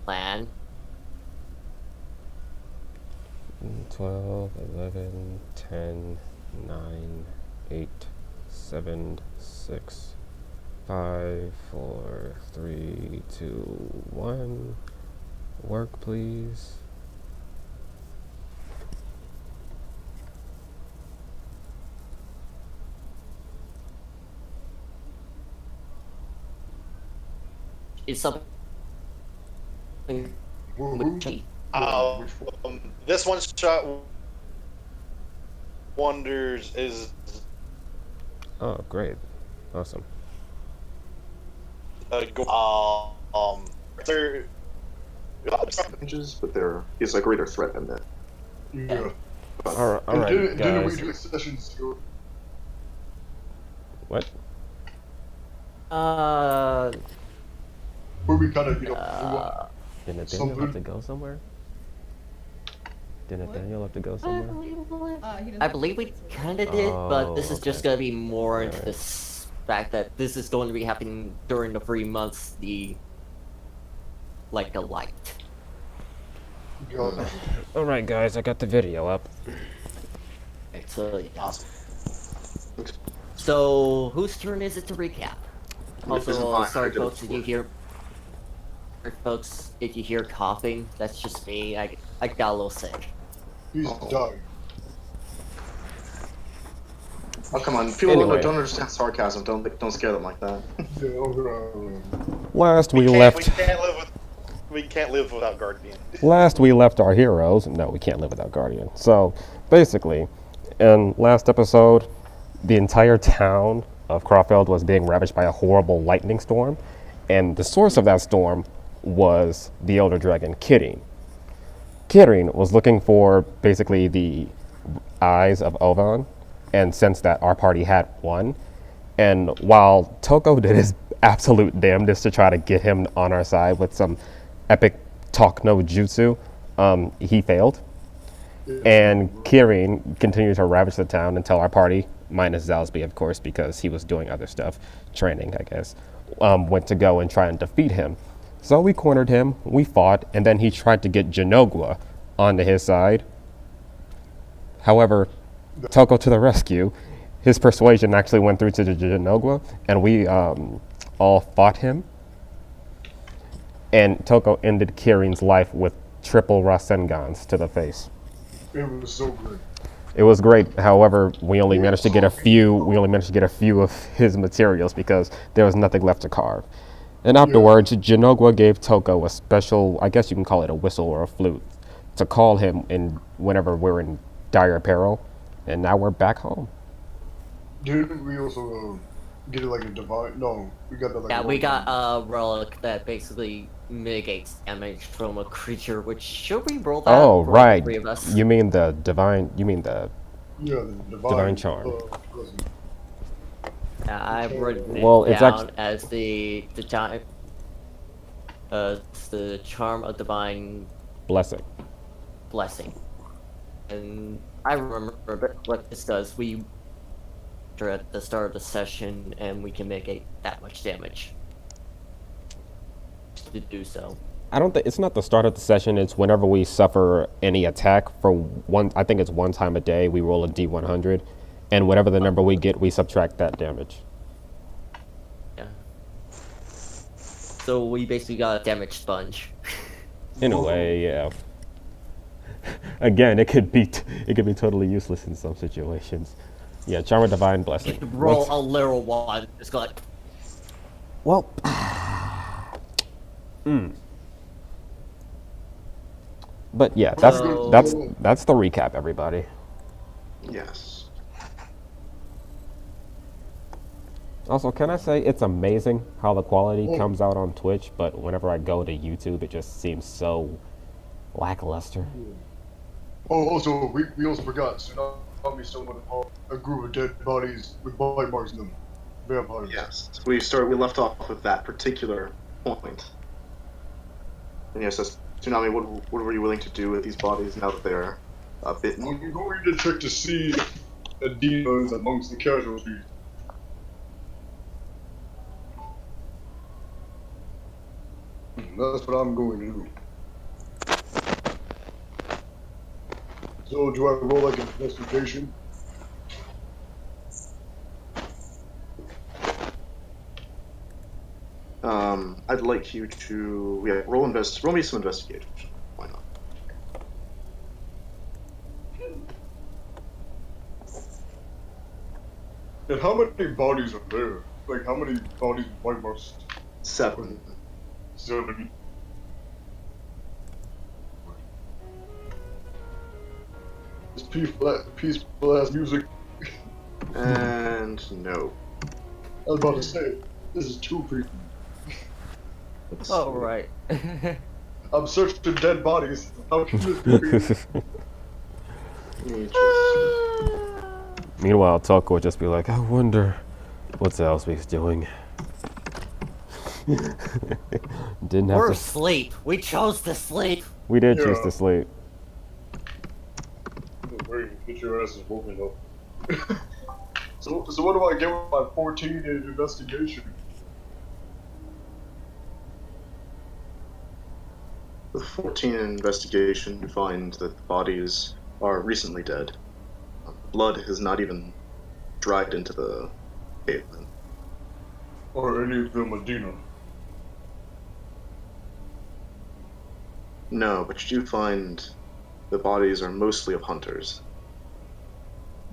plan. 12, 11, 10, 9, 8, 7, 6, 5, 4, 3, 2, 1. Work, please. It's something Woohoo. with This one shot wonders is Oh, great. Awesome. they're Inches, but he's a greater threat than that. Yeah. All And right, didn't we guys. do sessions? What? uh Where we kind of, Did Nathaniel something. have to go somewhere? Did Nathaniel have to go somewhere? I believe we kinda did, but this is just okay. gonna be more into Alright. this fact that this is going to be happening during the 3 months the light. All right, guys. I got the video up. Okay, so yeah. awesome. So whose turn is it to recap? This is Also, mine. I sorry did it folks, if you before. hear if you hear coughing, that's just me. I got a little sick. He's dying. Oh, come on. People Anyway. don't understand sarcasm. Don't scare them like that. Yeah, over. Last we We left. can't live without Guardian. Last we left our heroes. No, we can't live without Guardian. So, basically, in last episode, the entire town of Crawfeld was being ravaged by a horrible lightning storm, and the source of that storm was the Elder Dragon Kirin. Kirin was looking for basically the eyes of Ovan, and sensed that our party had one. And while Toko did his absolute damnedest to try to get him on our side with some epic talk no jutsu, he failed. And Kirin continued to ravage the town until our party, minus Zalsby, of course, because he was doing other stuff, training, I guess, went to go and try and defeat him. So we cornered him, we fought, and then he tried to get Janogwa onto his side. However, Toko to the rescue. His persuasion actually went through to Janogwa, and we all fought him. And Toko ended Kirin's life with triple Rasengans to the face. It was so good. It was great. However, we only managed to get a few. We only managed to get a few of his materials because there was nothing left to carve. And afterwards, Janogwa gave Toko a special, I guess you can call it a whistle or a flute, to call him in whenever we're in dire peril. And now we're back home. Didn't we also get it like a divine? No, we got that like. Yeah, we got a relic that basically mitigates damage from a creature. Which should we roll that? Oh, for right. The three of us? You mean the divine? You mean the Yeah, the divine charm? Present. Yeah, I've written it Well, it's down as the charm of divine blessing. blessing. And I remember what this does. We are at the start of the session, and we can mitigate that much damage to do so. I don't think it's not the start of the session. It's whenever we suffer any attack for one. I think it's one time a day. We roll a D100, and whatever the number we get, we subtract that damage. Yeah. So we basically got a damage sponge. In a way, yeah. Again, it could be totally useless in some situations. Yeah, charm of divine blessing. Roll a literal one. It's got like, Well, but yeah, that's So- that's the recap, everybody. Yes. Also, can I say it's amazing how the quality comes out on Twitch, but whenever I go to YouTube, it just seems so lackluster. Oh, also, we also forgot. Tsunami stumbled upon a group of dead bodies with bite marks in them. Vampires. Yes. We left off with that particular point. And yes, that's Tsunami. What were you willing to do with these bodies now that they're bitten? I'm going to check to see demons amongst the casualties. That's what I'm going to do. So, do I roll like an investigation? I'd like you to roll me some investigation. Why not? And how many bodies are there? Like, how many bodies with bite marks? 7. 7. This peaceful ass music. And no. I was about to say, this is too creepy. Let's Oh, see. right. I'm searching dead bodies. How can this be creepy? Let me just- Meanwhile, Tuck would just be like, I wonder what's Alsbeak's doing. Didn't have We're to. asleep. We chose to sleep. We did choose Yeah. to sleep. Wait, get your asses woken up. So what do I get with my 14 in investigation? With 14 in investigation, you find that the bodies are recently dead. Blood has not even dried into the pavement. Or any of them Medina? No, but you do find the bodies are mostly of hunters.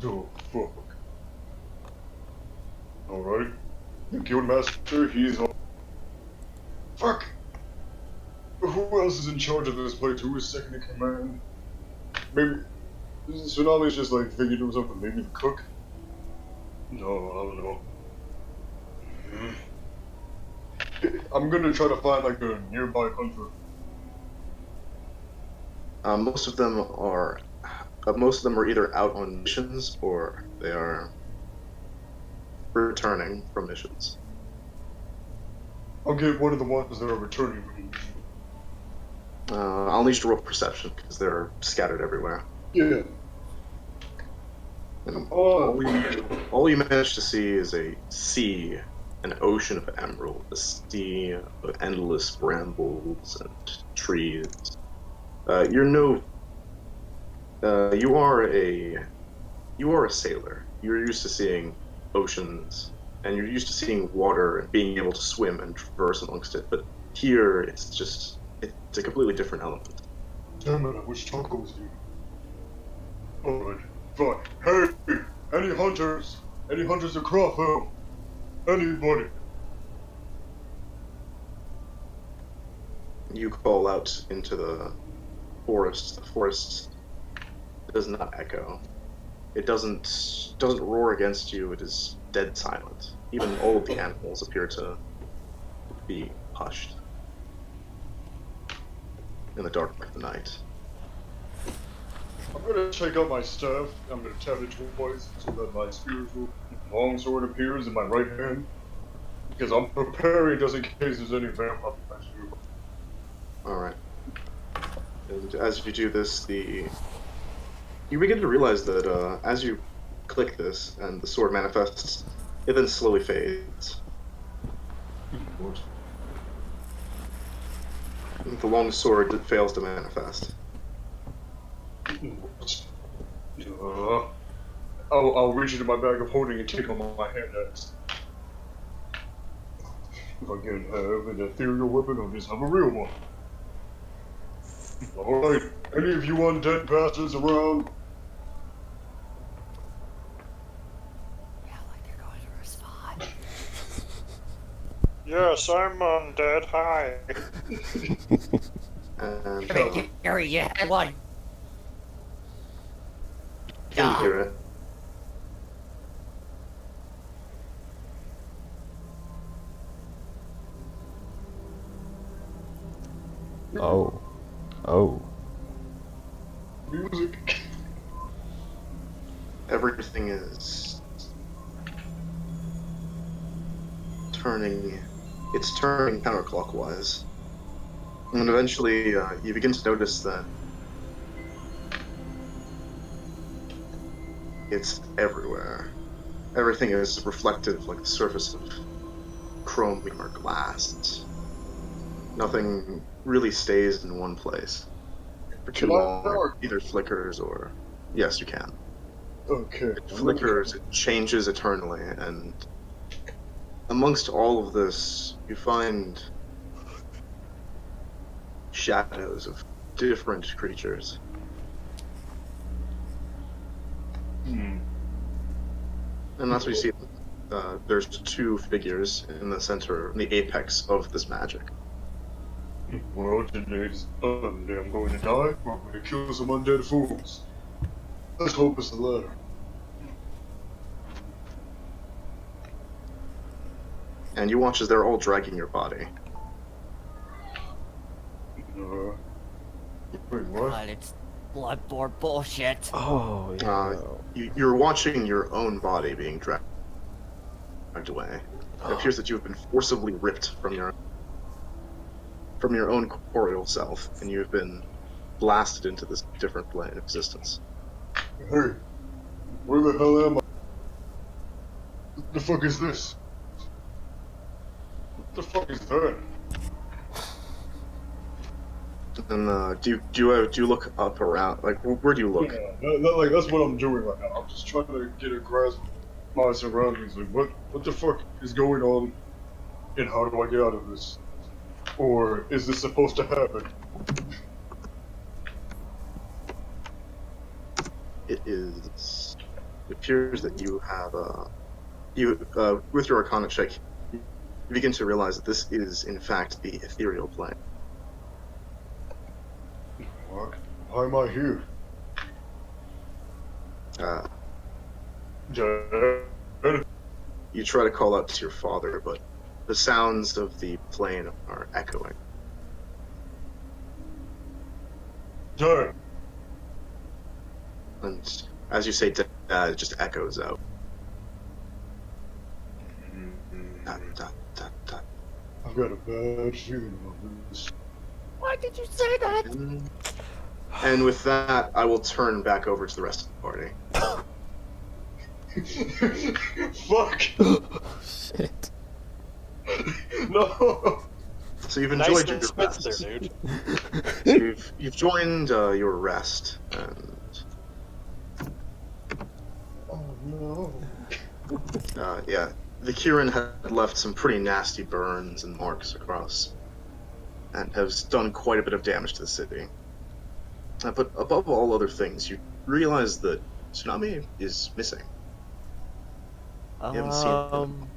Oh, fuck. Alright. The Guildmaster, he's on. Fuck! Who else is in charge of this place? Who is second in command? Maybe. Tsunami's just like thinking to something. Maybe the cook? No, I don't know. I'm gonna try to find like a nearby hunter. Most of them are either out on missions or they are returning from missions. I'll get one of the ones that are returning from the mission. I'll need you to roll perception because they're scattered everywhere. Yeah. And Oh. all you manage to see is a sea, an ocean of emerald, a sea of endless brambles and trees. You are a sailor. You're used to seeing oceans, and you're used to seeing water and being able to swim and traverse amongst it. But here, it's a completely different element. Damn it, I wish Taco was here. Alright, fine. Hey! Any hunters? Any hunters of Crawford? Anybody? You call out into the forest. The forest does not echo. It doesn't roar against you. It is dead silent. Even all of the animals appear to be hushed in the dark of the night. I'm gonna take out my staff. I'm gonna tap it twice so that my spiritual longsword appears in my right hand. Because I'm preparing just in case there's any vampires here. Alright. And as you do this, you begin to realize that as you click this and the sword manifests, it then slowly fades. What? The long sword fails to manifest. I'll reach into my bag of holding and take on my hand axe. If I can't have an ethereal weapon, I'll just have a real one. Alright, any of you undead bastards around? Yeah, like they're going to respond. Yes, I'm undead. Hi. And Gary, you had one. you hear it. Oh. Oh. Music. Everything is turning. It's turning counterclockwise. And eventually, you begin to notice that it's everywhere. Everything is reflective like the surface of chromium or glass. Nothing really stays in one place for too Can I long. mark? It either flickers or yes, you can. Okay. It flickers, it changes eternally, and amongst all of this, you find shadows of different creatures. Hmm. And that's what you see. There's two figures in the center, in the apex of this magic. Well, today's Sunday. I'm going to die, or I'm going to kill some undead fools. Let's hope it's the latter. And you watch as they're all dragging your body. Wait, what? God, it's bloodborne bullshit. Oh, yeah. You're watching your own body being dragged away. It appears that you have been forcibly ripped from your own corporeal self, and you have been blasted into this different plane of existence. Hey, where the hell am I? What the fuck is this? What the fuck is that? And do you look up around? Like, where do you look? Yeah, that's what I'm doing right now. I'm just trying to get a grasp of my surroundings. Like, what the fuck is going on, and how do I get out of this? Or is this supposed to happen? It appears that you have with your Arcana check, you begin to realize that this is in fact the ethereal plane. What? Why am I here? Dad? You try to call out to your father, but the sounds of the plane are echoing. Dad? And as you say, it just echoes out. Dot, dot, dot, dot. I've got a bad feeling about this. Why did you say that? And with that, I will turn back over to the rest of the party. Fuck! Shit. No! So you've Nice enjoyed and your Smith rest. there, dude. So you've joined your rest, and Oh no. yeah, the Kieran had left some pretty nasty burns and marks across, and has done quite a bit of damage to the city. But above all other things, you realize that Tsunami is missing. You haven't seen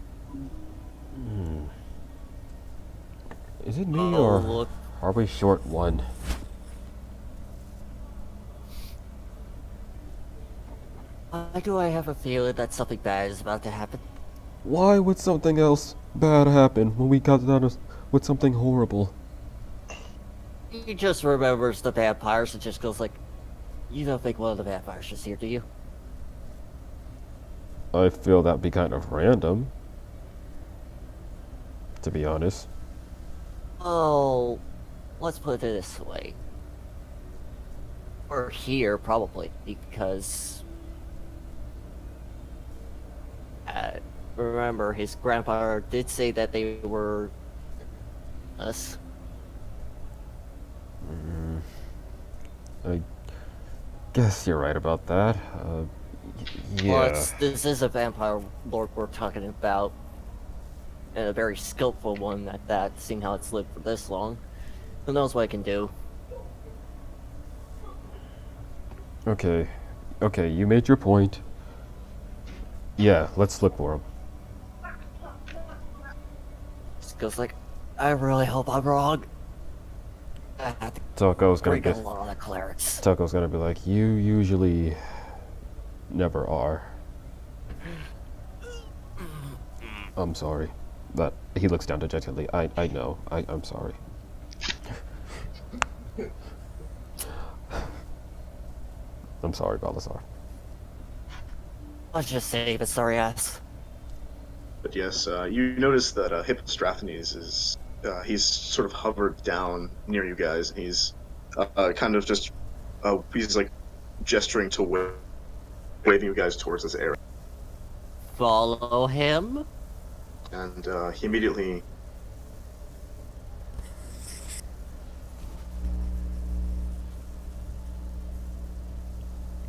him. Is it me, Oh, or look. are we short one? Why do I have a feeling that something bad is about to happen? Why would something else bad happen when we got done with something horrible? He just remembers the vampires and just goes like, you don't think one of the vampires is here, do you? I feel that'd be kind of random, to be honest. Oh, let's put it this way. We're here, probably, because... remember, his grandpa did say that they were... us. I guess you're right about that. Yeah. Plus, this is a vampire lord we're talking about. And a very skillful one at that, seeing how it's lived for this long. Who knows what it can do? Okay, you made your point. Yeah, let's look for him. Just goes like, I really hope I'm wrong. I have to Toko's gonna bring be a lot of clerics. Toko's gonna be like, you usually never are. I'm sorry. But he looks down dejectedly. I know. I'm sorry. I'm sorry, Balazar. Let's just say, but sorry ass. But yes, you notice that Hippostrathes is he's sort of hovered down near you guys. And he's kind of just he's like gesturing to waving you guys towards this area. Follow him? And he immediately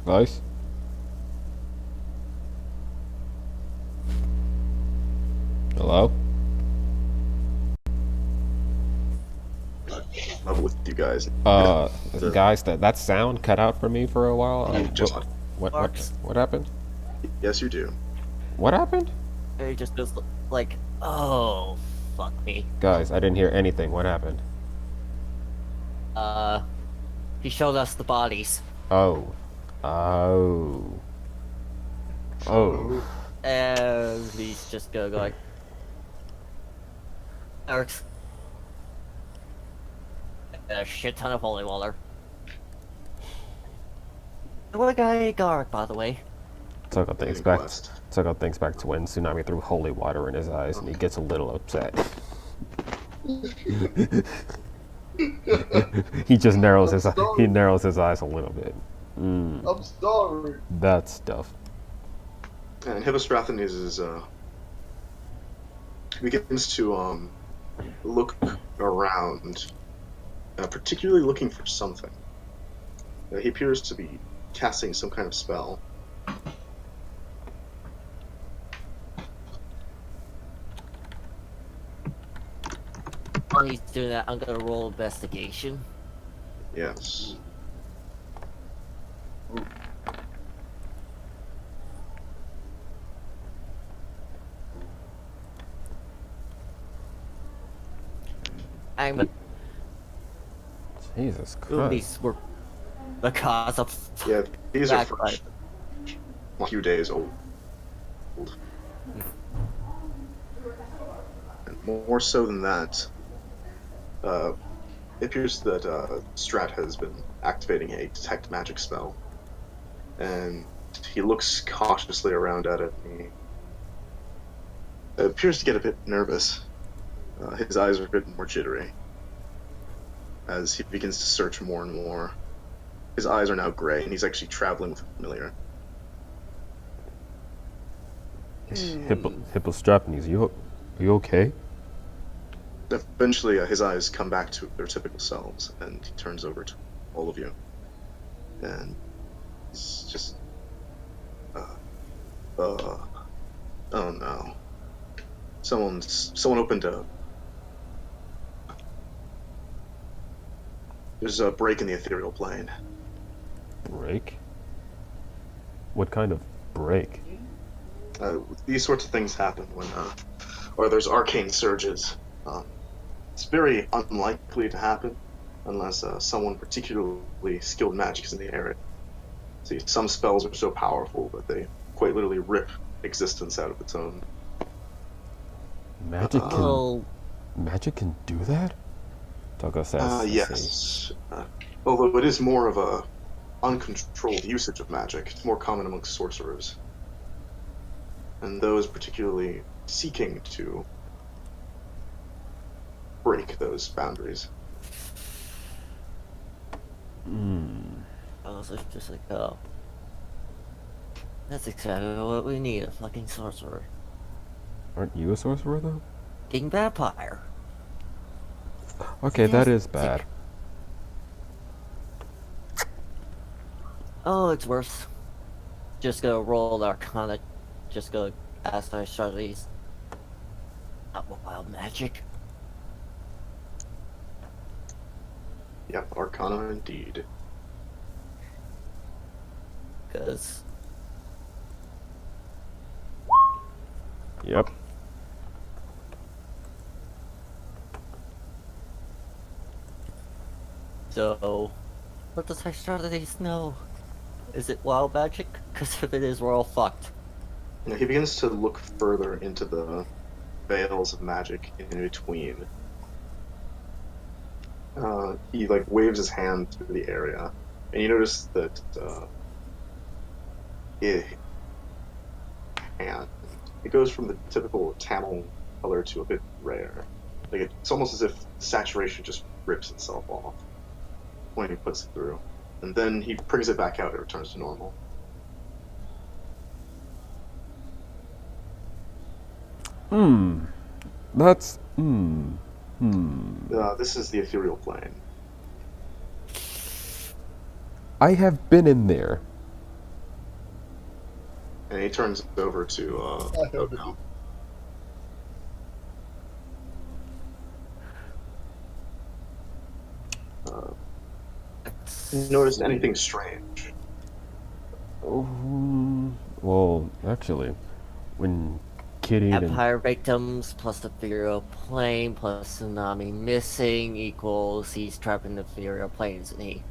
Guys? Hello? Level with you guys. Guys, that sound cut out for me for a while. Just What happened? yes, you do. What happened? He just feels like, oh, fuck me. Guys, I didn't hear anything. What happened? He showed us the bodies. Oh. Oh. Oh. And he's just gonna go like, Eric's. And a shit ton of holy water. What guy Garrick, by the way? Took out things back to when Tsunami threw holy water in his eyes, and he gets a little upset. He just narrows his eyes a little bit. I'm sorry. That stuff. And Hippostrathes begins to look around, particularly looking for something. He appears to be casting some kind of spell. While he's doing that, I'm gonna roll investigation. Yes. I'm Jesus Ooh, Christ. these were the cause of. Yeah, these are backfire. a few days old. And more so than that, it appears that Strat has been activating a detect magic spell, and he looks cautiously around at it. And he appears to get a bit nervous. His eyes are a bit more jittery as he begins to search more and more. His eyes are now gray, and he's actually traveling with a familiar. Hippostrathes, you okay? Eventually, his eyes come back to their typical selves, and he turns over to all of you. And he's just... oh no. Someone opened a... There's a break in the ethereal plane. Break? What kind of break? These sorts of things happen when, or there's arcane surges. It's very unlikely to happen unless someone particularly skilled magic is in the area. See, some spells are so powerful that they quite literally rip existence out of its own. Magic can do that? Togo says. Yes. Although it is more of a uncontrolled usage of magic. It's more common amongst sorcerers. And those particularly seeking to break those boundaries. I was just like, oh. That's exactly what we need, a fucking sorcerer. Aren't you a sorcerer, though? King Vampire. Okay, that is bad. Oh, it's worse. Just gonna roll the Arcana. Just gonna ask our strategies. Not wild magic. Yep, Arcana indeed. Cause Yep. so, what does our strategies know? Is it wild magic? Cause if it is, we're all fucked. He begins to look further into the veils of magic in between. He waves his hand through the area, and you notice that it goes from the typical Tamil color to a bit rare. It's almost as if saturation just rips itself off when he puts it through, and then he brings it back out and it returns to normal. That's This is the ethereal plane. I have been in there. And he turns it over to Oko. Noticed anything strange? Well, actually, when Kitty and Empire victims plus the ethereal plane plus tsunami missing equals he's trapped in the ethereal plane, isn't he?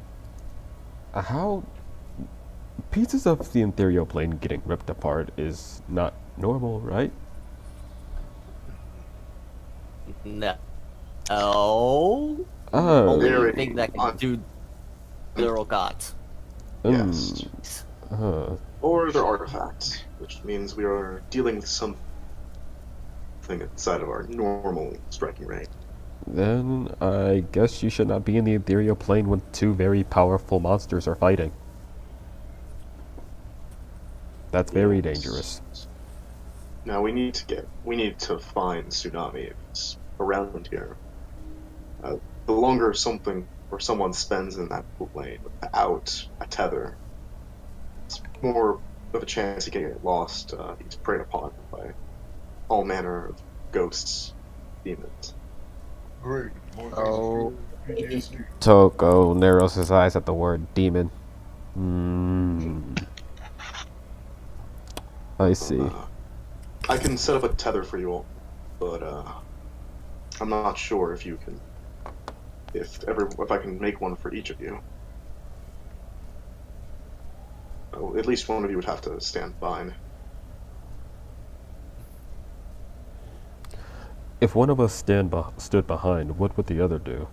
how pieces of the ethereal plane getting ripped apart is not normal, right? No. Oh. Oh, Only Very thing that can do literal gods. Yes. Or Or they're artifacts, which means we are dealing with something outside of our normal striking range. then I guess you should not be in the ethereal plane when two very powerful monsters are fighting. That's very Yes. dangerous. Now we need to find Tsunami if it's around here. The longer something or someone spends in that plane without a tether, it's more of a chance he can get lost. He's preyed upon by all manner of ghosts, demons. Great. More things Oh. for PTSD. Toko narrows his eyes at the word demon. I see. I can set up a tether for you all, but I'm not sure if you can. If I can make one for each of you. Oh, at least one of you would have to stand behind. If one of us stood behind, what would the other do?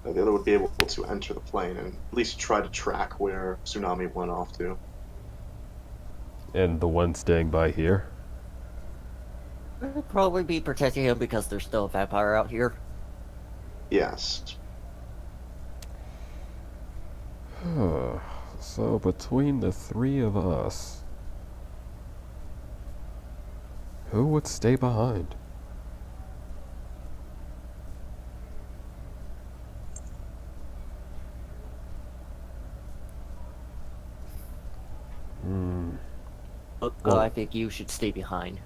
The other would be able to enter the plane and at least try to track where Tsunami went off to. And the one staying by here? I'll probably be protecting him because there's still a vampire out here. Yes. So between the three of us, who would stay behind? But Well- I think you should stay behind.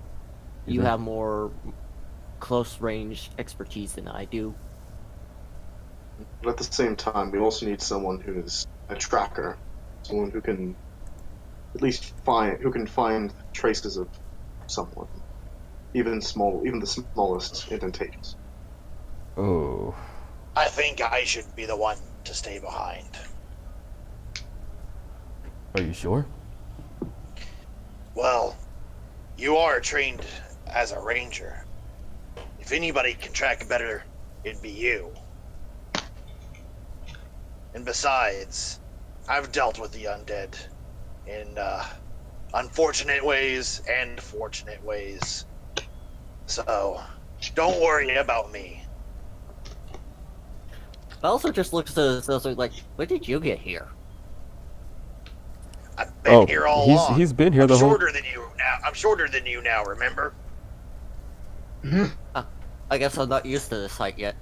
You think- have more close range expertise than I do. But at the same time, we also need someone who is a tracker. Someone who can at least find traces of someone. Even the smallest indentations. Oh, I think I should be the one to stay behind. are you sure? Well, you are trained as a ranger. If anybody can track better, it'd be you. And besides, I've dealt with the undead in unfortunate ways and fortunate ways. So, don't worry about me. But also just looks to those like, when did you get here? I've been here all along. He's been here I'm the whole. shorter than you now. I'm shorter than you now, remember? I guess I'm not used to this height yet.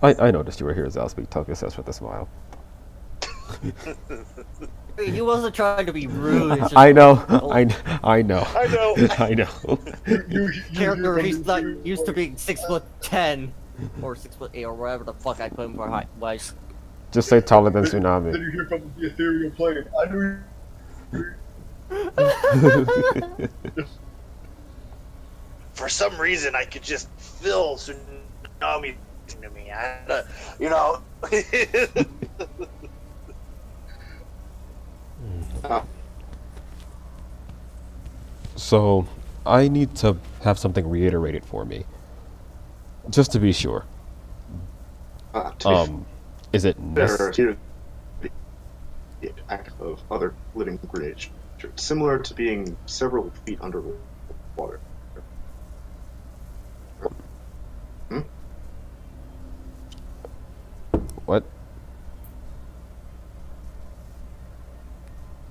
I noticed you were here, Zalspeak. Tokyo says with a smile. He wasn't trying to be rude. it's just I know. old I know. I know. I know. character. He's not used to being 6'10" or 6'8" or whatever the fuck I put him for height wise. Just say taller than Then Tsunami. you hear from the ethereal plane. I knew. For some reason, I could just feel tsunami to me. You know. So, I need to have something reiterated for me, just to be sure. Is it There necessary? appears to be the act of other living creatures, similar to being several feet underwater. What?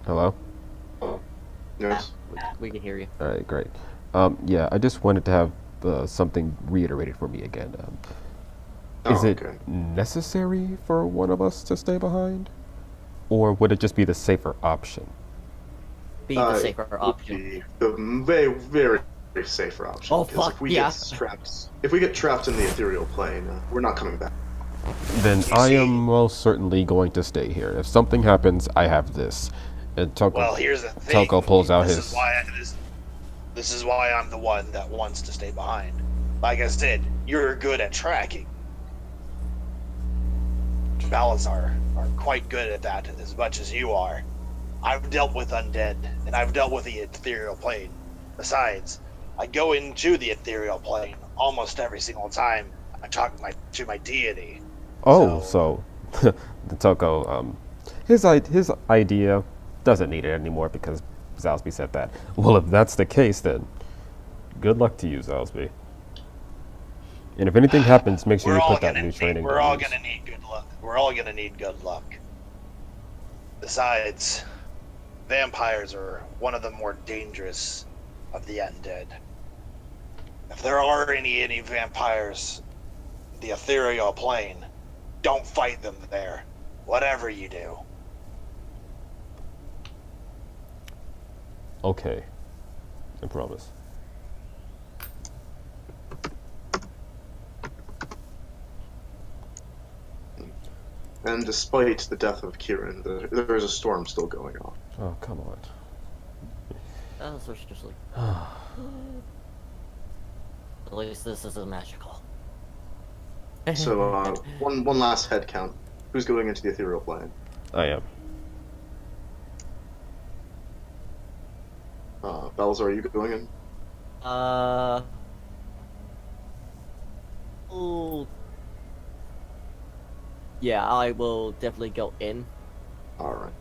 Hello? Yes. We can hear you. All right, great. Yeah, I just wanted to have something reiterated for me again. Is it Okay. necessary for one of us to stay behind? Or would it just be the safer option? Be the safer It would option. be the very, very safer option. Oh, because fuck, if we yeah. get trapped in the ethereal plane, we're not coming back. Then You I see- am most certainly going to stay here. If something happens, I have this. And Well, here's the thing. Toko pulls out this his. Is why this is why I'm the one that wants to stay behind. Like I said, you're good at tracking. Balazar are quite good at that as much as you are. I've dealt with undead, and I've dealt with the ethereal plane. Besides, I go into the ethereal plane almost every single time I talk to my deity. Oh, so the Toko, his idea doesn't need it anymore because Zalsby said that. Well, if that's the case, then good luck to you, Zalsby. And if anything happens, make sure you put that new training. We're all gonna need good luck. We're all gonna need good luck. Besides, vampires are one of the more dangerous of the undead. If there are any vampires in the ethereal plane, don't fight them there. Whatever you do. Okay, I promise. And despite the death of Kieran, there is a storm still going on. Oh, come on. That's just like. At least this isn't magical. So, one last head count. Who's going into the ethereal plane? I am. Balazar, are you going in? Ooh. Yeah, I will definitely go in. Alright.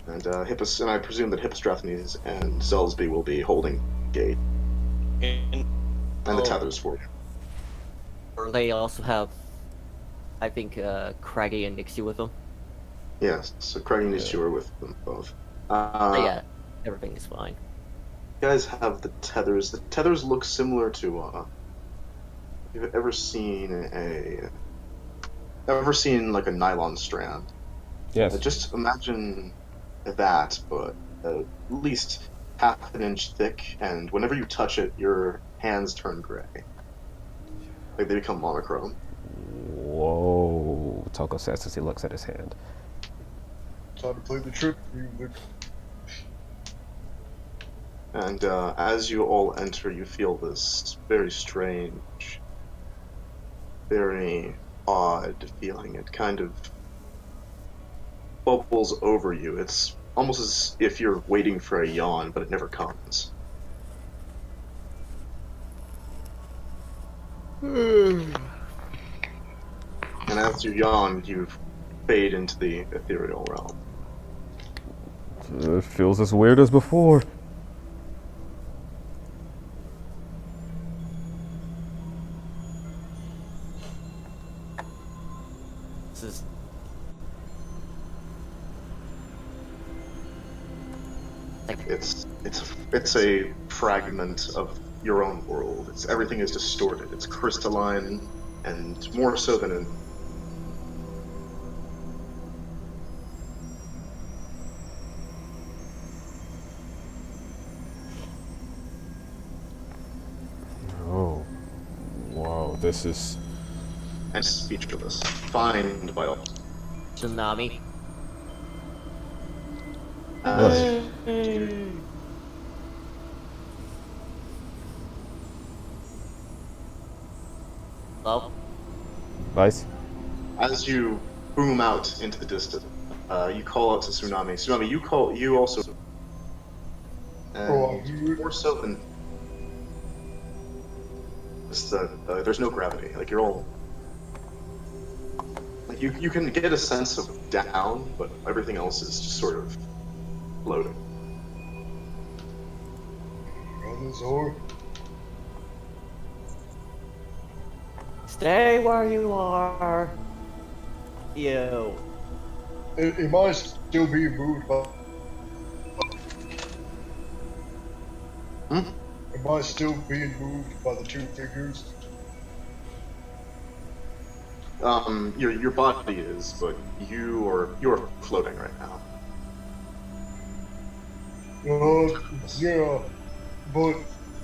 And Hippos, and I presume that Hippostrathnes and Zelsby will be holding gate And and the tethers for you. Or they also have, I think, Craggy and Nixie with them. Yes, so Craig and these two are with them both. But yeah, everything is fine. You guys have the tethers. The tethers look similar to, you've ever seen like a nylon strand? Yes. Just imagine that, but at least half an inch thick, and whenever you touch it, your hands turn gray. Like they become monochrome. Whoa, Toko says as he looks at his hand. Time to play the trick music. And as you all enter, you feel this very strange, very odd feeling. It kind of bubbles over you. It's almost as if you're waiting for a yawn, but it never comes. And as you yawn, you fade into the ethereal realm. It feels as weird as before. This is. It's a fragment of your own world. Everything is distorted. It's crystalline, and more so than in. Oh, wow, this is. And speechless. Find by all. Tsunami. Hello? Vice? As you boom out into the distance, you call out to Tsunami. Tsunami, you also. And more so than. It's there's no gravity. Like you're all. Like you can get a sense of down, but everything else is just sort of floating. Balazar? Stay where you are. You. Am I still being moved by... Am I still being moved by the two figures? Your body is, but you're floating right now. Yeah, but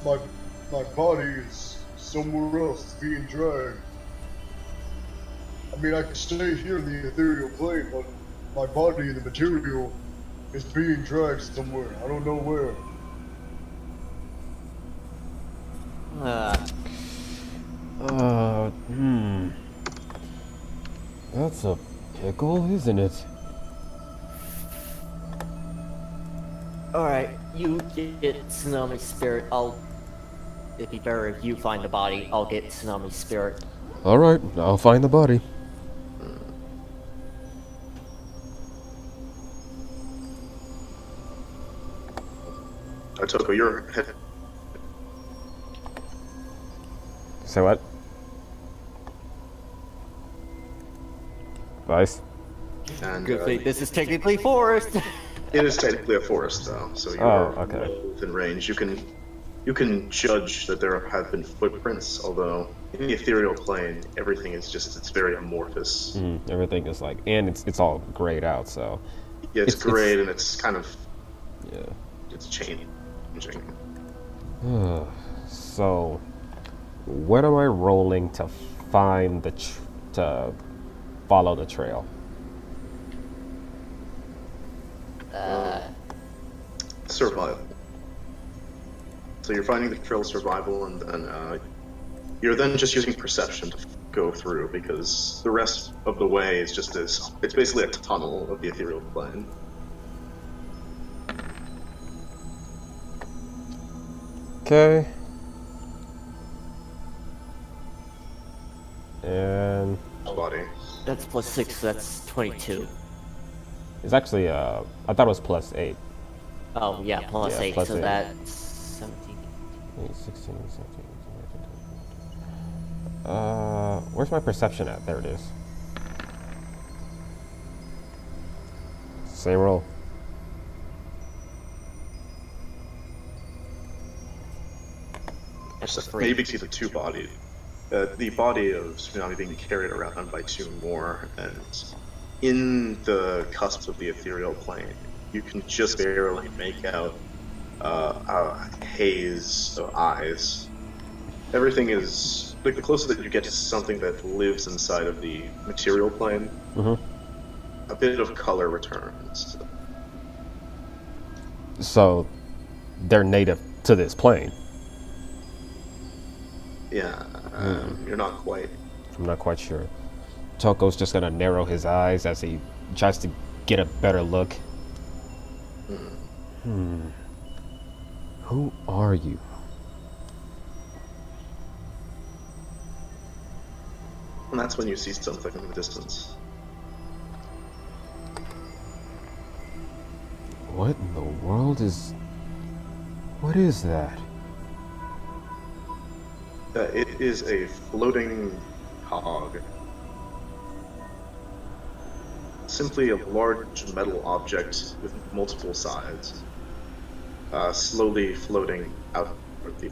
my my body is somewhere else. It's being dragged. I mean, I can stay here in the ethereal plane, but my body in the material is being dragged somewhere. I don't know where. Hmm. That's a pickle, isn't it? Alright, you get Tsunami Spirit. It'd be better if you find the body. I'll get Tsunami Spirit. Alright, I'll find the body. Otoko, you're head. Say what? Vice? And Good thing this is technically forest. it is technically a forest, though, so you're okay. within range. You can judge that there have been footprints, although in the ethereal plane, everything is it's very amorphous. Everything is like, and it's all grayed out, so. Yeah, it's grayed and it's kind of, Yeah. it's changing. So, what am I rolling to find to follow the trail? Survival. So you're finding the trail survival, and then you're then just using perception to go through, because the rest of the way is just this. It's basically a tunnel of the ethereal plane. Okay. And Body. That's plus 6, that's 22. it's actually, I thought it was plus 8. Oh, yeah, plus Yeah, 8, plus so 8. that's 17. 16, 17, where's my perception at? There it is. Same roll. That's So maybe see the two bodies. The body of Tsunami being carried around by two more, and in the cusp of the ethereal plane, you can just barely make out a haze of eyes. Everything is like the closer that you get to something that lives inside of the material plane, a bit of color returns. So, they're native to this plane. Yeah, you're not quite. I'm not quite sure. Toko's just gonna narrow his eyes as he tries to get a better look. Who are you? And that's when you see something in the distance. What in the world is... What is that? It is a floating cog. Simply a large metal object with multiple sides, slowly floating out of the...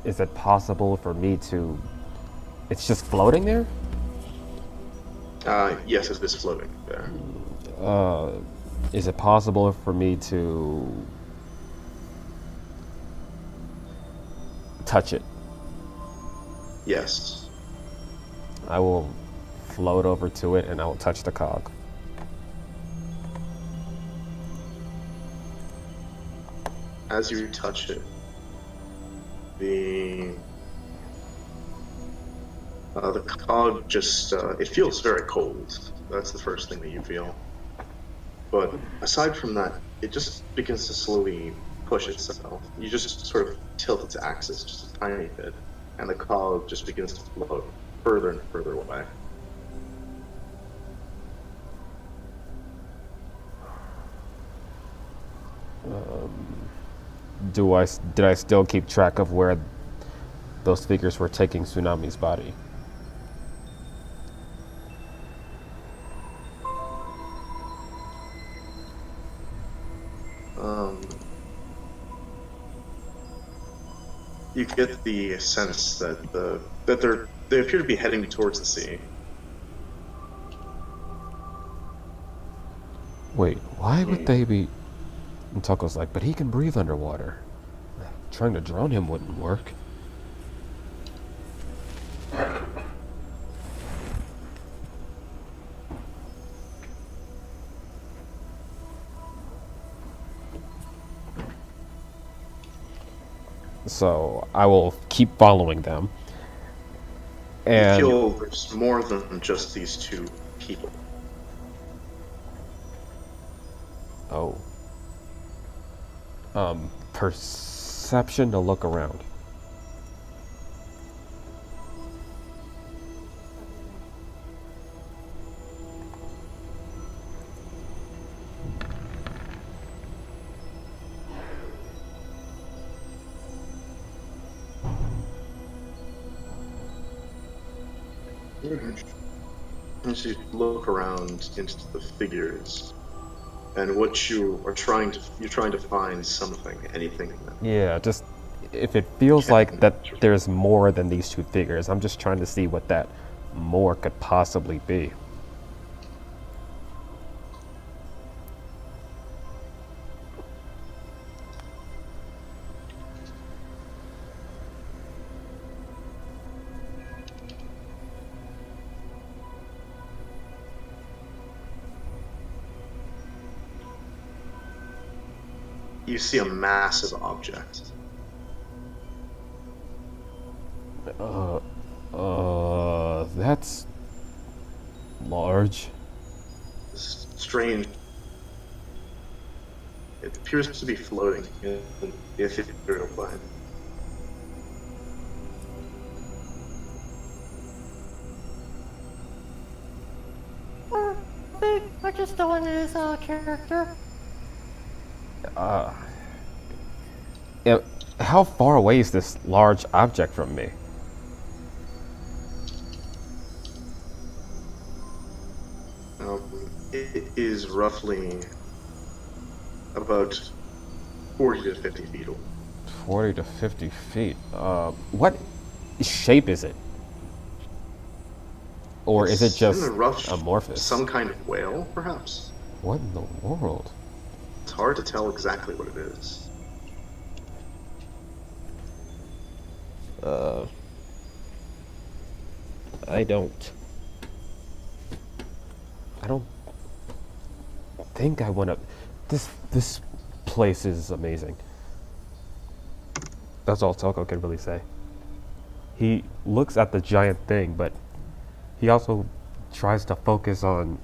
Is it possible for me to... It's just floating there? Yes, it is floating there. Is it possible for me to touch it? Yes. I will float over to it and I will touch the cog. As you touch it, the cog just, it feels very cold. That's the first thing that you feel. But aside from that, it just begins to slowly push itself. You just sort of tilt its axis just a tiny bit, and the cog just begins to float further and further away. Did I still keep track of where those figures were taking Tsunami's body? You get the sense that they appear to be heading towards the sea. Wait, why would they be... And Tucko's like, but he can breathe underwater. Trying to drown him wouldn't work. So I will keep following them. And You feel there's more than just these two people. oh, perception to look around. As you look around into the figures, and what you're trying to find something, anything. Yeah, just if it feels like that there's more than these two figures, I'm just trying to see what that more could possibly be. You see a massive object. That's large. Strange. It appears to be floating in the ethereal plane. I just don't want his character. How far away is this large object from me? It is roughly about 40 to 50 feet away. 40 to 50 feet. What shape is it? Or is it It's just in a rough, amorphous? some kind of whale, perhaps? What in the world? It's hard to tell exactly what it is. I don't think I want to... This place is amazing. That's all Toko can really say. He looks at the giant thing, but he also tries to focus on...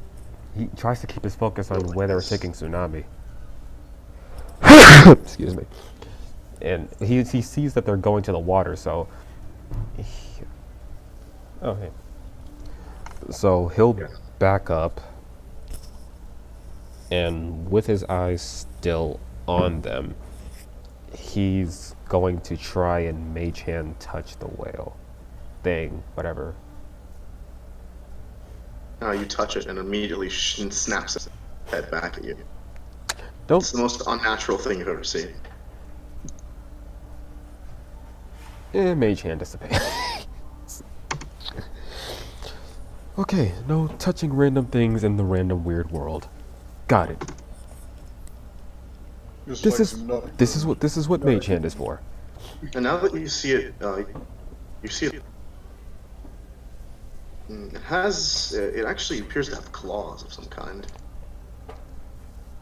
He tries to keep his focus on where they're taking tsunami. Excuse me. And he sees that they're going to the water, so... Oh, hey. So he'll back up, and with his eyes still on them, he's going to try and mage hand touch the whale thing, whatever. You touch it and immediately snaps its head back at you. Don't. It's the most unnatural thing you've ever seen. Mage hand dissipate. Okay, no touching random things in the random weird world. Got it. Just This like is some nut. this is what mage hand is for. And now that you see it, it actually appears to have claws of some kind.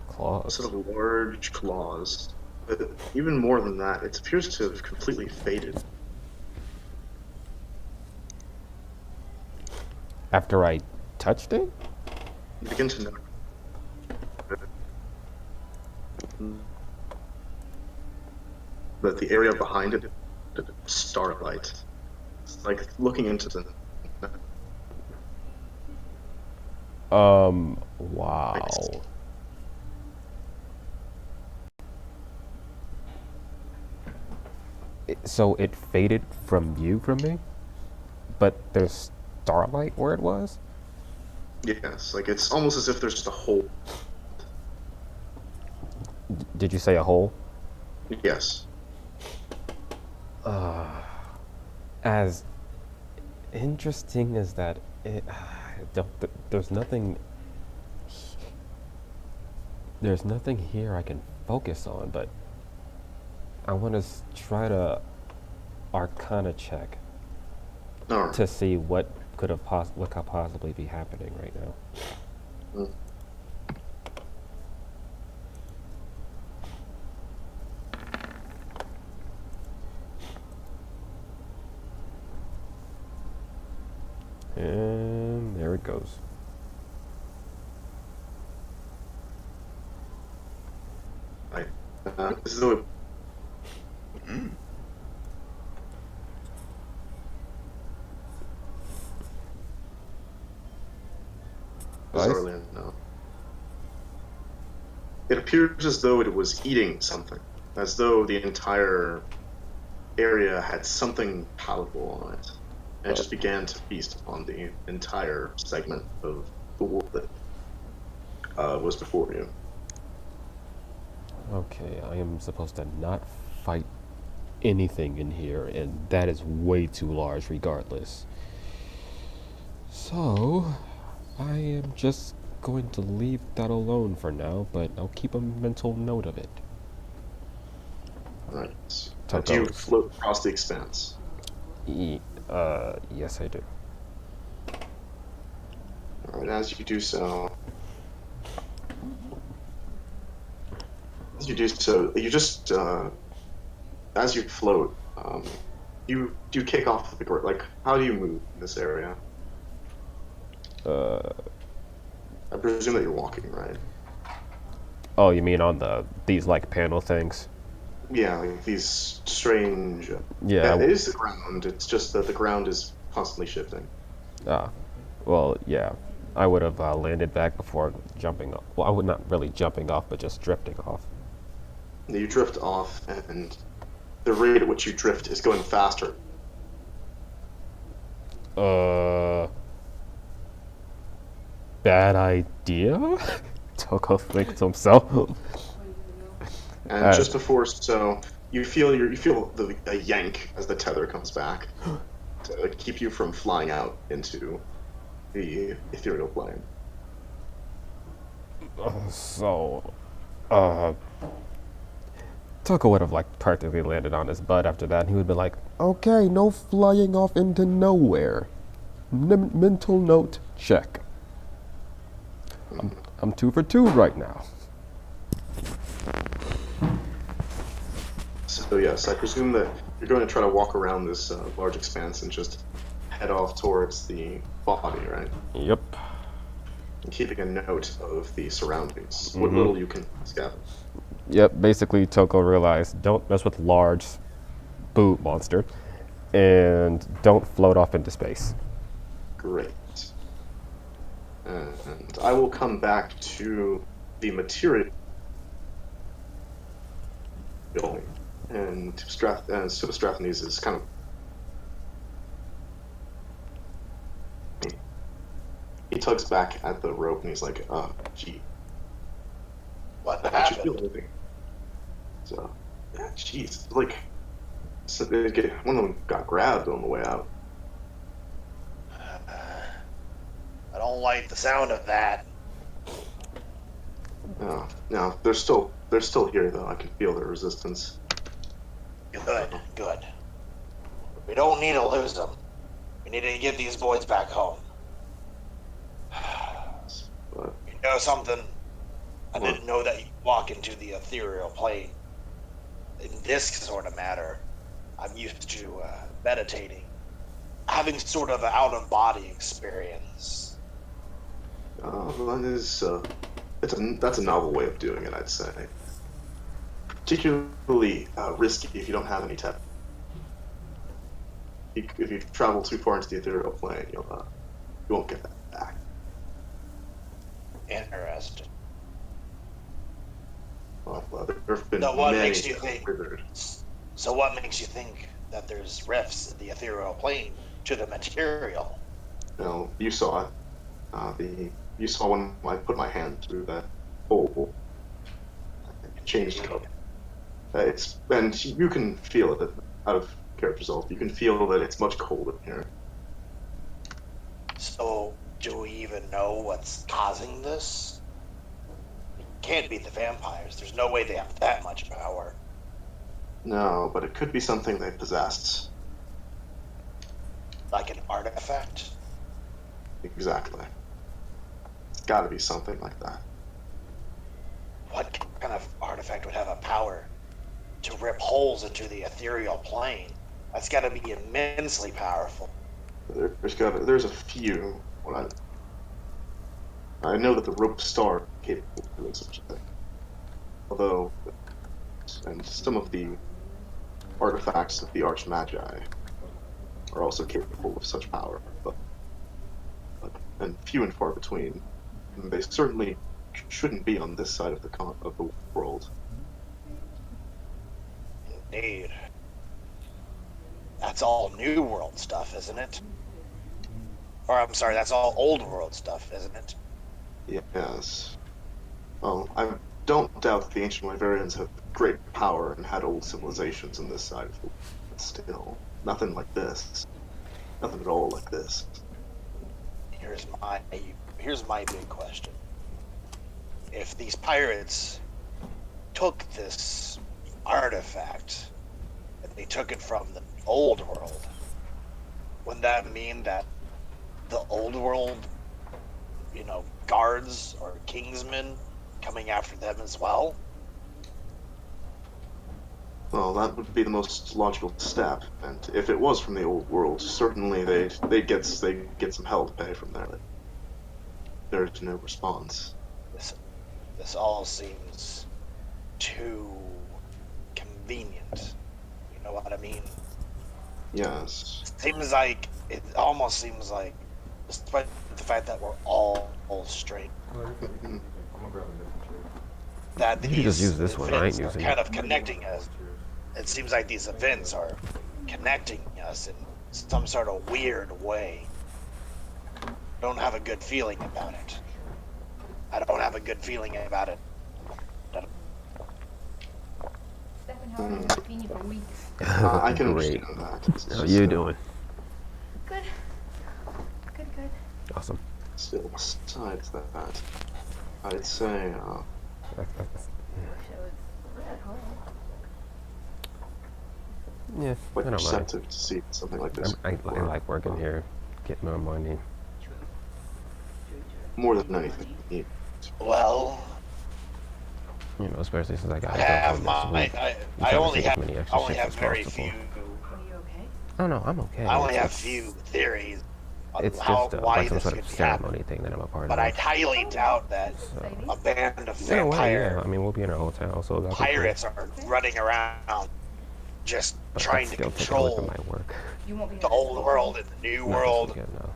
Claws. Sort of large claws. But even more than that, it appears to have completely faded. After I touched it? You begin to know that the area behind it, starlight. It's like looking into the... Wow. So it faded from view from me? But there's starlight where it was? Yes, like it's almost as if there's just a hole. Did you say a hole? Yes. I as interesting as that, there's nothing. There's nothing here I can focus on, but I want to try to Arcana check Alright. to see what could possibly be happening right now. Mm. And there it goes. Right. This is the Nice. bizarrely no. It appears as though it was eating something, as though the entire area had something palatable on it, and it just began to feast upon the entire segment of the world that was before you. Okay, I am supposed to not fight anything in here, and that is way too large regardless. So, I am just going to leave that alone for now, but I'll keep a mental note of it. Right. Toko. Do you float across the expanse? Yes, I do. Alright, as you do so, you just, as you float, you kick off the ground. Like, how do you move in this area? I presume that you're walking, right? Oh, you mean on these like panel things? Yeah, like these strange. Yeah. It is the ground. It's just that the ground is constantly shifting. Well, yeah. I would have landed back before jumping off. Well, I would not really jumping off, but just drifting off. You drift off, and the rate at which you drift is going faster. Bad idea? Toko thinks to himself. And just before so, you feel a yank as the tether comes back to keep you from flying out into the ethereal plane. Toko would have like practically landed on his butt after that, and he would be like, "Okay, no flying off into nowhere. Mental note check. I'm 2 for 2 right now." So yes, I presume that you're going to try to walk around this large expanse and just head off towards the body, right? Yep. And keeping a note of the surroundings, what little you can scavenge. Yep, basically Toko realized, don't mess with large boot monster, and don't float off into space. Great. And I will come back to the material. And Superstrathanese is kind of... He tugs back at the rope and he's like, gee. What Did you happened? feel anything? So, yeah, jeez. Like, one of them got grabbed on the way out. I don't like the sound of that. No, they're still here though. I can feel their resistance. Good. We don't need to lose them. We need to get these boys back home. But You know something? I What? didn't know that you walk into the ethereal plane. In this sort of matter, I'm used to meditating, having sort of an out-of-body experience. that is that's a novel way of doing it, I'd say. Particularly risky if you don't have any tech. If you travel too far into the ethereal plane, you won't get that back. Interesting. Well, there have been Now, what many makes you think? withered. So what makes you think that there's rifts in the ethereal plane to the material? Now, you saw it. You saw when I put my hand through that hole. It changed color. And you can feel it out of character self, you can feel that it's much colder here. So, do we even know what's causing this? It can't be the vampires. There's no way they have that much power. No, but it could be something they possessed. Like an artifact? Exactly. It's got to be something like that. What kind of artifact would have a power to rip holes into the ethereal plane? That's got to be immensely powerful. There's a few. I know that the rope star is capable of doing such a thing. Although, and some of the artifacts of the Archmagi are also capable of such power, but and few and far between. And they certainly shouldn't be on this side of the world. Indeed. That's all New World stuff, isn't it? Or, I'm sorry, that's all Old World stuff, isn't it? Yes. Well, I don't doubt that the ancient Wyverians have great power and had old civilizations on this side of the world. But still, nothing like this. Nothing at all like this. Here's my big question. If these pirates took this artifact and they took it from the old world, wouldn't that mean that the old world, guards or kingsmen coming after them as well? Well, that would be the most logical step, and if it was from the old world, certainly they'd get some hell to pay from there. There's no response. This all seems too convenient. You know what I mean? Yes. It almost seems like, despite the fact that we're all straight, that You can just use this one. I ain't events are using kind it. of connecting us. It seems like these events are connecting us in some sort of weird way. I don't have a good feeling about it. I don't have a good feeling about it. Stefan, how are you? I've seen you for weeks. I can Great. understand that. How you doing? Good. Good, good. Awesome. Still, besides that, I'd say, Wish I was at home. Yeah, quite I don't mind. receptive to see something like this. I like working here, getting my money. More than anything. Yeah. Well, Especially since I got I a job have from my. next week. I You try to only take as have. many I extra only shifts have as very possible. few. Are you okay? Oh no, I'm okay. I only have It's- few theories on It's how just why like some this sort could of be ceremony happening. thing that I'm a part But of. I highly doubt that So, a band of in a way, vampire yeah. I mean, we'll be in a hotel, so that'll be cool. pirates are running around just But trying that's to still taking away from control my work. You won't be here the this old weekend? world and the new Not this world. weekend, no.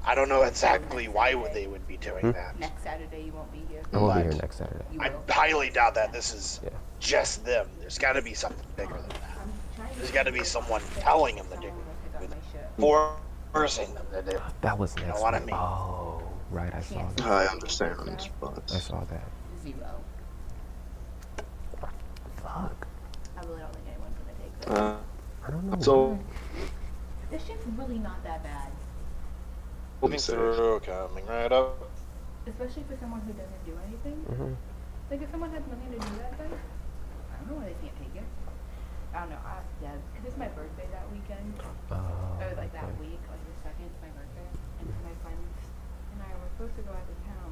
I don't know exactly why they would be doing that. Next Saturday you won't be here. I will be But- here next Saturday. You I will. highly doubt that this is Yeah. just them. There's got to be something bigger than that. I'm trying There's got to be someone telling them to do Someone will pick up it, my shirt. forcing them to do it. That was You know next what I week. mean? Oh, right. I saw Can't that. I understand, I but saw that. 0. Fuck. I really don't think anyone's gonna take this. I don't know. so This shit's really not that bad. let me say, coming right up. Especially for someone who doesn't do anything. Mhm. Like if someone has nothing to do that day, I don't know why they can't take it. I don't know. I asked Deb, because it's my birthday that weekend. Or like that okay. week, like the second, it's my birthday. And my friends and I were supposed to go out of town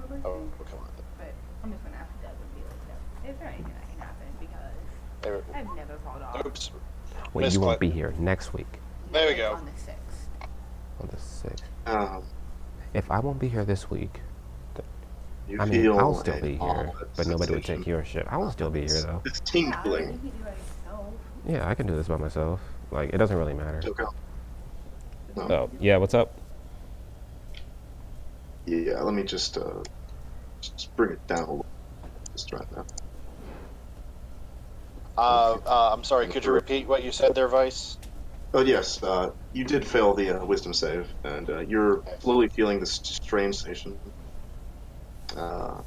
for my Oh, birthday. come on. But I'm just gonna ask Deb and be like, Deb, is there anything that can happen? Because There, I've never called off. oops. Wait, Miss you won't Clinton. be here next week There we Like, go. On the 6th. on the 6th. um, If I won't be here this week, you I mean, feel I'll still a be here, odd but nobody would sensation. take your shit. I will still be here though. It's Yeah, I tingling. mean, you can do it yourself. Yeah, I can do this by myself. Like, it doesn't really matter. Okay. No. Oh, yeah, what's up? Yeah, let me just bring it down a little. Just right now. I'm sorry. Could you repeat what you said there, Vice? Oh yes, you did fail the wisdom save, and you're slowly feeling this strange sensation.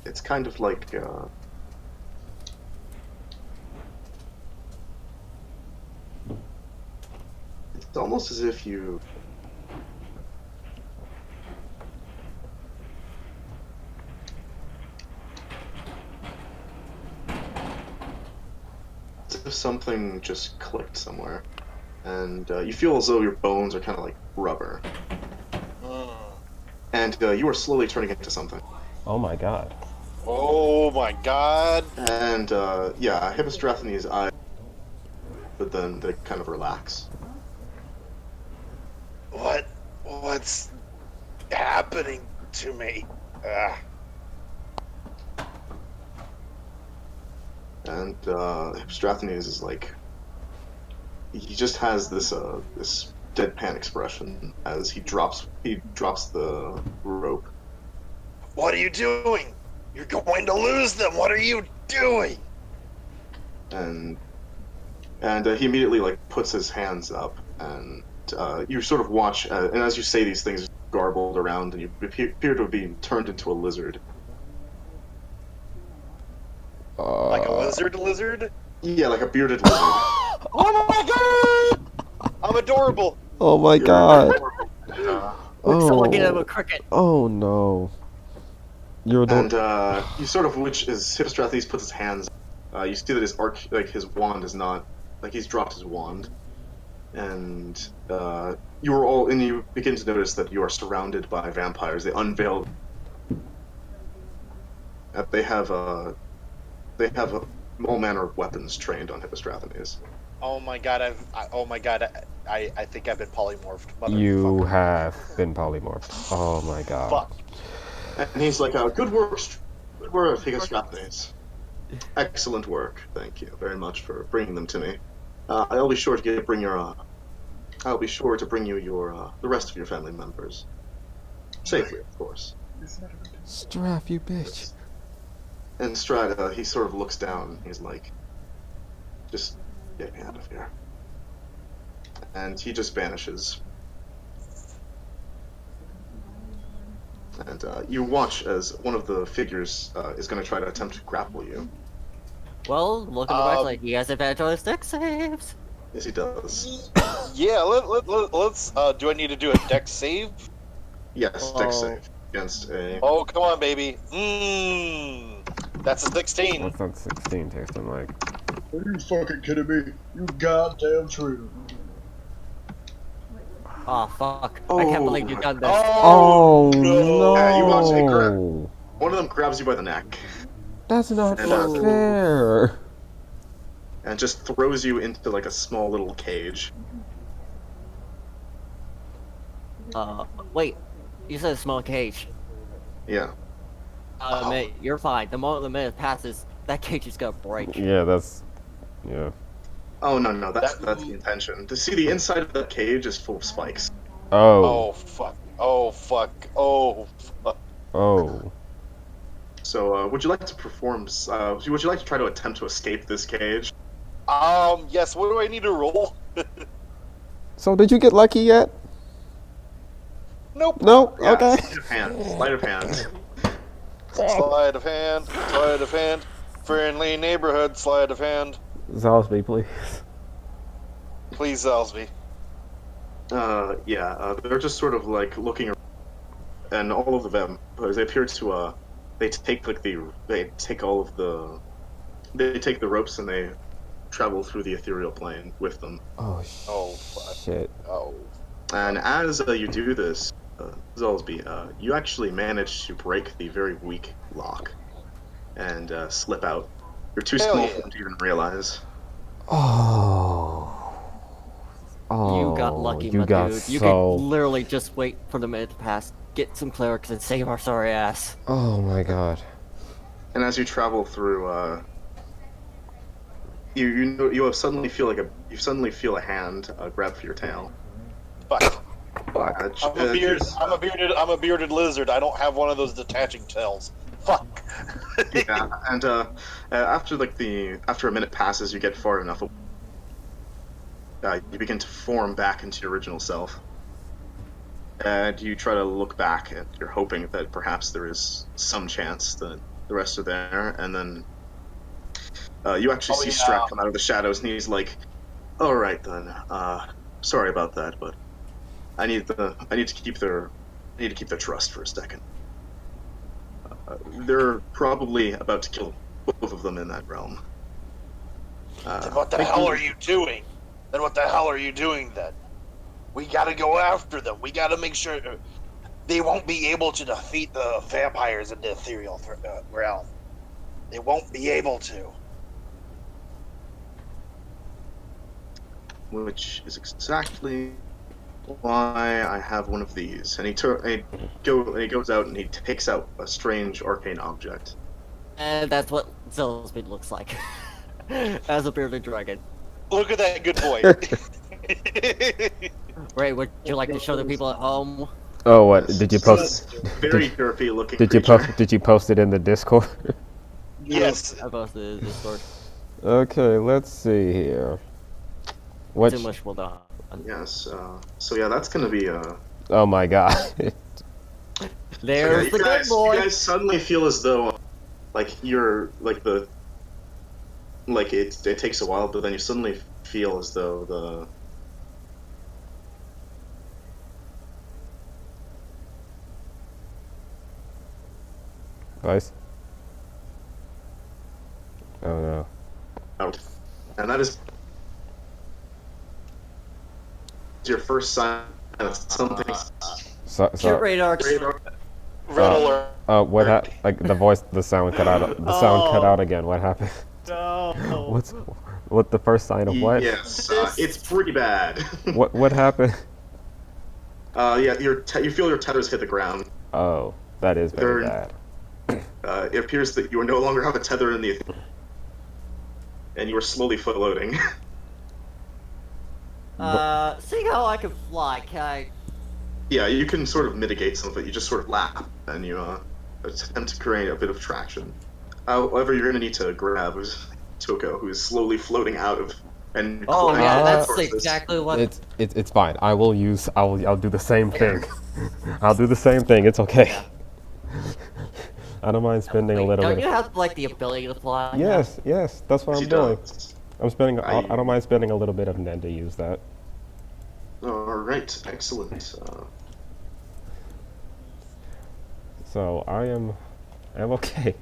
It's kind of like It's almost as if you. As if something just clicked somewhere, and you feel as though your bones are kind of like rubber, and you are slowly turning into something. Oh my god. Oh my god. And yeah, Hippostrathenes' eyes, but then they kind of relax. What's happening to me? And Hippostrathenes is like, he just has this this deadpan expression as he drops the rope. What are you doing? You're going to lose them. What are you doing? And he immediately like puts his hands up, and you sort of watch, and as you say these things, garbled around, and you appear to be turned into a lizard. Like a lizard? Yeah, like a bearded lizard. Oh my god! I'm adorable. Oh my god. Someone get him Oh. a cricket. Oh no. You're And the. you sort of, which is Hippostrates puts his hands. You see that his wand is not, like he's dropped his wand, and you begin to notice that you are surrounded by vampires. They unveil. They have all manner of weapons trained on Hippostrates. Oh my god! I think I've been polymorphed. You have been polymorphed. Oh my god. Fuck. And he's like, good work, Hippostrates. Excellent work. Thank you very much for bringing them to me. I'll be sure to bring you the rest of your family members safely, of course. Straff, you bitch. And Strad, he sort of looks down. He's like, just get me out of here. And he just vanishes. And you watch as one of the figures is going to try to attempt to grapple you. Well, look at the right, like he has advantage on his deck saves. Yes, he does. Yeah, let's. Do I need to do a dex save? Yes, dex save against a. Oh, come on, baby. That's a 16. What's that 16 tasting like? Are you fucking kidding me? You goddamn traitor. Oh fuck! I can't believe you've done this. Oh no! Yeah, you watch it one of them grabs you by the neck That's not And, fair. and just throws you into like a small little cage. Wait. You said a small cage. Yeah. Mate, you're fine. The moment the minute passes, that cage is gonna break. Yeah, that's. Yeah. Oh no, that's the intention. To see the inside of that cage is full of spikes. Oh. Oh fuck. Oh fuck. Oh fuck. Oh. So, would you like to perform? Would you like to try to attempt to escape this cage? Yes. What do I need to roll? So did you get lucky yet? Nope. No. Yeah, Okay. Sleight of hand. Sleight of hand. Sleight of hand. Friendly neighborhood. Sleight of hand. Zalsby, please. Please, Zalsby. They're just sort of like looking around, and all of the vampires, they appear to, they take the ropes and they travel through the ethereal plane with them. Oh, Oh fuck. shit. Oh. And as you do this, Zalsby, you actually manage to break the very weak lock and slip out. You're too Hell small yeah. for them to even realize. Oh. Oh. You got lucky, you my got dude. You so. could literally just wait for the minute to pass, get some clerics, and save our sorry ass. Oh my god. And as you travel through, you suddenly feel a hand grab for your tail. Fuck. I'm I'm a bearded lizard. I don't have one of those detaching tails. Fuck. Yeah, and after a minute passes, you get far enough. You begin to form back into your original self, and you try to look back, and you're hoping that perhaps there is some chance that the rest are there, and then you actually see Strat come out of the shadows, and he's like, "All right then, sorry about that, but I need to keep their trust for a second. They're probably about to kill both of them in that realm. Then what the hell are you doing? Then? We gotta go after them. We gotta make sure they won't be able to defeat the vampires in the ethereal realm. They won't be able to. Which is exactly why I have one of these. And he goes out and he takes out a strange arcane object. And that's what Zillspeed looks like. As a bearded dragon. Look at that good boy. Ray, would you like to show the people at home? Oh, what? Did you post? Very derpy looking. Did you post it in the Discord? Yes. I posted the Discord. Okay, let's see here. What? Too much will done. Yes. So yeah, that's gonna be Oh my god. There's the good boy. You guys suddenly feel as though, like you're like the. Like it takes a while, but then you suddenly feel as though the. Vice? Oh no. Out. And that is your first sign of something. Shoot radar. Red alert. What like the sound cut out. The sound cut out again. What happened? No. What the first sign of what? Yes, it's pretty bad. What happened? Yeah, you feel your tethers hit the ground. Oh, that is very bad. It appears that you no longer have a tether in the, and you are slowly floating. Seeing how I can fly, can I? Yeah, you can sort of mitigate some of it. You just sort of lap, and you attempt to create a bit of traction. However, you're going to need to grab Toko, who is slowly floating out of. And oh yeah, that's resources. exactly what. It's fine. I'll do the same thing. I'll do the same thing. It's okay. Yeah. I don't mind spending a little Don't bit. you have like the ability to fly? Yes, that's what I'm doing. Does. I'm spending. I don't mind spending a little bit of Nen to use that. All right, excellent. So I'm okay.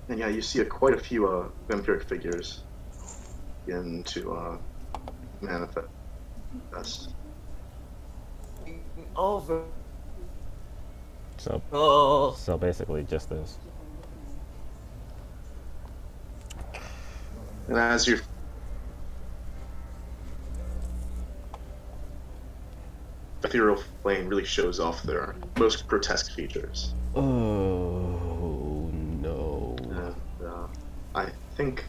And yeah, you see quite a few vampiric figures begin to manifest. Over. So Oh. so basically just this. And as you ethereal plane really shows off their most grotesque features. Oh no. And I think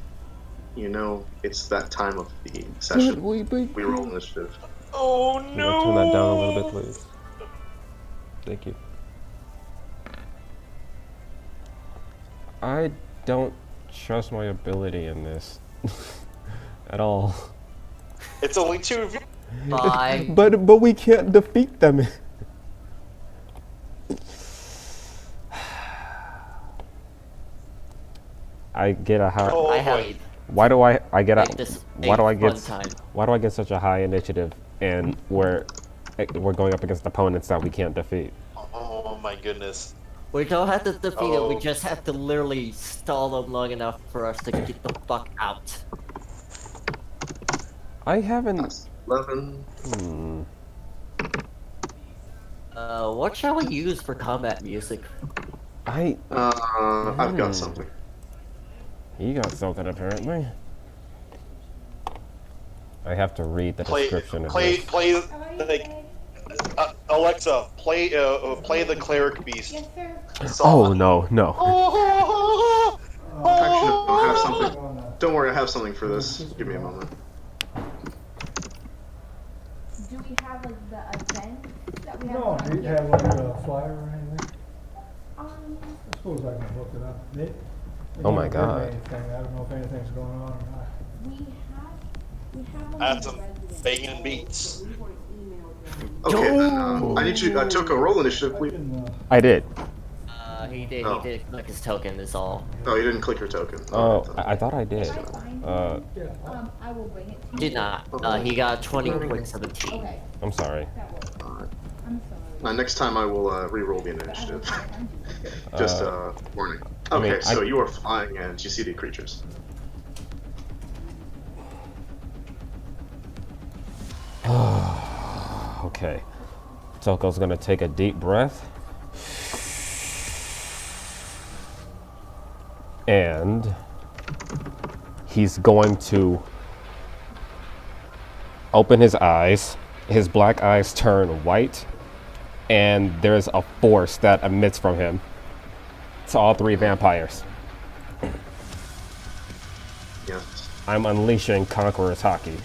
it's that time of the session. We roll initiative. Oh Can you turn that down a little bit, please? Thank you. I don't trust my ability in this at all. It's only 2 of you. Bye. But we can't defeat them. I get a high. Oh, I have. boy. Why do I get a? This Why do I fun get? time. Why do I get such a high initiative and we're going up against opponents that we can't defeat? Oh my goodness. We don't have to defeat it. We Oh. just have to literally stall them long enough for us to get the fuck out. I haven't. That's 11. What shall we use for combat music? I've got something. You got something apparently. I have to read the description of this. Play, like, Alexa, play the cleric beast. Yes, sir. Oh no. Actually, I have something. Don't worry, I have something for this. Give me a moment. Do we have like the event that we have? No, on do you have like a flyer or anything? Um, I suppose I can look it up. They Oh my haven't given me God. anything. I don't know if anything's going on or not. we have one That's of some the residents. bacon beats. Okay, then, I need you. I took a roll initiative, I please. can, I did. He he did. Oh. He did click his token. Is all. Oh, you didn't click your token. Oh, Alright, then. I thought I did. If I find Yeah, it, I will bring it to you. Did not. He got 20.17. Okay, I'm sorry. that works. Alright. I'm sorry. Next time I will re-roll the But I will initiative. try to find you. Just warning. I mean, Okay, so you are flying and you see the creatures. Okay. Toko's gonna take a deep breath. And he's going to open his eyes. His black eyes turn white, and there's a force that emits from him to all three vampires. Yes. I'm unleashing Conqueror's Haki.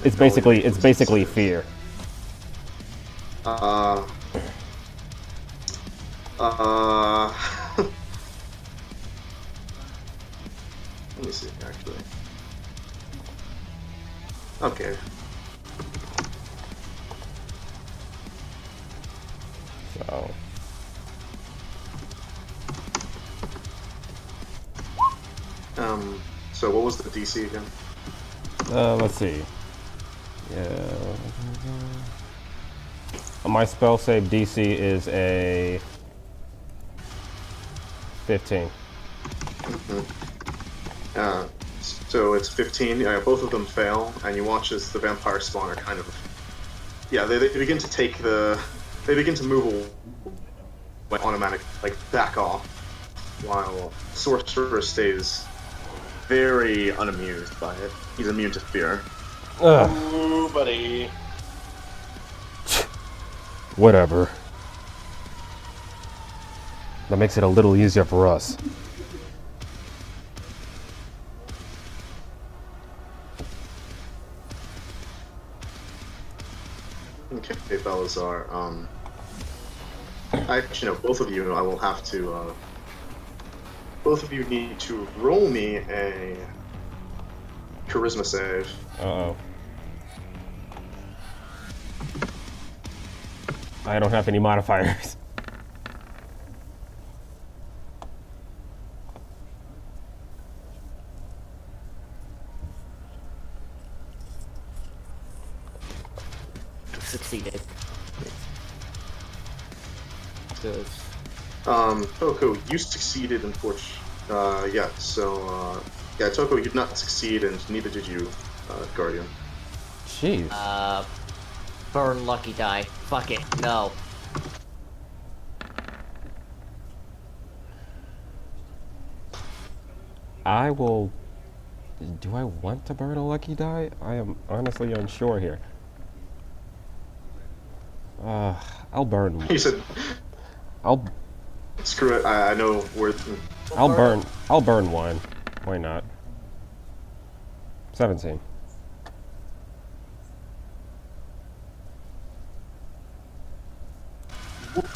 It's basically fear. Uh. Let me see, actually. Okay. So So what was the DC again? let's see. Yeah. My spell save DC is a 15. So it's 15. Both of them fail, and you watch as the vampire spawner kind of. Yeah, they begin to take the. They begin to move away, automatic, like back off, while sorcerer stays very unamused by it. He's immune to fear. Ugh, Ooh, buddy. whatever. That makes it a little easier for us. Okay, Belazar. Actually, no, both of you, I will have to, both of you need to roll me a charisma save. Uh-oh. I don't have any modifiers. Succeeded. Good. Toko, you succeeded, unfortunately. Yeah, so, yeah, Toko, you did not succeed, and neither did you, Guardian. Jeez. Burn lucky die. Fuck it. No. I will... Do I want to burn a lucky die? I am honestly unsure here. I'll burn one. He said, I'll screw it, I know where... I'll burn one. Why not? 17.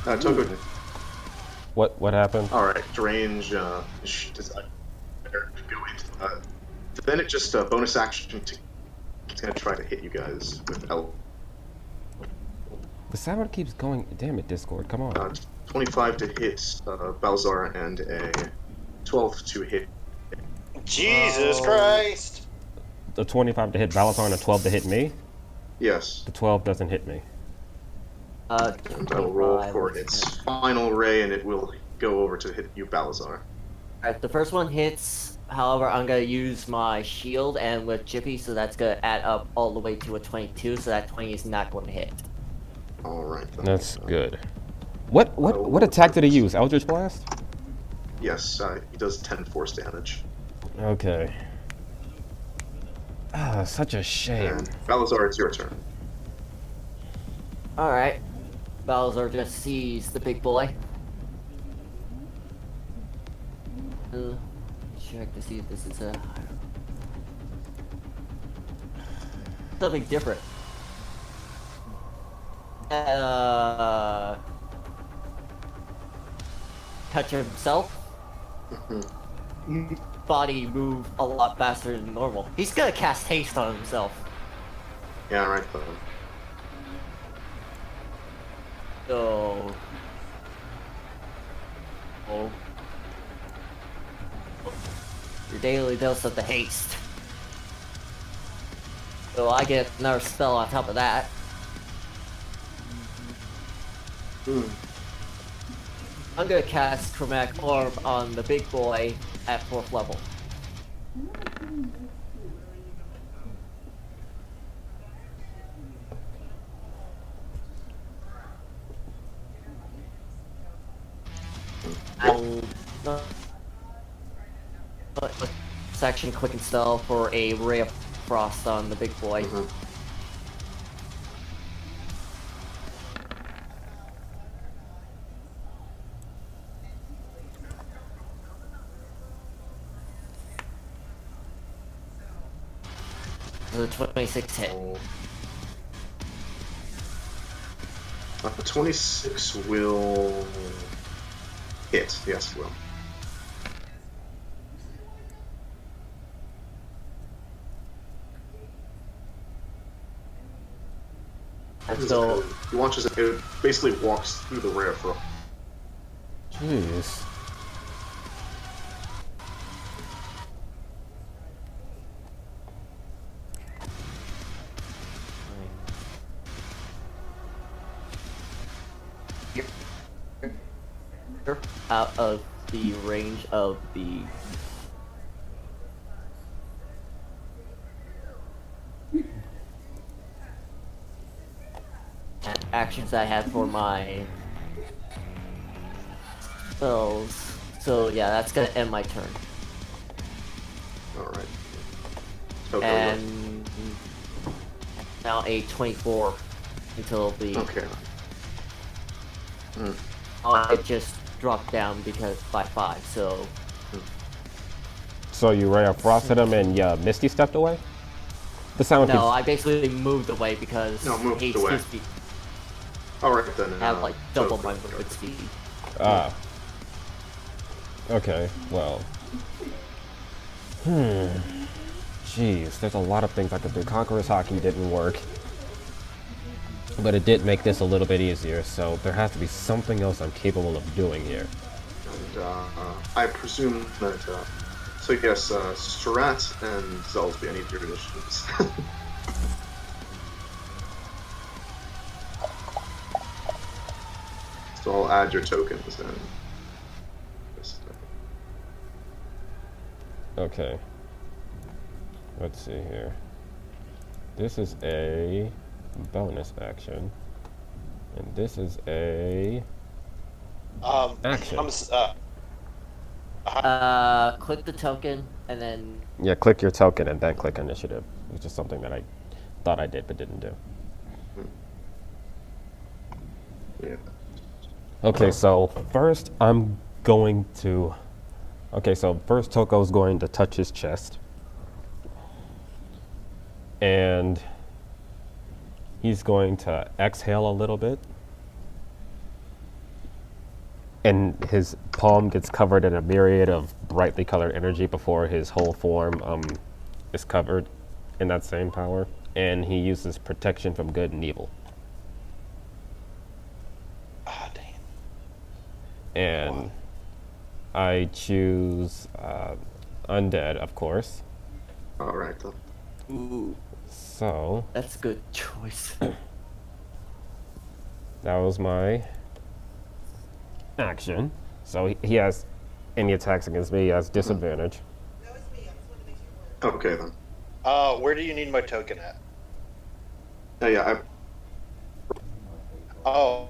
Toko, What happened? alright, range, go into, then it just, bonus action to, it's gonna try to hit you guys with L. The sound keeps going. Damn it, Discord. Come on. 25 to hit Balzar and a 12 to hit. Jesus Christ! The 25 to hit Balazar and a 12 to hit me. Yes. The 12 doesn't hit me. And I will roll for its final ray, and it will go over to hit you, Balazar. Alright, the first one hits. However, I'm gonna use my shield and with Chippy, so that's gonna add up all the way to a 22. So that 20 is not going to hit. All right. Then. That's good. What attack did he use? Eldritch Blast? Yes, he does 10 force damage. Okay. Ah, such a shame. And Balazar, it's your turn. Alright. Bowser just sees the big boy. Check to see if this is something different. Touch himself. Body move a lot faster than normal. He's gonna cast haste on himself. Yeah, right. So, oh, your daily dose of the haste. So I get another spell on top of that. I'm gonna cast Chromatic Orb on the big boy at 4th level. Section quick and spell for a ray of frost on the big boy. The 26 hit. 26 will hit. Yes, it will. And so He launches it. It basically walks through the ray of frost. Jeez. out of the range of the actions I had for my spells. So yeah, that's gonna end my turn. Alright. And now a 24 until the Okay. I just dropped down because by 5, so So you ray of frost at him and Misty stepped away? The sound no, I basically moved away because moved haste away. gives me Alright then. I have like double my movement speed. Ah. Okay, well. Jeez, there's a lot of things I could do. Conqueror's Hockey didn't work. But it did make this a little bit easier, so there has to be something else I'm capable of doing here. And I presume that. So yes, Strat and Zelsby, I need your initiatives. So I'll add your tokens then. Okay. Let's see here. This is a bonus action. And this is a action. Click the token and then Yeah, click your token and then click initiative, which is something that I thought I did but didn't do. Yeah. Okay, so first I'm going to... Okay, so first Toko's going to touch his chest. And he's going to exhale a little bit. And his palm gets covered in a myriad of brightly colored energy before his whole form is covered in that same power. And he uses protection from good and evil. Ah, dang. And I choose undead, of course. Alright then. ooh, So that's a good choice. that was my action. So he has any attacks against me, he has disadvantage. Okay then. Where do you need my token at? Oh yeah, Oh.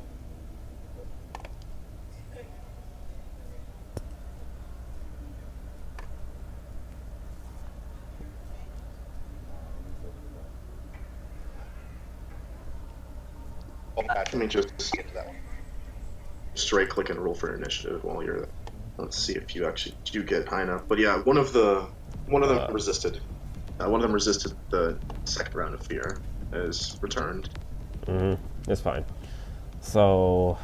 Let me just Get to that one. straight click and roll for initiative while you're there. Let's see if you actually do get high enough. But yeah, one of them resisted. One of them resisted the second round of fear. Is returned. It's fine. So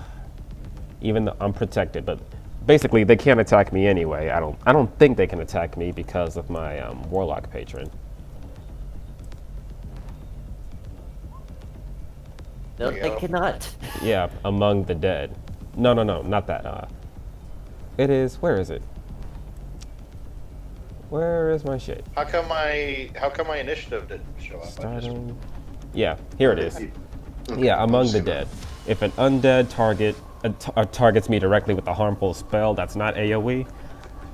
even though I'm protected, but basically they can't attack me anyway. I don't think they can attack me because of my warlock patron. No, There you they go. cannot. Yeah, among the dead. No, not that. It is. Where is it? Where is my shit? How come my initiative didn't show up? Starting. Yeah, here it is. Okay, Yeah, among I'll the see dead. If an undead targets me directly with a harmful spell that's not AoE,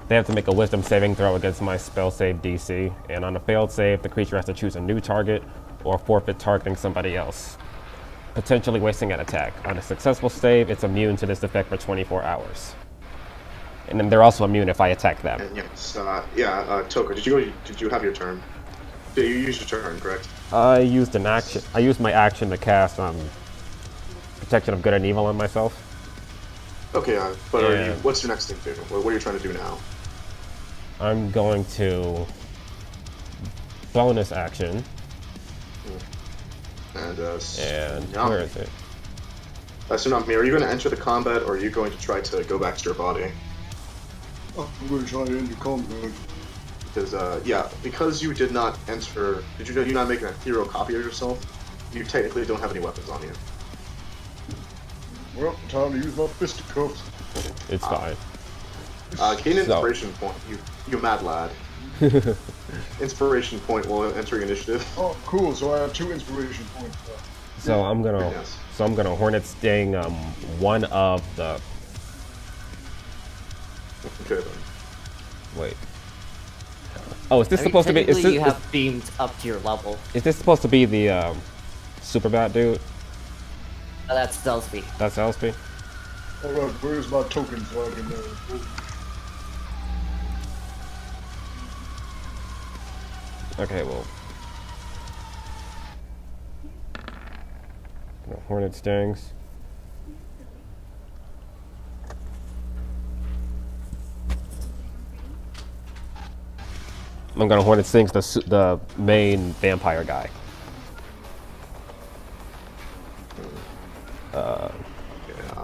they have to make a Wisdom saving throw against my spell save DC, and on a failed save, the creature has to choose a new target or forfeit targeting somebody else, potentially wasting an attack. On a successful save, it's immune to this effect for 24 hours. And then they're also immune if I attack them. And yes, Toka, did you have your turn? Did you use your turn, correct? I used an action. I used my action to cast Protection of Good and Evil on myself. Okay, but Yeah. what's your next thing, David? What are you trying to do now? I'm going to bonus action, And and where is it? Tsunami, are you going to enter the combat, or are you going to try to go back to your body? I'm going to try to end the combat. Because you did not enter, did you not make a hero copy of yourself? You technically don't have any weapons on you. Well, time to use my fisticuffs. It's fine. Gain an So- inspiration point. You mad lad. Inspiration point while entering initiative. Oh, cool. So I have 2 inspiration points. So I'm gonna Yes. Hornet Sting one of the Okay then. wait. Oh, is this I mean, supposed to be? Is technically you this, have beamed up to your level. is this supposed to be the super bat dude? That's Delsby. That's Elspie. Alright, where's my token so I can Okay, well. Hornet Stings. I'm gonna Hornet Stings the main vampire guy.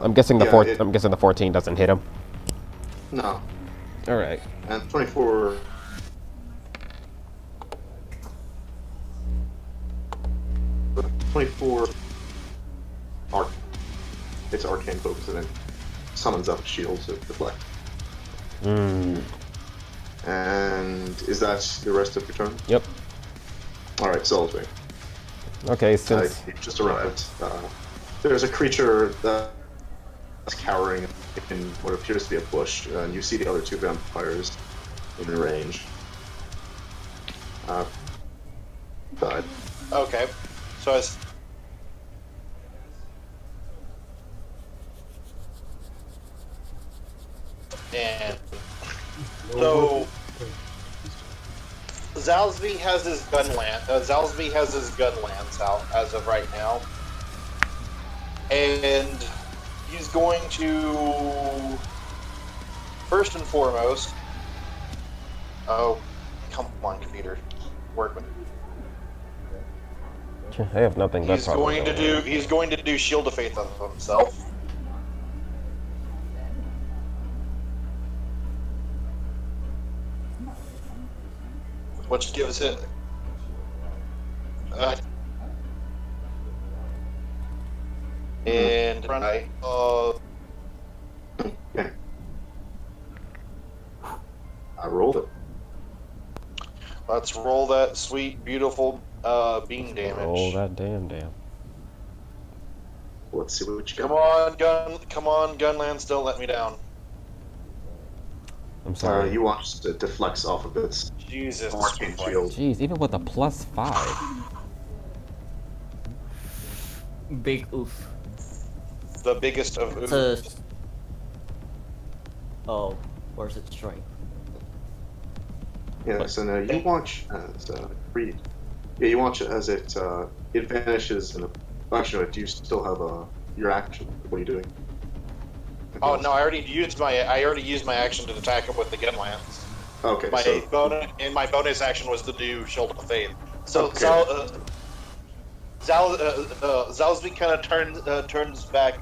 I'm guessing the I'm guessing the 14 doesn't hit him. No. All right. And 24. It's arcane focus and it summons up shields to deflect. And is that the rest of your turn? Yep. Alright, Salisbury. Okay, since You just arrived. There's a creature that's cowering in what appears to be a bush, and you see the other 2 vampires in range. Died. Okay, so and so Zalsby has his gun lance out as of right now, and he's going to first and foremost. Oh, come on, computer, work with it. I have nothing but He's going to do Shield of Faith of himself. Which gives it and Okay. I rolled it. let's roll that sweet, beautiful beam damage. roll that damn. Let's see what you got. Come on, Gunlands, don't let me down. I'm sorry. You watch it deflects off of its Jesus arcane Christ. shield. Jeez, even with a +5. Big oof. The biggest of It's a... Oh, or is it strength? Yes, and you watch as Reed. Yeah, you watch it as it vanishes. Actually, do you still have your action? What are you doing? Oh no, I already used my action to attack him with the gun lance. Okay, My so bonus action was to do Shield of Faith. So Okay. Zalsby kind of turns back.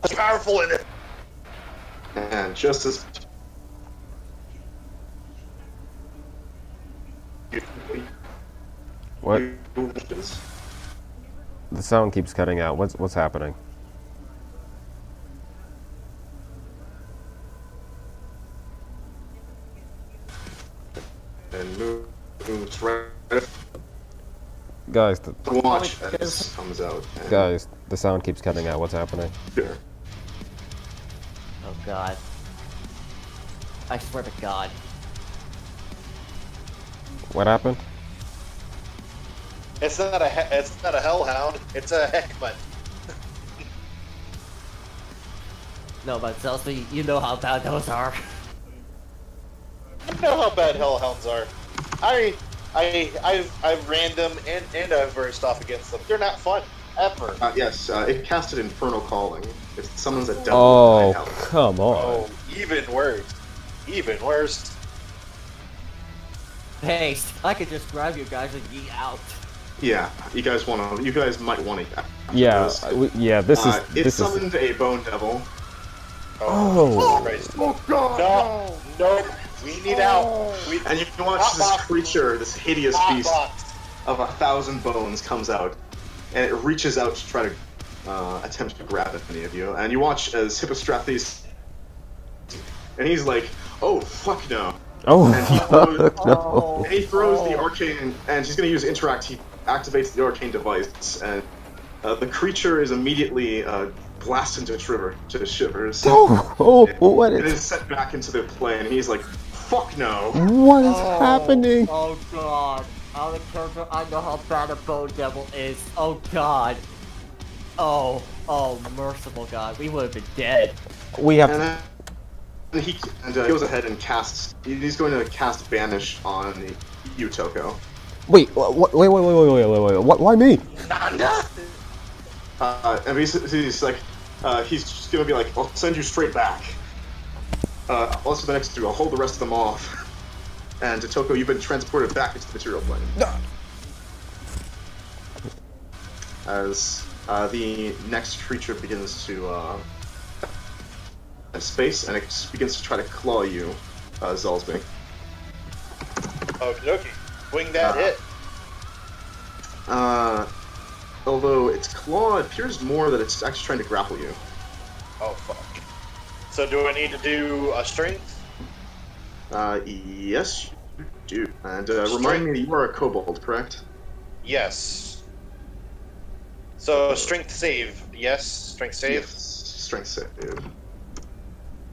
It's powerful in it. and just as What? The sound keeps cutting out. What's happening? And moves right Guys, to watch as this comes out. And guys, the sound keeps cutting out. What's happening? Sure. Oh god. I swear to god. What happened? It's not a hellhound. It's a heckman. No, but Chelsea, you know how bad those are. I know how bad hellhounds are. I've ran them and I've versed off against them. They're not fun ever. Yes, it casted Infernal Calling. It summons a devil. Oh, with 9 health. come on. Oh, even worse. Even worse. Hey, I could just grab you guys and yeet out. Yeah, you guys might want to. Yeah, This. this is. It This is. summoned a Bone Devil. Oh. Christ. No, no, we need out. And you can watch Hot this box. creature, this hideous Hot beast box. of 1,000 bones comes out, and it reaches out to try to attempt to grab any of you. And you watch as Hippostrathes, and he's like, "Oh fuck no!" Oh. And he throws, No. and he throws the arcane, and he's going to use interact. He activates the arcane device, and the creature is immediately blasted to shivers. Oh, what It is? is set back into the plane, and he's like, "Fuck no!" What is happening? Oh god. Alexander, I know how bad a bone devil is. Oh god. Oh merciful god. We would have been dead. We have. And then he goes ahead and casts. He's going to cast Banish on you, Toko. Wait. Wait. Why me? And he's like, he's just gonna be like, "I'll send you straight back. I'll send the next 2. I'll hold the rest of them off." And Toko, you've been transported back into the material plane. As the next creature begins to space, and it begins to try to claw you, Zalsby. Okie dokie. Wing that hit. Although its claw appears more that it's actually trying to grapple you. Oh, fuck. So do I need to do a strength? Yes, you do. And remind me, you are a kobold, correct? Yes. So strength save. Yes, strength save. Yes. Strength save.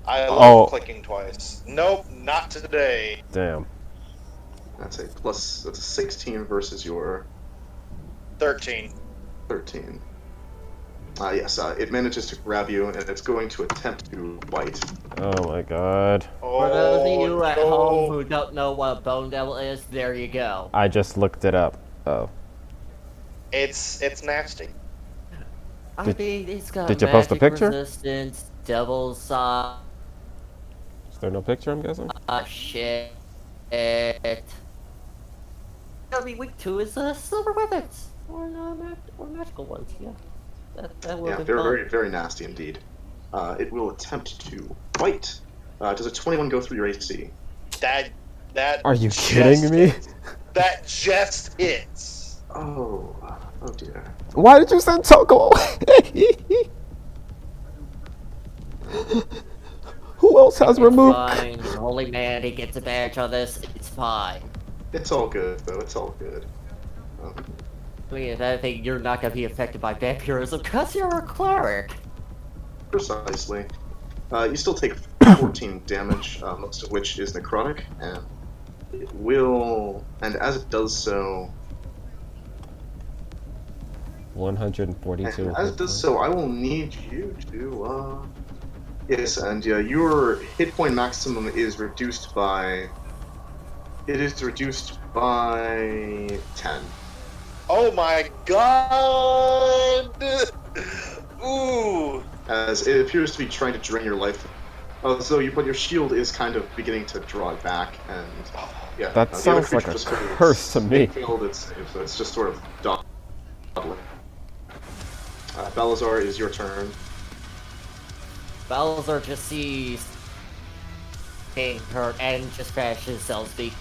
I love Oh. clicking twice. Nope, not today. Damn. That's a 16 versus your 13. 13. Yes, it manages to grab you, and it's going to attempt to bite. Oh my god. For those of Oh, you at no. home who don't know what a bone devil is, there you go. I just looked it up. Oh. It's nasty. I Did- mean, it's got did you post a magic picture? resistance, devil's side, Is there no picture, I'm guessing? shit. I mean, week 2 is silver weapons. Or magical ones, yeah. That would Yeah, have they're been fun. very, very nasty indeed. It will attempt to bite. Does a 21 go through your AC? That Are you just kidding me? hits. That just hits. Oh dear. Why did you send Toko? Who else has It's removed? fine. The holy man, he gets advantage on this. It's fine. It's all good, though. It's all good. I mean, if anything, you're not gonna be affected by vampirism because you're a cleric. Precisely. You still take 14 damage, most of which is necrotic, and it will. And as it does so, 142. as it does so, I will need you to. Yes, and your hit point maximum is reduced by. It is reduced by 10. Oh my god! Ooh! As it appears to be trying to drain your life. Oh, so but your shield is kind of beginning to draw it back, and yeah. That the other sounds like creature a just failed its- curse to me. it failed its save, so it's just sort of dawdling. Balazar, it is your turn. Balazar just sees being hurt and just bashes Zelsby.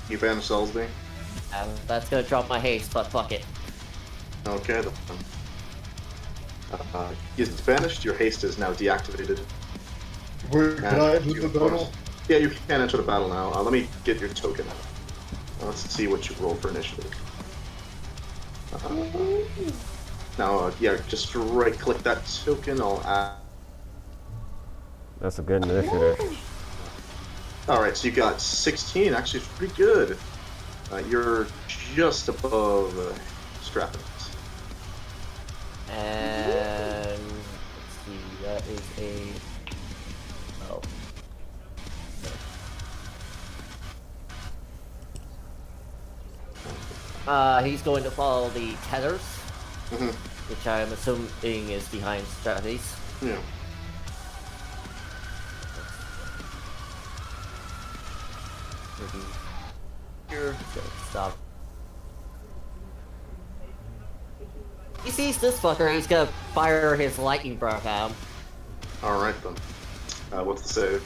You vanished, Salisbury. That's gonna drop my haste, but fuck it. Okay, then. It's vanished. Your haste is now deactivated. Wait, can I enter the battle? Yeah, you can enter the battle now. Let me get your token. Let's see what you roll for initiative. Now, yeah, just right-click that token. I'll add. That's a good initiative. Alright, so you got 16. Actually, it's pretty good. You're just above Strappins. And let's see, that is a he's going to follow the tethers, which I'm assuming is behind Strathys. Yeah. Here, stop. He sees this fucker, he's gonna fire his lightning breath at him. Alright then. What's the save?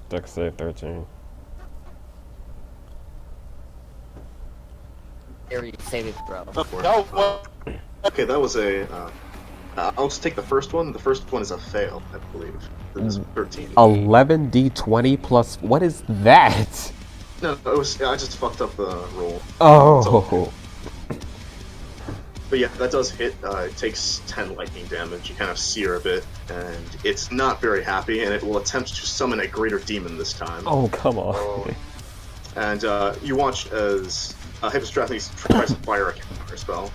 Dex save 13. Area saving throw. No, Okay, that was a. I'll just take the first one. The first one is a fail, I believe. It's 13. 11d20 plus. What is that? No, it was. I just fucked up the roll. Oh. But yeah, that does hit. It takes 10 lightning damage. You kind of sear a bit, and it's not very happy, and it will attempt to summon a greater demon this time. Oh, come on. And you watch as Hippostrates tries to fire a counter spell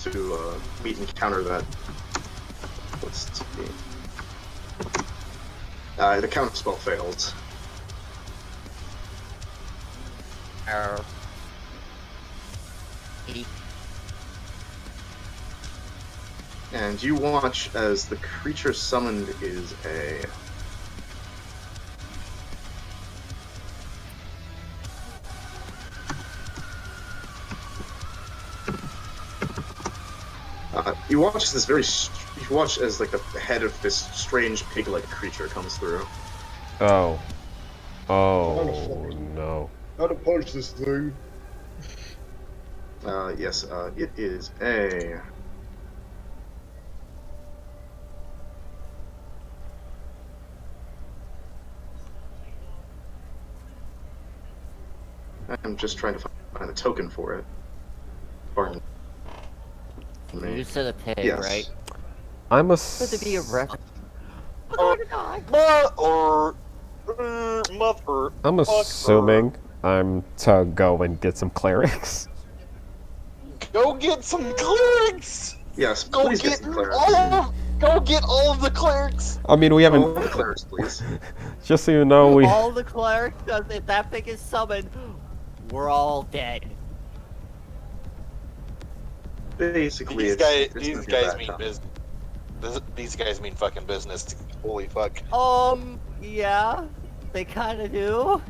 to meet and counter that. Let's see. The counter spell fails. Error. 8. And you watch as the creature summoned is a. You watch as this very. You watch as like the head of this strange pig-like creature comes through. Oh. Oh, no. How to punch this thing? Yes, it is a. I'm just trying to find a token for it. Pardon me. You said a pig, Yes. right? I'm a. Could it be a ref? mother. I'm assuming I'm to go and get some clerics. Go get some clerics. Yes, Go please get get some clerics. Go get all of the clerics. I mean, we All haven't. the clerics, please. Just so you know, we. All the clerics, if that thing is summoned, we're all dead. Basically, These it's guys gonna be a bad mean time. business. These guys mean fucking business. Holy fuck. Yeah, they kinda do.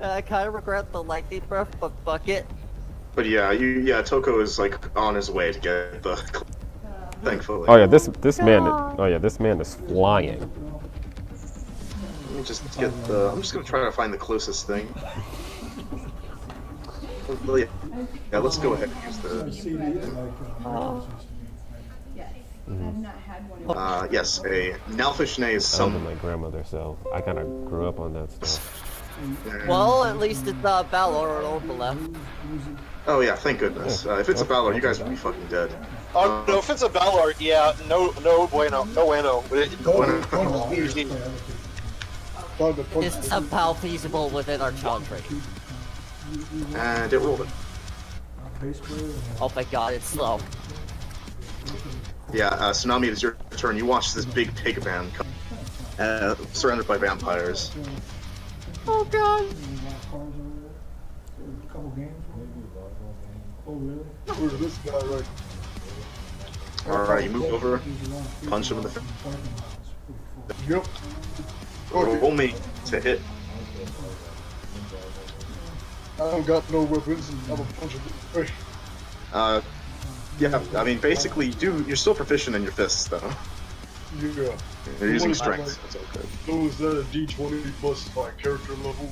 I kinda regret the lightning breath, but fuck it. But yeah, Toko is like on his way to get the. Thankfully. Oh yeah, this man. Oh yeah, this man is flying. Let me just get the. I'm just gonna try to find the closest thing. Well, yeah, let's go ahead and use the. CD, like, Yes. I've not had one. Yes, a Nalfishne is I live with some. my grandmother, so I kind of grew up on that stuff. Well, at least it's not Valor or Orphalef. Oh yeah, thank goodness. If it's a Valor, you guys would be fucking dead. Oh no, if it's a Valor, yeah, no bueno, no bueno. It's somehow feasible within our challenge rating. And it rolled it. Oh my god, it's slow. Yeah, Tsunami, it is your turn. You watch this big pig man come, surrounded by vampires. Oh god. Couple games. Oh really? Where's this guy right? Alright, you move over, punch him in the face. Yep. Roll me to hit. I don't got no weapons and I'm a punch of the face. Yeah, I mean, basically, you're still proficient in your fists, though. Yeah. They're using What is strength. like- That's all good. So is that a D20 plus my character level?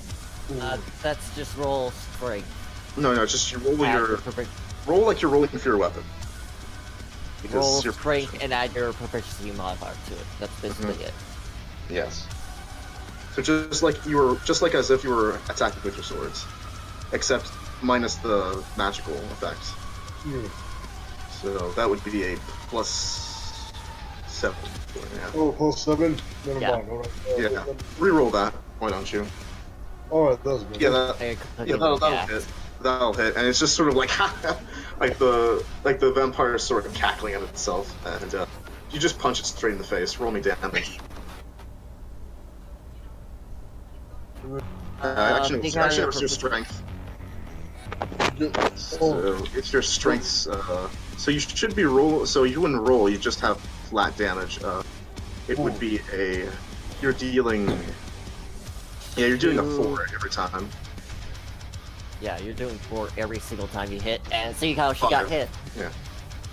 Or- That's just roll strength. No, just you roll Add your profi- roll like you're rolling for your weapon. Because roll you're strength and add your proficiency modifier to it. That's basically it. Yes. So just like as if you were attacking with your swords, except minus the magical effect. Yeah. So that would be a plus 7. Yeah. Oh, plus 7? Never Yeah. mind. Alright. Yeah. Reroll that. Why don't you? Alright, that's good. Yeah, that'll Yeah. hit. That'll hit, and it's just sort of like like the vampire sort of cackling at itself, and you just punch it straight in the face. Roll me damage. Actually, think it's your I- strength. Yeah. Oh, So it's your strengths. So you should be roll. So you wouldn't roll. You just have flat damage. It would be a. You're dealing. Yeah, you're doing a 4 every time. Yeah, you're doing 4 every single time you hit, and see how she got hit. Yeah.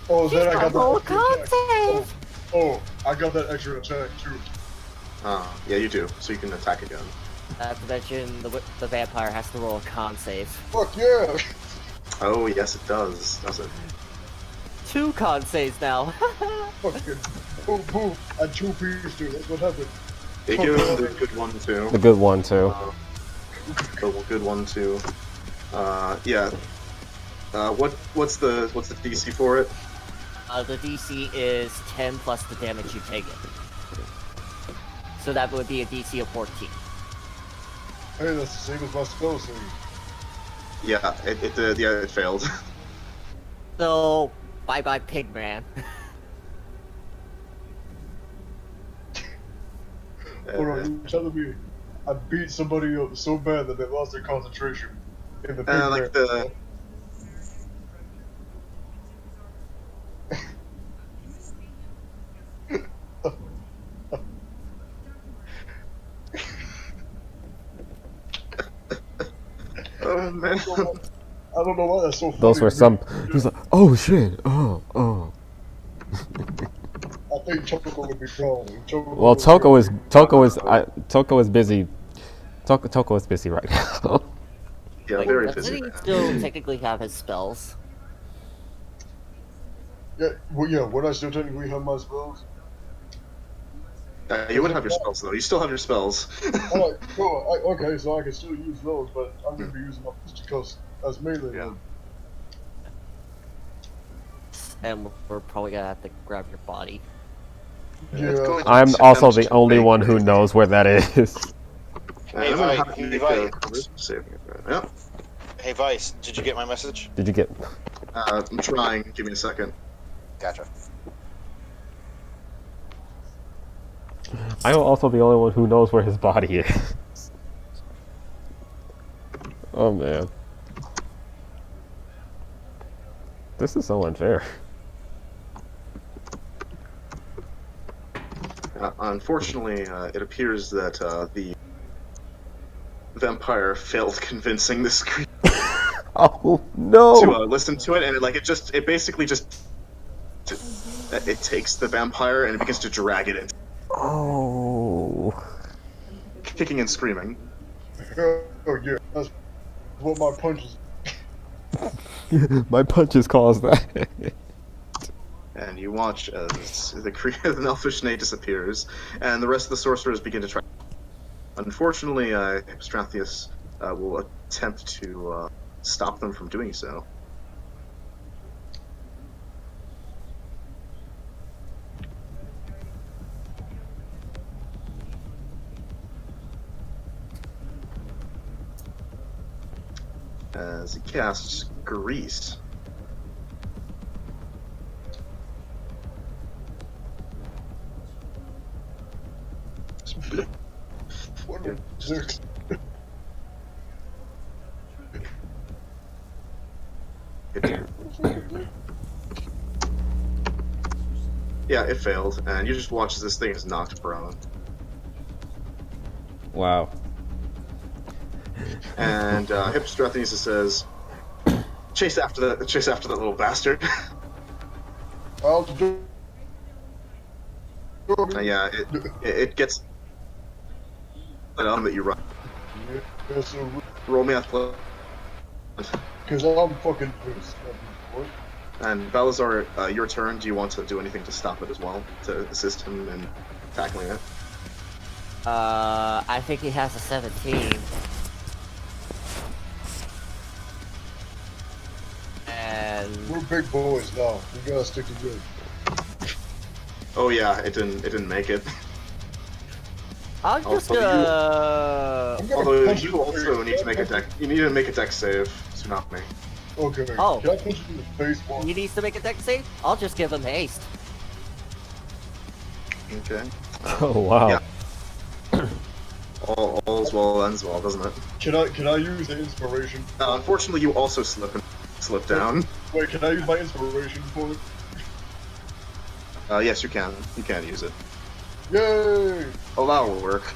oh, then I got roll a that extra con attack. save. Oh, I got that extra attack too. Yeah, you do. So you can attack again. Not to mention, the vampire has to roll a con save. Fuck yeah! Oh yes, it does. Does it? 2 con saves now. Fucking boom, boom. I 2 pieces too. That's what happened. They give him the good one too. The good one too. The good one too. Yeah. What's the DC for it? The DC is 10 plus the damage you take it. So that would be a DC of 14. Hey, that's the same as my spell save. Yeah, it failed. So, bye bye, Pigman. Hold on, you're telling me I beat somebody up so bad that they lost their concentration in the big Like man. the. Oh man. I don't know why that's so funny. Those were to me. some. He was like, oh shit, oh. I think Choco would be wrong. Well, Toko is busy. Toko is busy right now. Yeah, Like, very doesn't busy. he still technically have his spells? Yeah, well, yeah, would I still technically have my spells? You would have your spells though. You still have your spells. Alright, cool. Okay, so I can still use those, but I'm gonna be using my because that's melee. Yeah. And we're probably gonna have to grab your body. Yeah. I'm also the only one who knows where that is. Hey, I'm gonna Vi, have to hey, make Vi. a charisma saving throw. Yeah. Hey, Vice, did you get my message? Did you get? I'm trying. Give me a second. Gotcha. I'm also the only one who knows where his body is. Oh man. This is so unfair. Unfortunately, it appears that the vampire failed convincing this creature Oh no! to listen to it, and it basically just it takes the vampire and it begins to drag it in, Oh. kicking and screaming. Oh yeah, that's what my punches. My punches caused that. And you watch as the elfish snake disappears, and the rest of the sorcerers begin to try. Unfortunately, Strathius will attempt to stop them from doing so. As he casts Grease. What the dick? Yeah, it failed, and you just watch as this thing is knocked prone. Wow. And Hippostrathesis says, chase after that little bastard." I'll do. Yeah, it gets that you run. Yeah, so Roll me athletics. because I'm fucking pissed. What? And Balazar, your turn. Do you want to do anything to stop it as well, to assist him in tackling it? I think he has a 17. And We're big boys now. We gotta stick together. Oh yeah, it didn't make it. I'm just Although gonna. I'm gonna Although punch you you in the also face. need to make a deck. You need to make a deck save, Tsunami. Okay. Oh. Can I punch you in the face once? He needs to make a deck save? I'll just give him haste. Okay. Oh wow. Yeah. All's well ends well, doesn't it? Can I use the inspiration? Unfortunately, you also slip down. Wait, can I use my inspiration point? Yes, you can. You can use it. Yay! Oh, that'll work.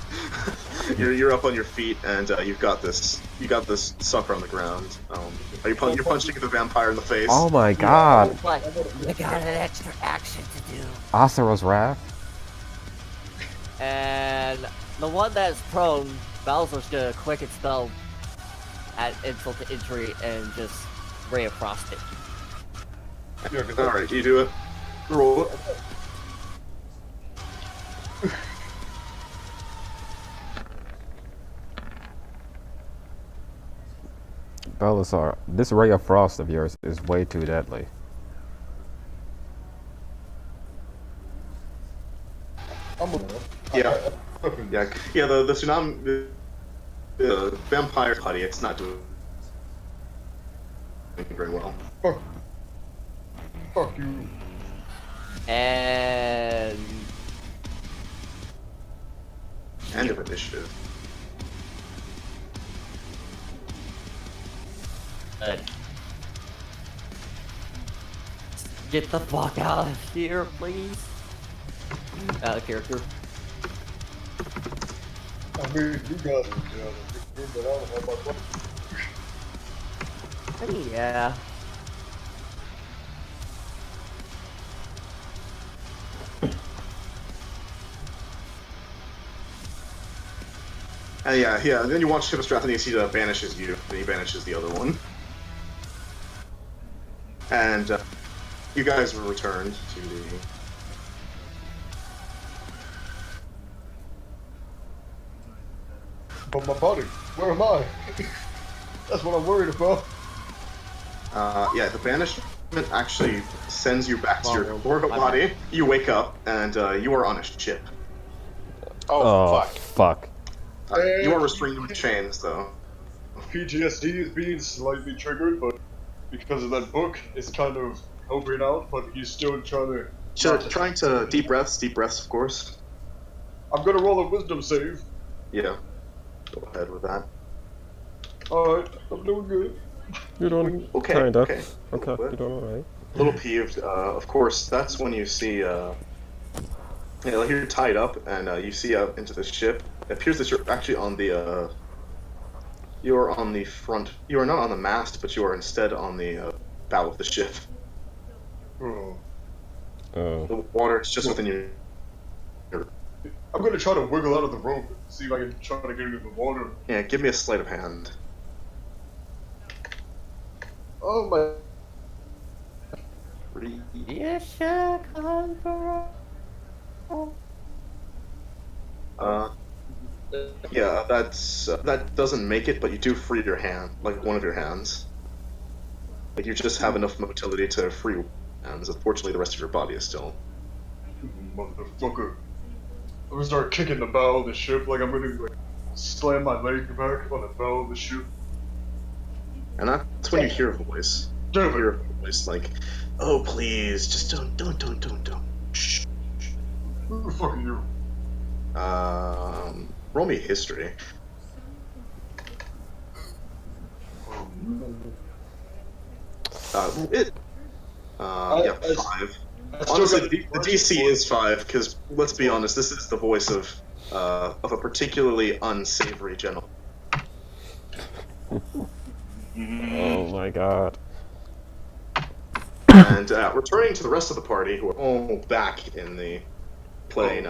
you're up on your feet, and you've got this. You got this sucker on the ground. You're punching the vampire in the face. Oh my god. But we got an extra action to do. Asura's Wrath? And the one that's prone, Bowser's gonna quicken spell at insult to injury and just ray of frost it. Yeah, 'cause Alright, you do it. Roll it. Belisar, this ray of frost of yours is way too deadly. I'm a Yeah. Yeah. The tsunami, the vampire putty. It's not doing very well. Fuck you. And End of initiative. get the fuck out of here, please. Out of character. I mean, you guys are together. But I don't have my fucking. I mean, yeah. Yeah. And then you watch Hippostrath and you see that banishes you, and he banishes the other one. And you guys were returned to the. But my body, where am I? That's what I'm worried about. Yeah, the banishment actually sends you back to your core body. You wake up, and you are on a ship. Oh, Fuck. You are restrained with chains, though. PTSD is being slightly triggered, but because of that book, it's kind of helping out, but he's still trying to... Trying to deep breaths, of course. I'm gonna roll a wisdom save. Yeah. Go ahead with that. Alright, I'm doing good. You're doing Okay, kinda. okay. Okay, you're doing alright. A little peeved. Of course, that's when you see, you're tied up, and you see out into the ship. It appears that you're actually on the, you are on the front. You are not on the mast, but you are instead on the bow of the ship. Oh. The water is just within your. I'm gonna try to wiggle out of the rope, see if I can try to get into the water. Yeah, give me a sleight of hand. Oh my... Yes, come for Yeah, that doesn't make it, but you do free your hand, like one of your hands. Like you just have enough motility to free your hands. Unfortunately, the rest of your body is still. Motherfucker. I'm gonna start kicking the bow of the ship, like I'm gonna like slam my leg back on the bow of the ship. And that's when you hear a voice. You hear a voice like, "Oh please, just don't. Shh." Who the fuck are you? Roll me history. Yeah, 5. Honestly, the DC is 5 because let's be honest, this is the voice of a particularly unsavory general. Oh my god. And returning to the rest of the party, who are all back in the plane.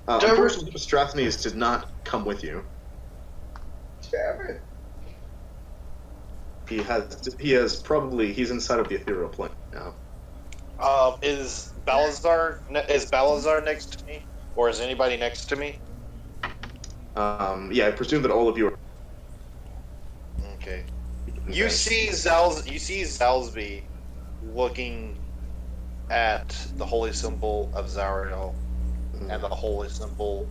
Unfortunately, Strathnes did not come with you. Damn it. He's inside of the ethereal plane now. Is Balazar next to me, or is anybody next to me? Yeah, I presume that all of you are. Okay. You see Zalsby looking at the holy symbol of Zariel and the holy symbol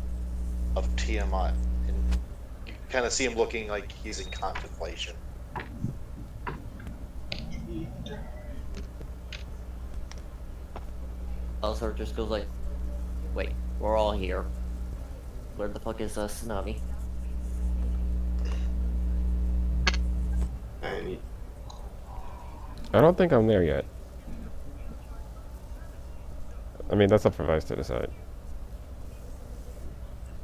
of Tiamat, and you kind of see him looking like he's in contemplation. Also, just goes like, wait, we're all here. Where the fuck is Tsunami? And I don't think I'm there yet. I mean, that's up for Vice to decide.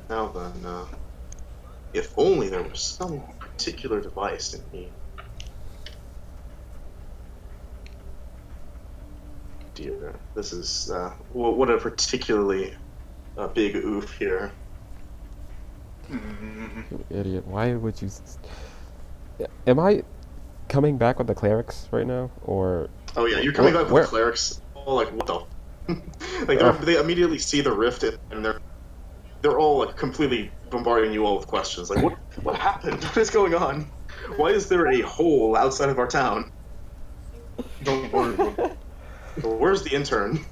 now then, if only there was some particular device in me. Dear, this is what a particularly big oof here. You idiot. Why would you... Am I coming back with the clerics right now? Or... Oh yeah, you're coming back with where- the clerics. Oh, like what the? Like they immediately see the rift and they're all like completely bombarding you all with questions. Like what happened? What is going on? Why is there a hole outside of our town? Don't worry. Where's the intern?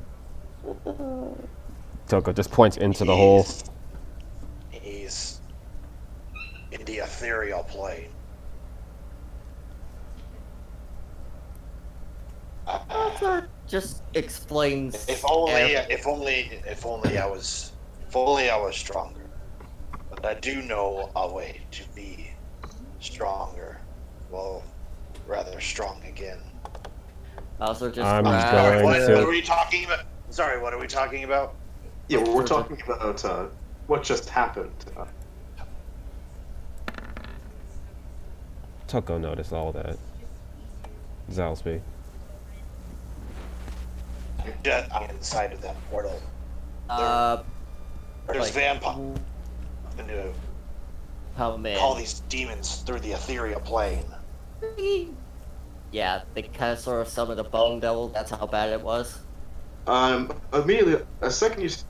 Toko just points into the hole. He's in the ethereal plane. Just explains. If only I was stronger. But I do know a way to be stronger. Well, rather strong again. Also, just I'm grab- going What to- are we talking about? Sorry, what are we talking about? Yeah, we're talking about what just happened. Toko noticed all that. Zalsby. I'm inside of that portal. Uh, There's like- vampire. I'm gonna oh man. call these demons through the ethereal plane. Yeah, they kind of sort of summoned a bone devil. That's how bad it was. Immediately, a second you see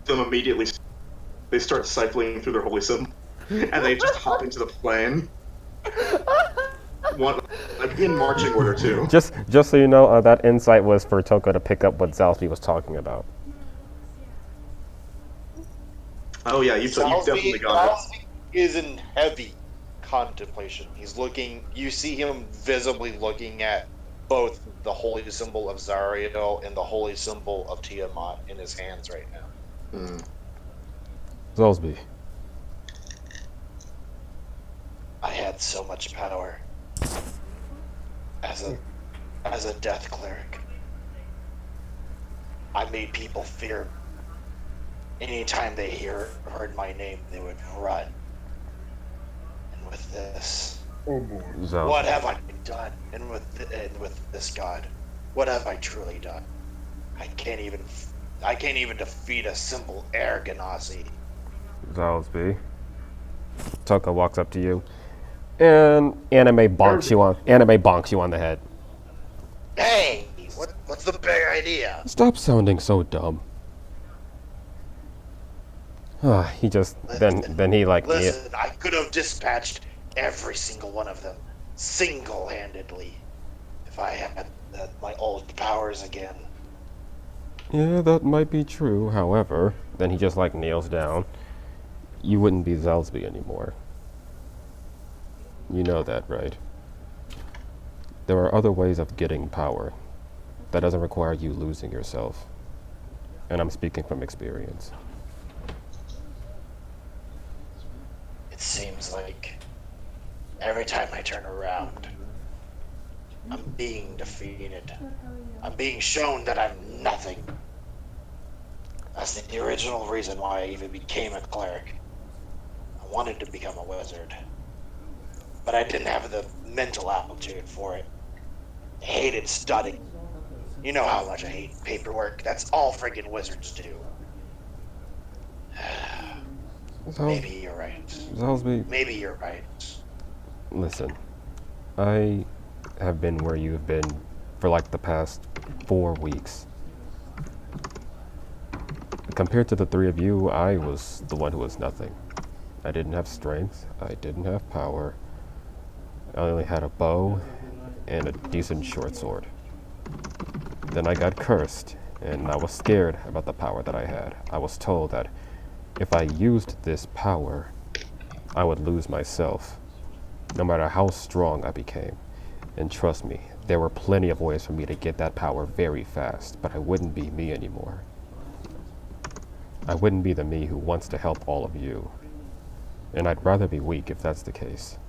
them immediately, they start cycling through their holy symbol, and they just hop into the plane. One, like in marching order too. Just so you know, that insight was for Toko to pick up what Zalsby was talking about. Oh yeah, you definitely got it. Zalsby is in heavy contemplation. He's looking. You see him visibly looking at both the holy symbol of Zariel and the holy symbol of Tiamat in his hands right now. Hmm. Zalsby. I had so much power as a death cleric. I made people fear. Anytime they heard my name, they would run. And with this, Oh boy. Zalsby. what have I done? And with this god, what have I truly done? I can't even defeat a simple air ganassi. Zalsby. Toko walks up to you, and anime bonks you on the head. Hey, what's the big idea? Stop sounding so dumb. He just then he like Listen, I could have dispatched every single one of them single-handedly if I had my old powers again. Yeah, that might be true. However, then he just like kneels down. You wouldn't be Zalsby anymore. You know that, right? There are other ways of getting power. That doesn't require you losing yourself. And I'm speaking from experience. It seems like every time I turn around, I'm being defeated. I'm being shown that I'm nothing. That's the original reason why I even became a cleric. I wanted to become a wizard, but I didn't have the mental aptitude for it. I hated studying. You know how much I hate paperwork. That's all friggin' wizards do. Maybe you're right. Zalsby, Maybe you're right. listen. I have been where you've been for like the past 4 weeks. Compared to the three of you, I was the one who was nothing. I didn't have strength, I didn't have power. I only had a bow and a decent short sword. Then I got cursed, and I was scared about the power that I had. I was told that if I used this power, I would lose myself, no matter how strong I became. And trust me, there were plenty of ways for me to get that power very fast, but I wouldn't be me anymore. I wouldn't be the me who wants to help all of you. And I'd rather be weak if that's the case.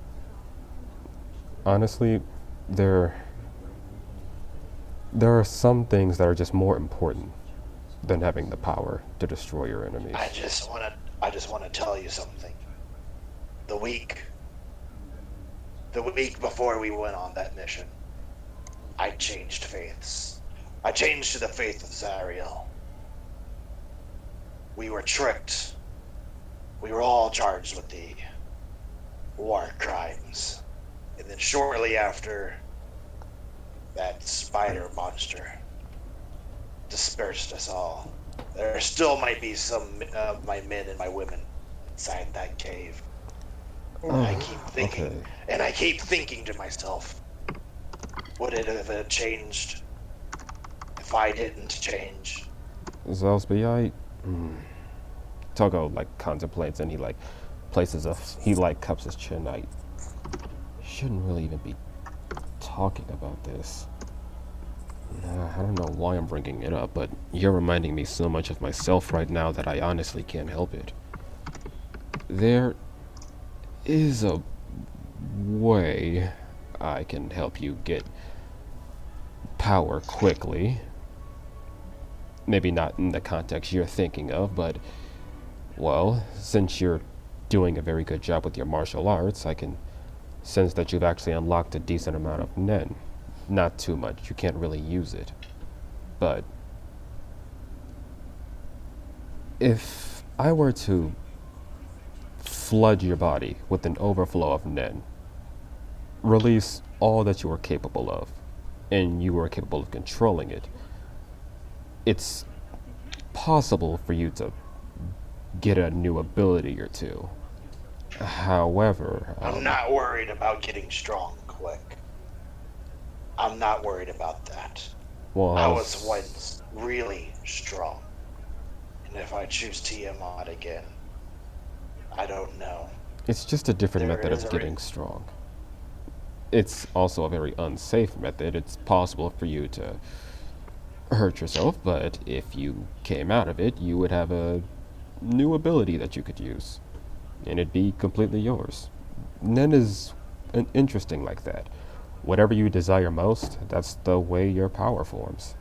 Honestly, there are some things that are just more important than having the power to destroy your enemies. I just want to tell you something. The week before we went on that mission, I changed faiths. I changed to the faith of Zariel. We were tricked. We were all charged with the war crimes. And then shortly after, that spider monster dispersed us all. There still might be some of my men and my women inside that cave. And I keep thinking, okay. and I keep thinking to myself, would it have changed if I didn't change? Zalsby, Togo like contemplates and he like cups his chin. I shouldn't really even be talking about this. I don't know why I'm bringing it up, but you're reminding me so much of myself right now that I honestly can't help it. There is a way I can help you get power quickly. Maybe not in the context you're thinking of, but, well, since you're doing a very good job with your martial arts, I can sense that you've actually unlocked a decent amount of Nen. Not too much, you can't really use it. But if I were to flood your body with an overflow of Nen, release all that you are capable of, and you are capable of controlling it, it's possible for you to get a new ability or two. However, I'm not worried about getting strong quick. I'm not worried about that. well, I was once really strong. And if I choose Tiamat again, I don't know. it's just a different There method is of a getting strong. It's also a very unsafe method. It's possible for you to hurt yourself, but if you came out of it, you would have a new ability that you could use, and it'd be completely yours. Nen is interesting like that. Whatever you desire most, that's the way your power forms.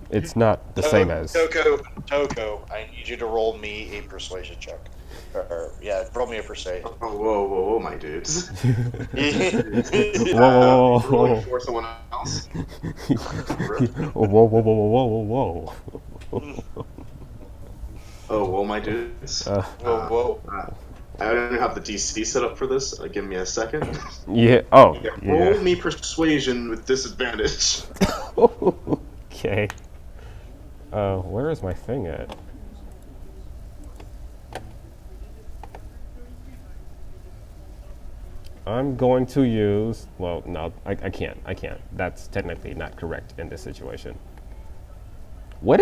It's not the same as... Toko, I need you to roll me a persuasion check. Roll me a persuasion. Oh, whoa, my dudes. Whoa, Rolling for someone else. whoa. Oh, whoa, my dudes. Whoa. I don't have the DC set up for this. Give me a second. Yeah, Roll me persuasion with disadvantage. Okay. Where is my thing at? I'm going to use... Well, no, I can't. That's technically not correct in this situation. Would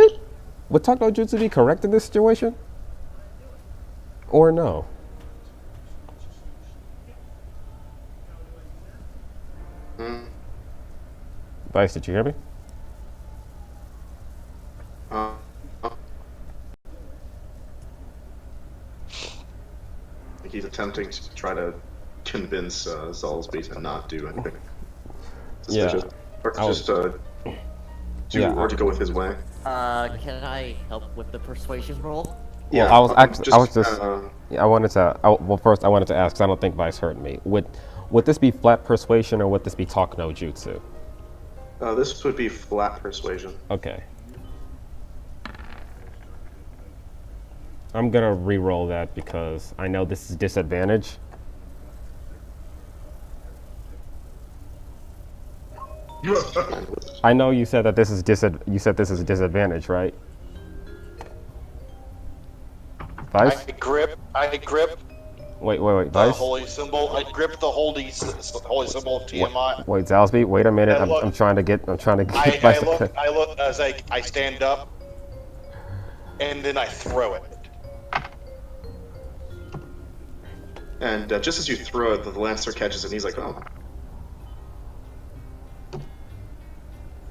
Talk No Jutsu be correct in this situation? Or no? Vice, did you hear me? He's attempting to try to convince Zalsby to not do anything suspicious. Or to just to go with his way. Can I help with the persuasion roll? Yeah, well, I wanted to ask, because I don't think Vice heard me. Would this be flat persuasion, or would this be Talk No Jutsu? This would be flat persuasion. Okay. I'm gonna re-roll that because I know this is disadvantage. I know you said that this is you said this is a disadvantage, right? Vice? I grip Wait, the Vice? holy symbol. I grip the holy symbol of Tiamat. Wait, Zalsby, wait a minute. And look- I'm trying to get I Vice to look as I stand up, and then I throw it. And just as you throw it, the Lancer catches it, and he's like, oh.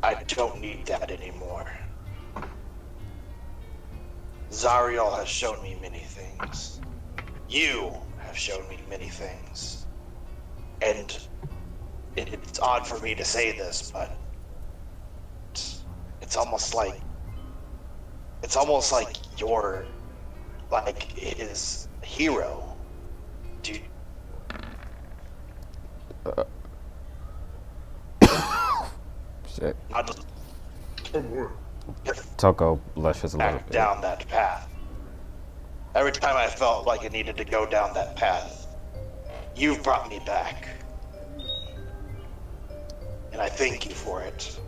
I don't need that anymore. Zariel has shown me many things. You have shown me many things. And it's odd for me to say this, but it's almost like you're like his hero. Dude. Shit. I'll just Toko blushes a little back bit. down that path. Every time I felt like I needed to go down that path, you've brought me back. And I thank you for it.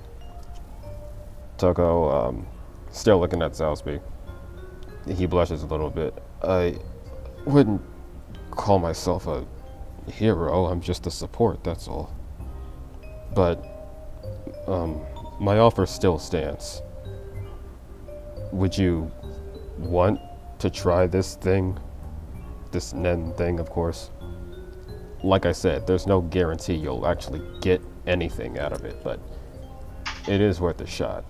Toko, still looking at Zalsby. He blushes a little bit. I wouldn't call myself a hero. I'm just a support, that's all. But, my offer still stands. Would you want to try this thing? This Nen thing, of course. Like I said, there's no guarantee you'll actually get anything out of it, but it is worth a shot.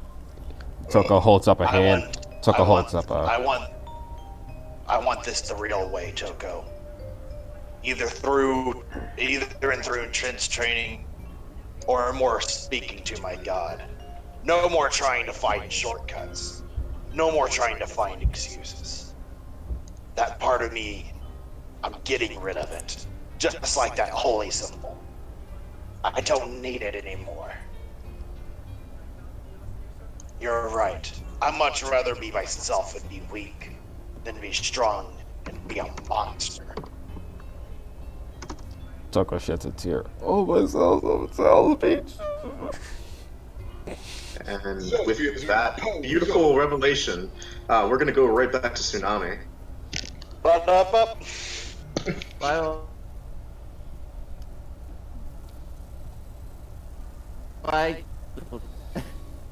Toko holds up a hand. Toko holds up a... I want this the real way, Toko. Either through intense training, or more speaking to my god. No more trying to find shortcuts. No more trying to find excuses. That part of me, I'm getting rid of it. Just like that holy symbol. I don't need it anymore. You're right. I'd much rather be myself and be weak than be strong and be a monster. Toko sheds a tear. Oh, myself, Zalsby. And with that beautiful revelation, we're gonna go right back to Tsunami. Up. Well, I.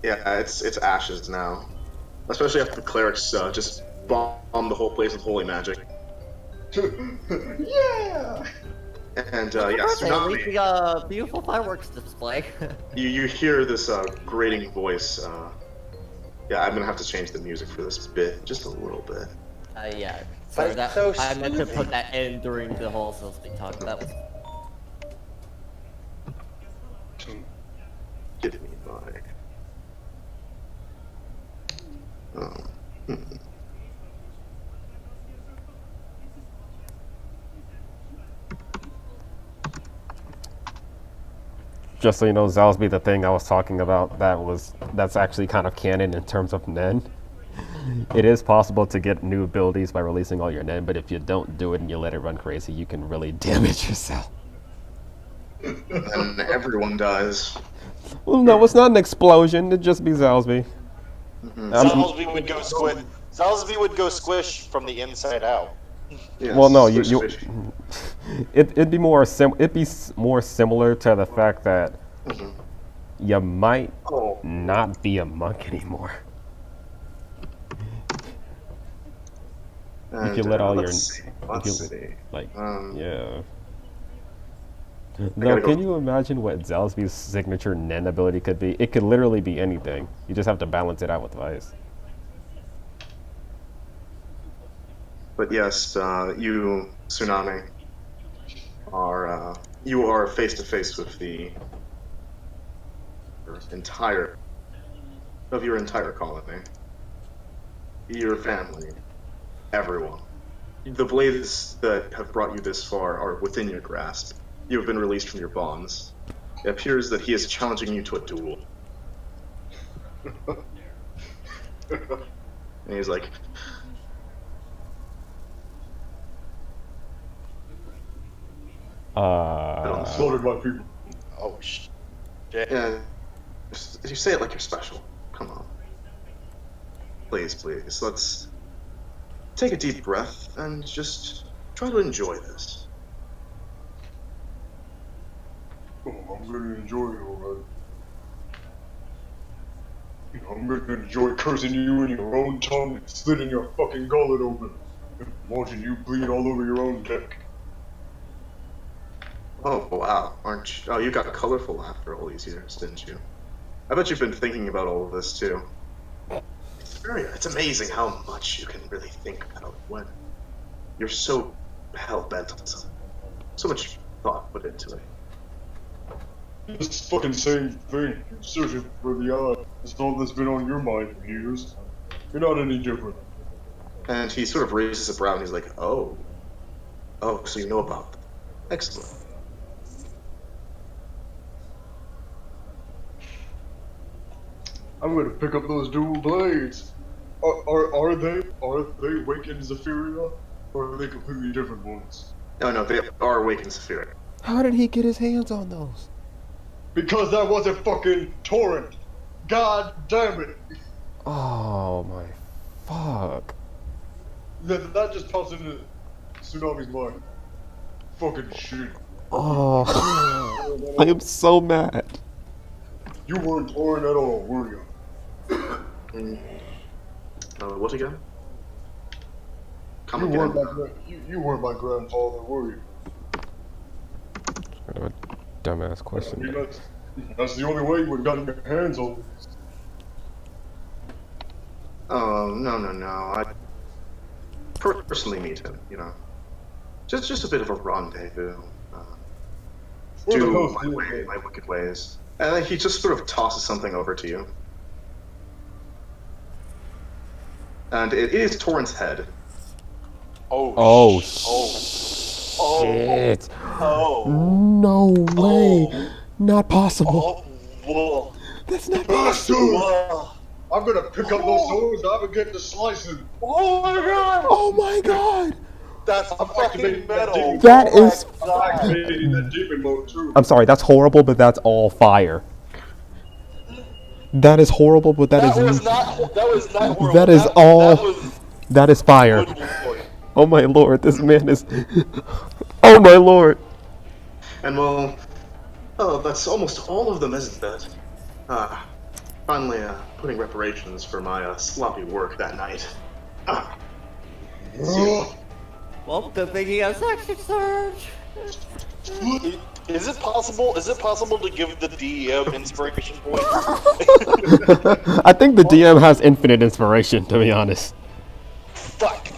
Yeah, it's ashes now. Especially after the clerics just bombed the whole place with holy magic. Yeah! And Happy yeah, birthday, Tsunami. the beautiful fireworks display. You hear this grating voice. Yeah, I'm gonna have to change the music for this bit just a little bit. Yeah. Sorry, That's so I meant to soothing. put that in during the whole Celtic talk. That was. Give me my. Just so you know, Zalsby, the thing I was talking about, that's actually kind of canon in terms of Nen. It is possible to get new abilities by releasing all your Nen, but if you don't do it and you let it run crazy, you can really damage yourself. And everyone dies. Well, no, it's not an explosion. It'd just be Zalsby. Zalsby would go squish from the inside out. Yes, Well, no, squish, you squish. it'd be more more similar to the fact that you might Oh. not be a monk anymore. And, you let all your- let's see. Let's you- see. Like, Um, yeah. gotta No, go- can you imagine what Zalsby's signature Nen ability could be? It could literally be anything. You just have to balance it out with Vice. But yes, you, Tsunami, are face to face with the entire of your entire colony, your family, everyone. The blades that have brought you this far are within your grasp. You have been released from your bonds. It appears that he is challenging you to a duel. And he's like, Slaughtered my people. Oh shit. Yeah. You say it like you're special. Come on. Please, please. Let's take a deep breath and just try to enjoy this. Oh, I'm gonna enjoy it, alright. I'm gonna enjoy cursing you in your own tongue and slitting your fucking gullet open. And watching you bleed all over your own deck. Oh, wow. Aren't you? Oh, you got colorful after all these years, didn't you? I bet you've been thinking about all of this, too. It's amazing how much you can really think about when you're so hell-bent on something. So much thought put into it. It's fucking same thing. You're searching for the eye. That's all that's been on your mind for years. You're not any different. And he sort of raises a brow and he's like, oh. Oh, so you know about them. Excellent. I'm gonna pick up those dual blades. Are they Wakened Zephyria? Or are they completely different ones? No, no, they are awakened Saphira. How did he get his hands on those? Because that wasn't fucking Torrent! God damn it! Oh my fuck. That just pops into Tsunami's mind. Fucking shit. Oh, I am so mad. You weren't Torrent at all, were you? What again? Come You again. weren't you weren't my grandfather, were you? Kind of a dumbass I question. mean, that's the only way you would have gotten your hands on this. Oh, no, no, no. I personally meet him, you know. Just a bit of a rendezvous. Where the Do hell's my the- way, my wicked ways. And then he just sort of tosses something over to you. And it is Torrent's head. Oh, Oh. shit. Oh. No way. Not possible. Oh. Whoa. That's not Bastard! Whoa. I'm gonna pick up those swords and I'm gonna get to slicing. Oh my god! Oh my god. That's I'm fucking activating that metal. demon. That Oh my is- I'm God. activating that demon mode too. I'm sorry, that's horrible, but that's all fire. That is horrible, but That was not horrible. That is all- That was that is fire. good lord. Oh my lord, this man is. Oh my lord. And well, oh, that's almost all of them, isn't it? Finally, putting reparations for my sloppy work that night. Well, good thing you have section surge. Is it possible? Is it possible to give the DM inspiration points? I think the DM has infinite inspiration, to be honest. Fuck.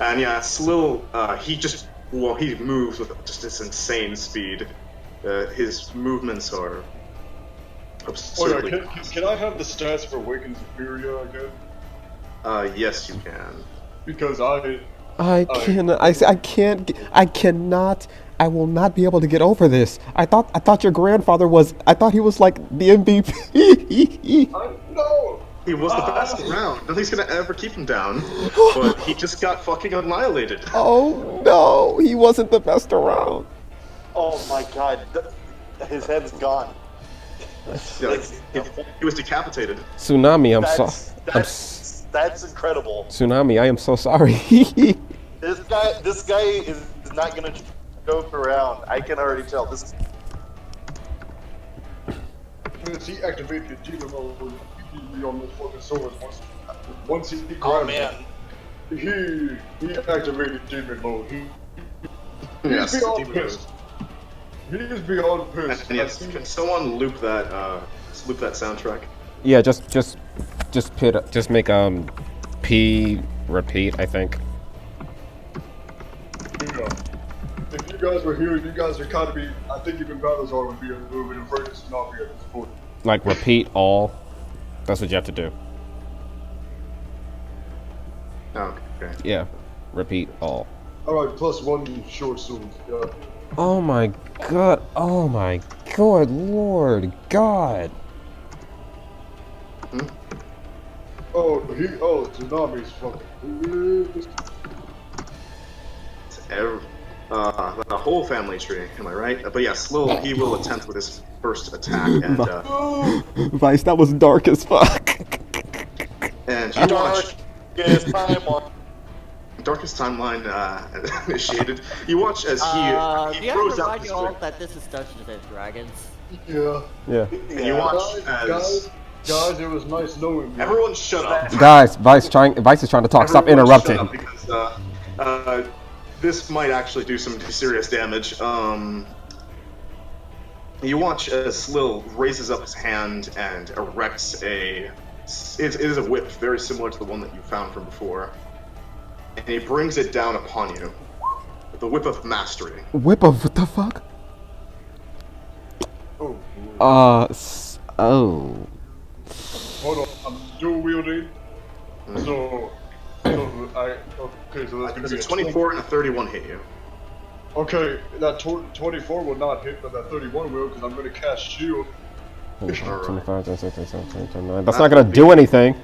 And yeah, Slill, he moves with just this insane speed. His movements are Oh yeah, absurdly can I have the stats for Awakened Superior again? yes, you can. Because I cannot. I will not be able to get over this. I thought your grandfather was. I thought he was like the MVP. No! He was the best around. Nothing's gonna ever keep him down. But he just got fucking annihilated. Oh no, he wasn't the best around. Oh my god. His head's gone. Yeah, like, he was decapitated. Tsunami, That's incredible. Tsunami, I am so sorry. This guy is not gonna joke around. I can already tell. This. Since he activated demon mode, he can be on the fucking sword once he Oh grabs man. it. He activated demon mode. He's Yes, beyond demon pissed. He is beyond pissed. And yes, can someone loop that soundtrack? Yeah, just make P repeat. I think. Yeah. If you guys were here, you guys would kind of be. I think even Battlezar would be a little bit afraid of Tsunami at this point. Like repeat all. That's what you have to do. Oh, okay. Yeah, repeat all. Alright, plus one short sword. Yeah. Oh my god. Oh my good lord. God. Tsunami's fucking. The whole family tree, am I right? But yeah, Slill, he will attempt with his first attack, and Vice, that was dark as fuck. and you watch Darkest timeline. Darkest Timeline initiated. You watch as Do he you have to throws out remind his you all whip, that this is Dungeons and Dragons? Yeah. Yeah. and you watch as Guys, it was nice knowing you. everyone shut up. Guys, Vice is trying to talk. Stop Everyone shut interrupting. up because this might actually do some serious damage. You watch as Slill raises up his hand and erects it is a whip very similar to the one that you found from before, and he brings it down upon you. The Whip of Mastery. Whip of what the fuck? Oh. Oh. Hold on, I'm dual wielding. So that's gonna Does be a 24 and a 31 hit you? Okay, that 24 will not hit, but that 31 will, because I'm gonna cast shield. 25, 26, 27, 29. That's not gonna do anything.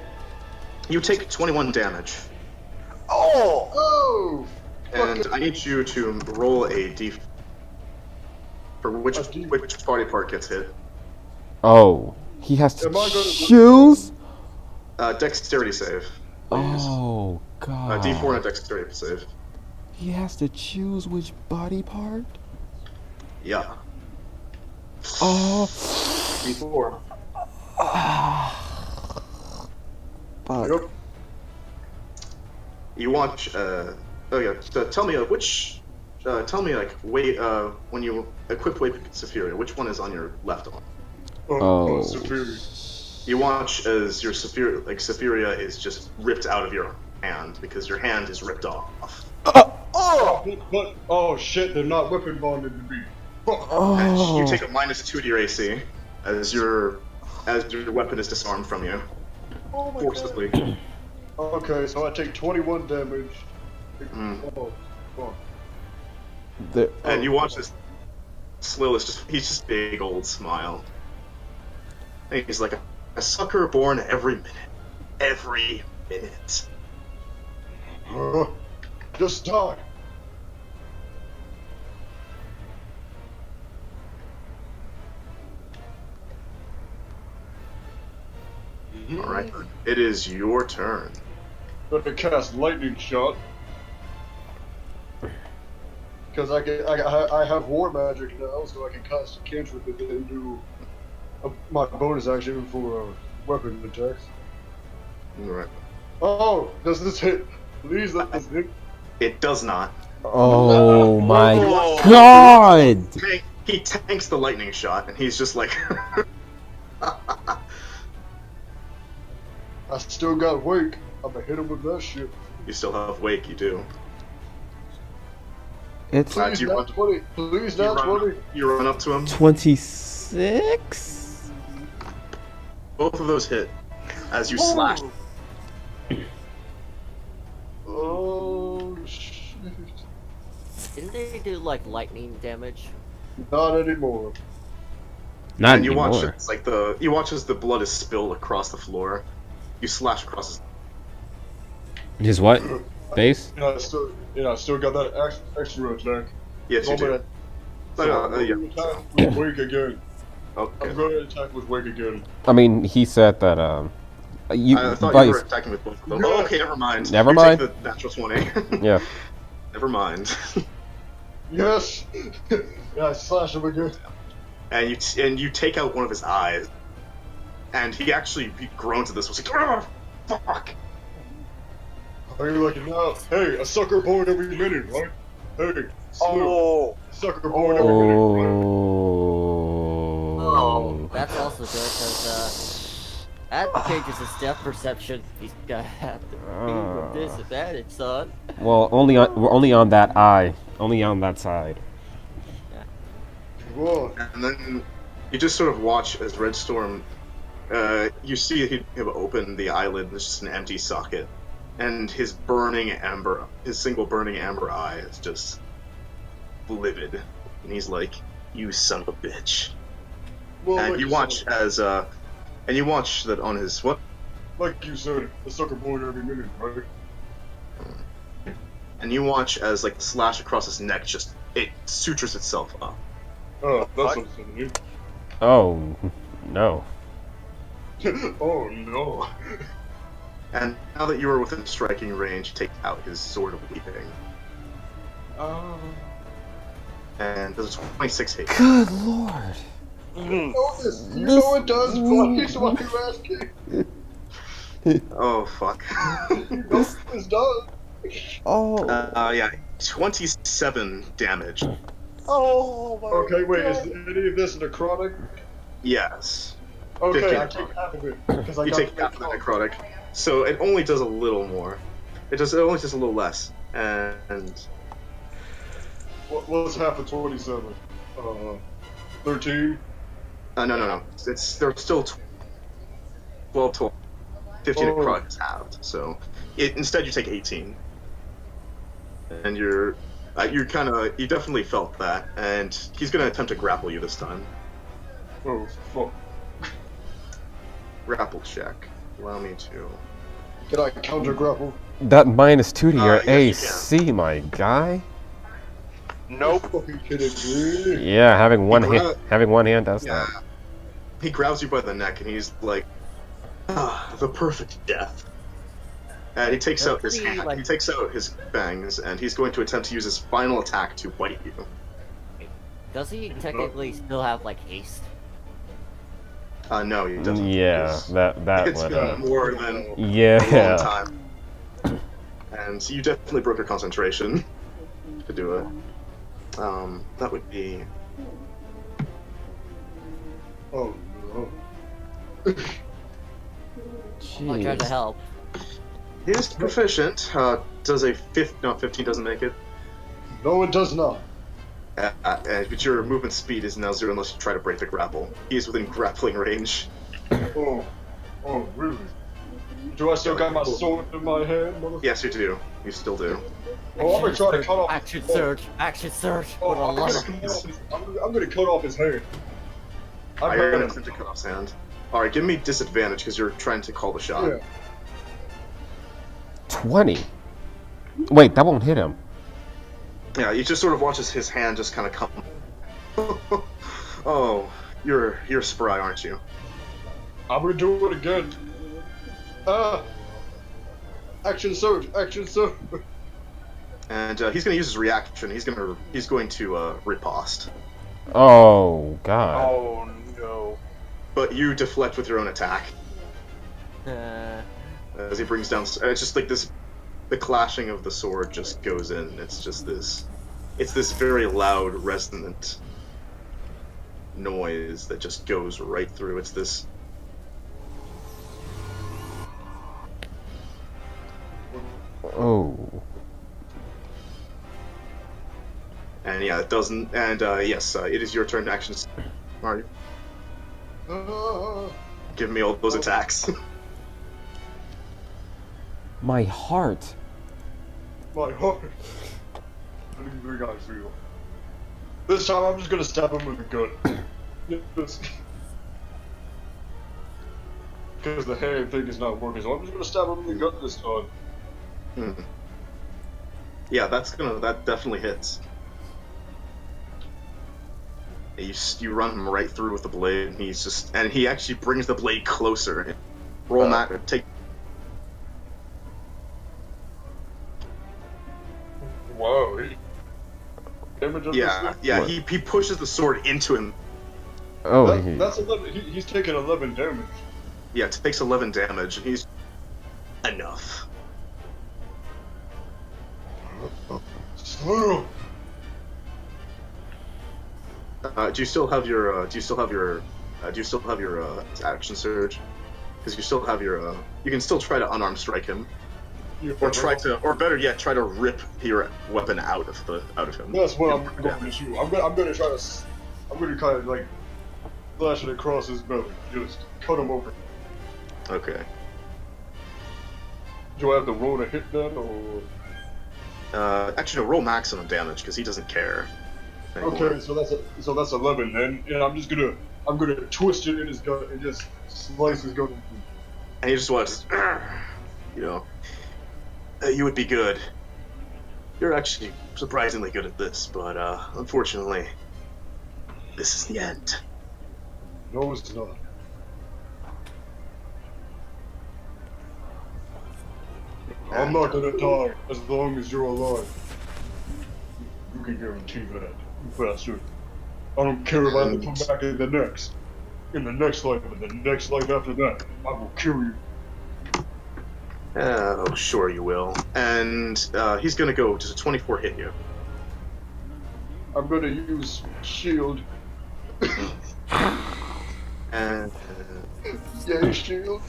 You take 21 damage, Oh! Oh! and I need you to roll a d. For which body part gets hit? Oh, he has to Am I gonna- choose. Dexterity save. Please. Oh god. D4 and a dexterity save. He has to choose which body part. Yeah. Oh. D4. Fuck. Yep. You watch. Oh yeah. So tell me which. Tell me when you equip Wave Sapphira, which one is on your left arm? Oh. Superior. You watch as your Sapphira is just ripped out of your hand because your hand is ripped off. But, oh shit, they're not weapon bonded to me. Fuck. And you take a -2 to your AC as your weapon is disarmed from you Oh my forcibly. God. Okay, so I take 21 damage. Oh, fuck. And you watch this. Slill is he's just big old smile. And he's like a sucker born every minute. Every minute. Just die. Alright. It is your turn. Gonna cast lightning shot. Because I have war magic now, so I can cast a cantrip and then do my bonus action for weapon attacks. Alright. Oh, does this hit? Please let this hit. It does not. Oh my Whoa. god! He tanks the lightning shot, and he's just like. I still got wake. I'm gonna hit him with that shit. You still have wake, you do. It's Please, do you not run- 20. Please, You not 20. you run up to him. 26. Both of those hit as you slash. Oh, shit. Didn't they do like lightning damage? Not anymore. Not And you watch anymore. it's like you watch as the blood is spilled across the floor. You slash across his. His what? Base? I still got that extra attack. Yes, So you I'm do. gonna- so I'm gonna Yeah. attack with wake again. Okay. I'm gonna attack with wake again. I mean, he said that you I thought Vice. you were attacking with both of them. Yeah. Oh, okay, never mind. Never You mind. Take the natural 20. Yeah. Never mind. Yes. Yeah, I slash him again. And you take out one of his eyes, and he groans at this. Was like, "Ah, fuck." Are you like now? Hey, a sucker born every minute, right? Hey, Oh! sucker born every minute, right? Oh. That's also good because that changes his depth perception. He's gonna have to be with disadvantage, son. Well, only on that eye, only on that side. Whoa. And then you just sort of watch as Red Storm. You see him open the eyelid. There's just an empty socket, and his single burning amber eye is just livid, and he's like, "You son of a bitch." Well, And like you watch that on his what? Like you said, a sucker born every minute, right? and you watch as like the slash across his neck just it sutures itself up. Oh, that's understandable. Oh, no. Oh no. And now that you are within striking range, he takes out his sword of weeping. And does a 26 hit. Good lord. You know this. You know it does. Why are you asking? Oh fuck. You know this does. Oh. Yeah, 27 damage. Oh my Okay, wait. God. Is any of this necrotic? Yes. Okay, 15 I take half of it because I You got take half of the necrotic. So it only does a little more. It only does a little less. And What's half of 27? 13. no. There's still 12, 15 Oh. necrotic is halved. So instead you take 18. And you definitely felt that. And he's gonna attempt to grapple you this time. Oh fuck. Grapple check. Allow me to. Can I counter grapple? That -2 to your yes, you AC, my guy. Nope. Fucking kidding me? Yeah, having one gra- hand does Yeah. that. He grabs you by the neck and he's like, the perfect death. And he takes out his hand. He takes out his fangs and he's going to attempt to use his final attack to bite you. Does he technically still have like haste? No, he doesn't. Yeah, It's- that It's would. been more than a long Yeah. time. And so you definitely broke your concentration to do it. That would be. Oh no. I tried to Jeez. help. He is proficient. Does a 15 doesn't make it. No, it does not. But your movement speed is now 0 unless you try to break the grapple. He is within grappling range. Oh really? Do I still got my sword in my hand, motherfucker? Yes, you do. You still do. Oh, I'm gonna try to cut off. Action surge! Action surge! Oh, For the I'm love gonna of- cut off his, I'm gonna cut off his hand. You're I'm gonna gonna. attempt to cut off his hand. Alright, give me disadvantage because you're trying to call the shot. Yeah. 20. Wait, that won't hit him. Yeah, you just sort of watches his hand just kind of come. Oh, you're spry, aren't you? I'm gonna do it again. Action surge! Action surge! And he's gonna use his reaction. He's going to riposte. Oh god. Oh no. But you deflect with your own attack Uh, as he brings down. It's just like this. The clashing of the sword just goes in. It's just this. It's this very loud, resonant noise that just goes right through. It's this. Oh. And yeah, it doesn't. And yes, it is your turn to action. Mario, give me all those attacks. My heart. My heart. I didn't think I feel. This time I'm just gonna stab him with a gun. Yes. Because the hand thing is not working, so I'm just gonna stab him in the gut this time. Yeah, that definitely hits. You run him right through with the blade, and he actually brings the blade closer. Roll take. Wow. Damage on Yeah, this yeah. What? He pushes the sword into him. Oh, thing? That's 11. He's taking 11 damage. Yeah, it takes 11 damage, and he's enough. Slow. Do you still have your action surge? Because you still have your you can still try to unarmed strike him, or better yet, try to rip your weapon out of him. That's what I'm going to shoot. I'm gonna try to. I'm gonna kind of like slash it across his belly. Just cut him open. Okay. Do I have to roll to hit that, or? Actually, no. Roll maximum damage because he doesn't care. anymore. Okay, so that's 11 then. Yeah, I'm gonna twist it in his gut and just slice his gut. And he just was, you know, you would be good. You're actually surprisingly good at this, but unfortunately, this is the end. No, it's not. I'm not gonna die as long as you're alive. You can guarantee that, you bastard. I don't care if I have to come back in the next life, and the next life after that. I will kill you. Oh, sure you will. And he's gonna go. Does a 24 hit you? I'm gonna use shield. And Yay, shield.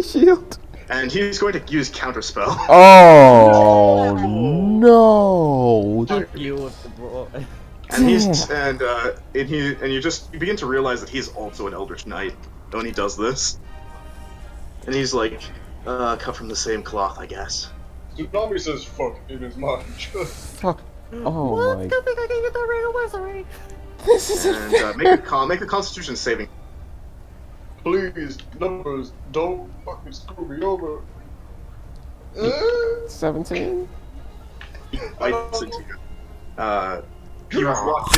Shield. and he's going to use counterspell. Oh no! Fuck you with the bro. And he's and you begin to realize that he's also an Eldritch Knight when he does this. And he's like, cut from the same cloth, I guess. Tsunami says fuck in his mind. Fuck. Oh my. Good thing I can get the ring of wizardry. This is And make a Constitution saving. Please, numbers, don't fucking screw me over. 17. Bites into you.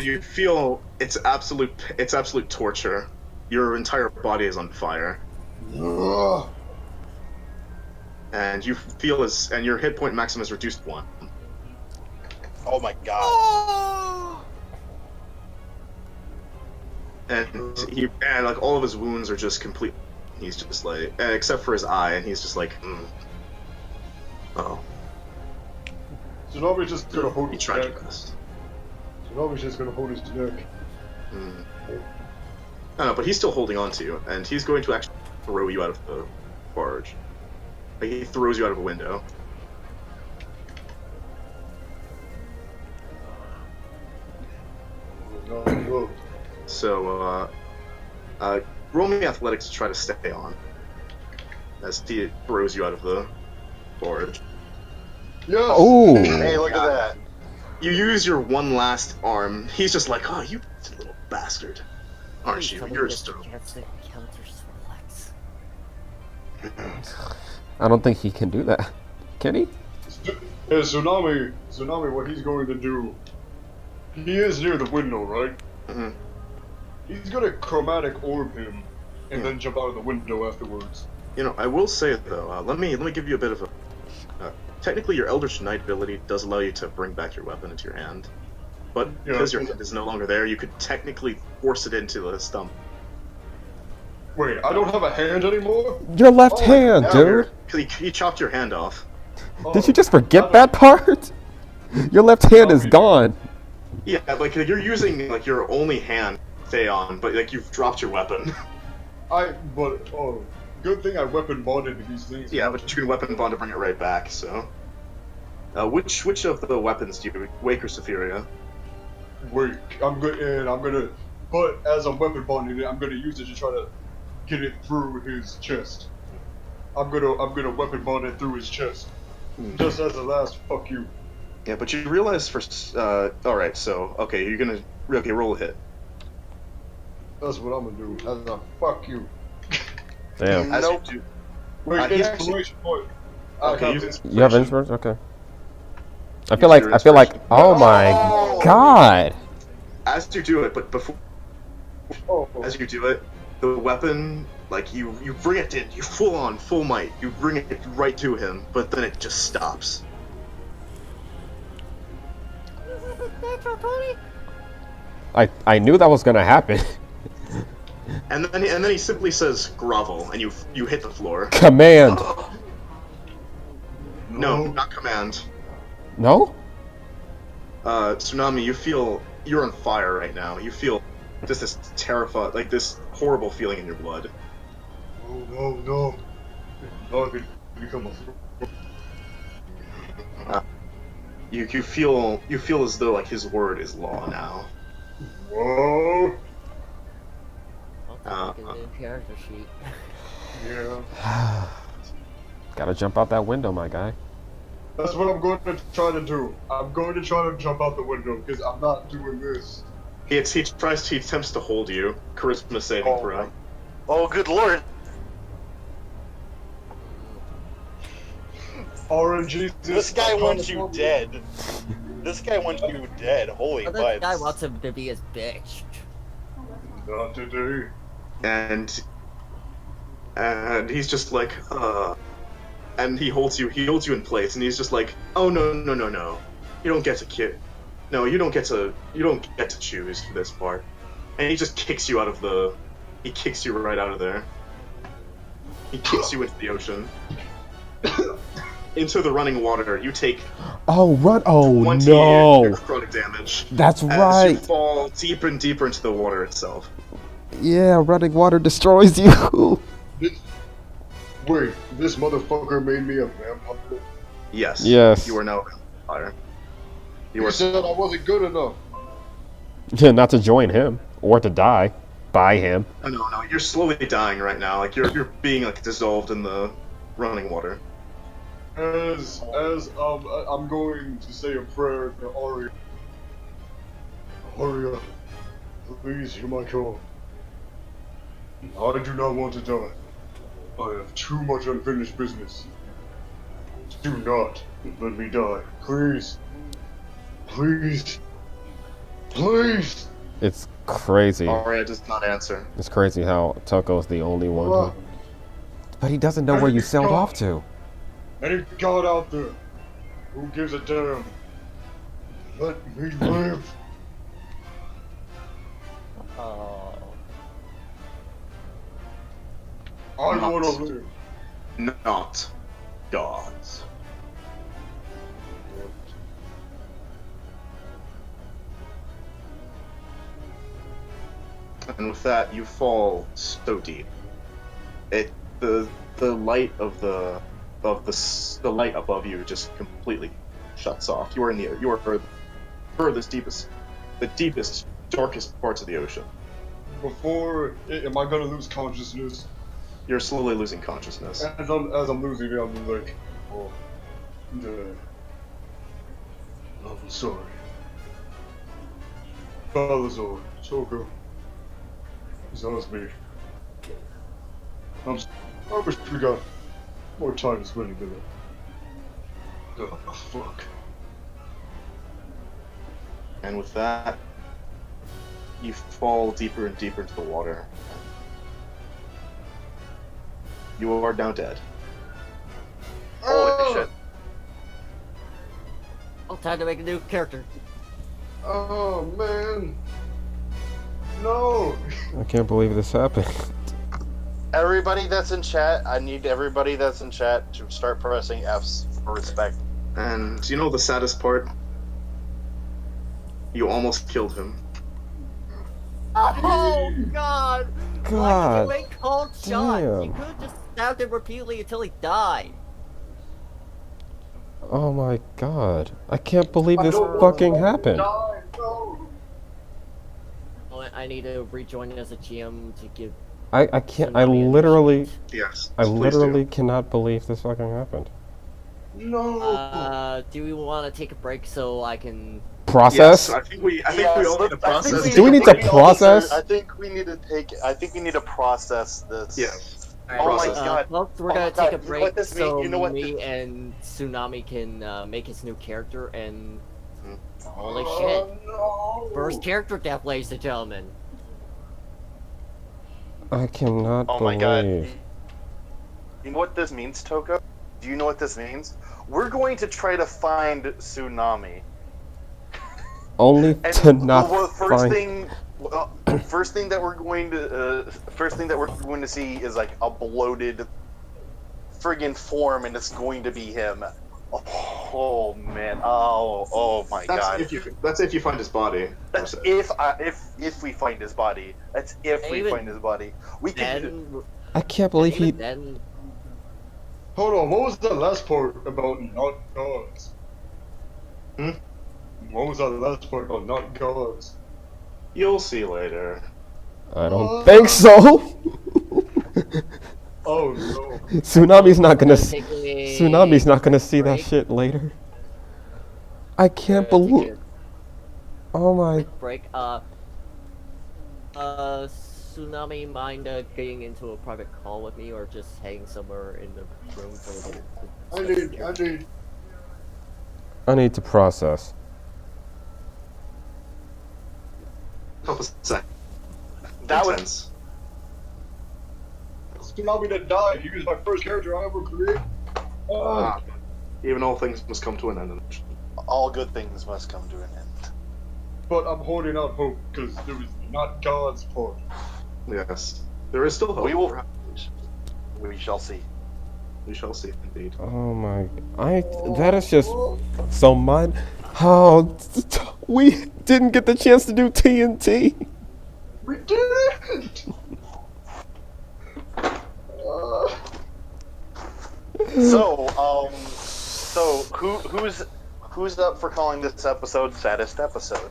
You feel it's absolute torture. Your entire body is on fire. Ugh. And you feel and your hit point maximum is reduced 1. Oh my god. And like all of his wounds are just complete. He's just like, except for his eye, and he's just like, oh. Tsunami's just gonna hold He his tried neck. your best. Tsunami's just gonna hold his neck. No, but he's still holding on to you, and he's going to actually throw you out of the barge. Like, he throws you out of a window. No. So, roll me athletics to try to stay on. As he throws you out of the barge. Yes! Oh. Hey, look at that. You use your one last arm. He's just like, oh, you little bastard. Aren't you? You're just a... I don't think he can do that. Can he? Hey, Tsunami, what he's going to do... He is near the window, right? Mhm. He's gonna chromatic orb him, and then jump out of the window afterwards. You know, I will say though, let me give you a bit of a... technically, your Eldritch Knight ability does allow you to bring back your weapon into your hand. But because your hand is no longer there, you could technically force it into the stump. Wait, I don't have a hand anymore? Your left hand, dude. He chopped your hand off. Did you just forget that part? Your left hand is gone. Yeah, like you're using like your only hand to stay on, but like you've dropped your weapon. Good thing I weapon bonded these things. Yeah, but you can weapon bond to bring it right back. So, which of the weapons do you Wake or Sephiria? Wait, I'm gonna, but as I'm weapon bonding it, I'm gonna use it to try to get it through his chest. I'm gonna weapon bond it through his chest. Just as a last fuck you. Yeah, but you realize first. All right, so okay, you're gonna roll a hit. That's what I'm gonna do. As a fuck you. Damn. As Nope. you do. Wait, he inspiration point. Okay, You have inspiration? Okay. I Use feel like your inspiration. oh my god. As you do it, but before Oh, as you do it, the weapon, like you bring it in, you full might, you bring it right to him, but then it just stops. I knew that was gonna happen. And then he simply says grovel, and you hit the floor. Command. No, not command. No? Tsunami, you're on fire right now. You feel just this terrified, like this horrible feeling in your blood. no. Now I can become a... You feel as though like his word is law now. Whoa. Character sheet. Yeah. Gotta jump out that window, my guy. That's what I'm going to try to do. I'm going to try to jump out the window, because I'm not doing this. He attempts to hold you. Charisma saving throw. Oh, good lord. RNG. This guy wants you dead. This guy wants you dead. Holy Other butts. guy wants him to be his bitch. Not today. And he's just like, and he holds you in place, and he's just like, oh no, you don't get to you don't get to choose for this part, and he just kicks you right out of there. He kicks you into the ocean, into the running water. You take Oh, run! Oh 20 no! necrotic damage That's as right. you fall deeper and deeper into the water itself. Yeah, running water destroys you. Wait, this motherfucker made me a vampire? Yes. Yes. You are now a vampire. You You are. said I wasn't good enough. Not to join him or to die by him. Oh, no, you're slowly dying right now. Like you're being like dissolved in the running water. As I'm going to say a prayer to Aria. Aria, please hear my call. I do not want to die. I have too much unfinished business. Do not let me die. Please. Please. Please. It's crazy. Aria does not answer. It's crazy how Toko's the only one. Who, but he doesn't know where you sailed off to. Any god out there who gives a damn, let me live. Oh. I Not. want to live. Not gods. And with that, you fall so deep. The light of the light above you just completely shuts off. You are furthest, the deepest, darkest parts of the ocean. Am I gonna lose consciousness? You're slowly losing consciousness. As I'm losing it, I'm like, oh, Dad. I'm sorry. Balazar, Toko, Zosby. I wish we got more time to spend together. Oh, fuck. And with that, you fall deeper and deeper into the water. You are now dead. Holy shit. Oh, time to make a new character. Oh, man. No. I can't believe this happened. Everybody that's in chat, I need everybody that's in chat to start pressing Fs for respect. And you know the saddest part? You almost killed him. Oh God! Why God. did you make cold shots? You Damn. could have just stabbed him repeatedly until he died. Oh my god. I can't believe this don't fucking want to happened. die, no. Oh, I need to rejoin as a GM to give. I can't, I Tsunami literally, Yes. I please do. literally cannot believe this fucking happened. No. Do we want to take a break so I can? Process? Yes, I think we all need to process. Do we need to process? I think we need to process this. Yes. Alright, Oh my Process. god. Folks, we're Oh gonna my take God, a you know break what this mean- so you know what me this- and Tsunami can make his new character and. Mhm. Holy shit! No. First character death, ladies and gentlemen. I cannot Oh believe. my god. You know what this means, Toko? Do you know what this means? We're going to try to find Tsunami. Only And to not the find. first thing that we're going to see is like a bloated friggin' form, and it's going to be him. Oh man! Oh my god! That's if you find his body. That's if we find his body. That's if we Even find his body. We can. Then, I can't believe he. even then, Hold on, what was the last part about not gods? Hmm? What was that last part about not gods? You'll see later. I don't think so. Oh no. Tsunami's not gonna. take a Tsunami's not gonna see that break. shit later. I can't Take believe. a Oh my. break. Tsunami mind getting into a private call with me, or just hanging somewhere in the room for a little bit? I need to process. Couple seconds. That was Intense. Tsunami that died. He was my first character I ever created. Even all things must come to an end. all good things must come to an end. But I'm holding out hope because it was not God's fault. Yes. There is still hope. We will. We shall see. We shall see, indeed. Oh my! That is just so mine. Oh, we didn't get the chance to do TNT. We didn't! So who's up for calling this episode saddest episode?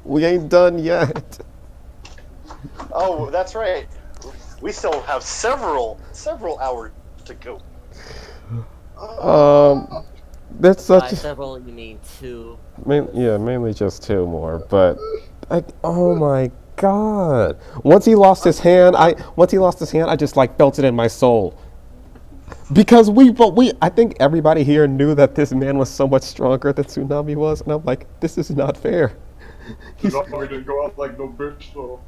We ain't done yet. Oh, that's right. We still have several hours to go. That's By such. several, you mean two. Mainly just two more. But, oh my God! Once he lost his hand, I just like felt it in my soul. Because I think everybody here knew that this man was so much stronger than Tsunami was, and I'm like, this is not fair. Tsunami didn't go out like no bitch, so.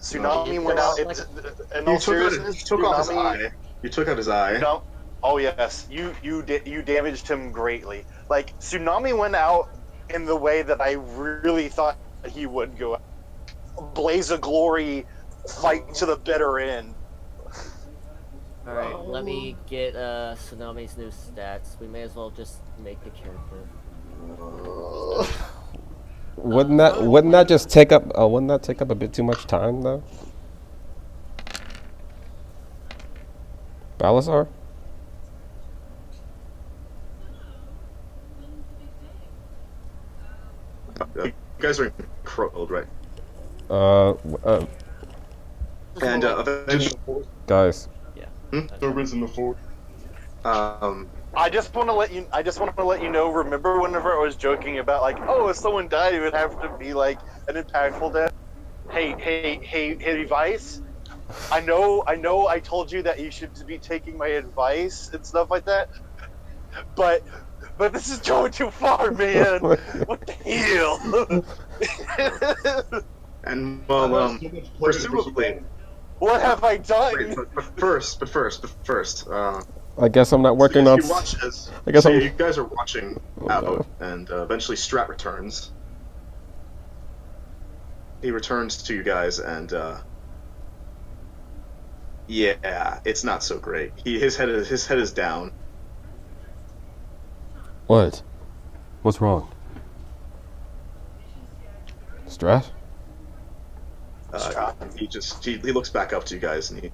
Tsunami went out. In all seriousness, You took off his eye. You took out his eye. No. Oh yes, you damaged him greatly. Like Tsunami went out in the way that I really thought he would go out. Blaze of glory, fight to the bitter end. Alright, let me get Tsunami's new stats. We may as well just make the character. Wouldn't that just take up a bit too much time though? Balasar? You guys are in Crowd, right? And eventually, Guys. Servants in the fort. I just want to let you know. Remember, whenever I was joking about like, oh, if someone died, it would have to be like an impactful death. Hey, advice. I know. I told you that you should be taking my advice and stuff like that. But this is going too far, man. What the hell? and well, presumably. What have I done? Wait, but first. I guess I'm not working on. You watch as, I guess you guys are watching out, and eventually Strat returns. He returns to you guys, and yeah, it's not so great. His head is down. What? What's wrong? Strat? He looks back up to you guys, and he.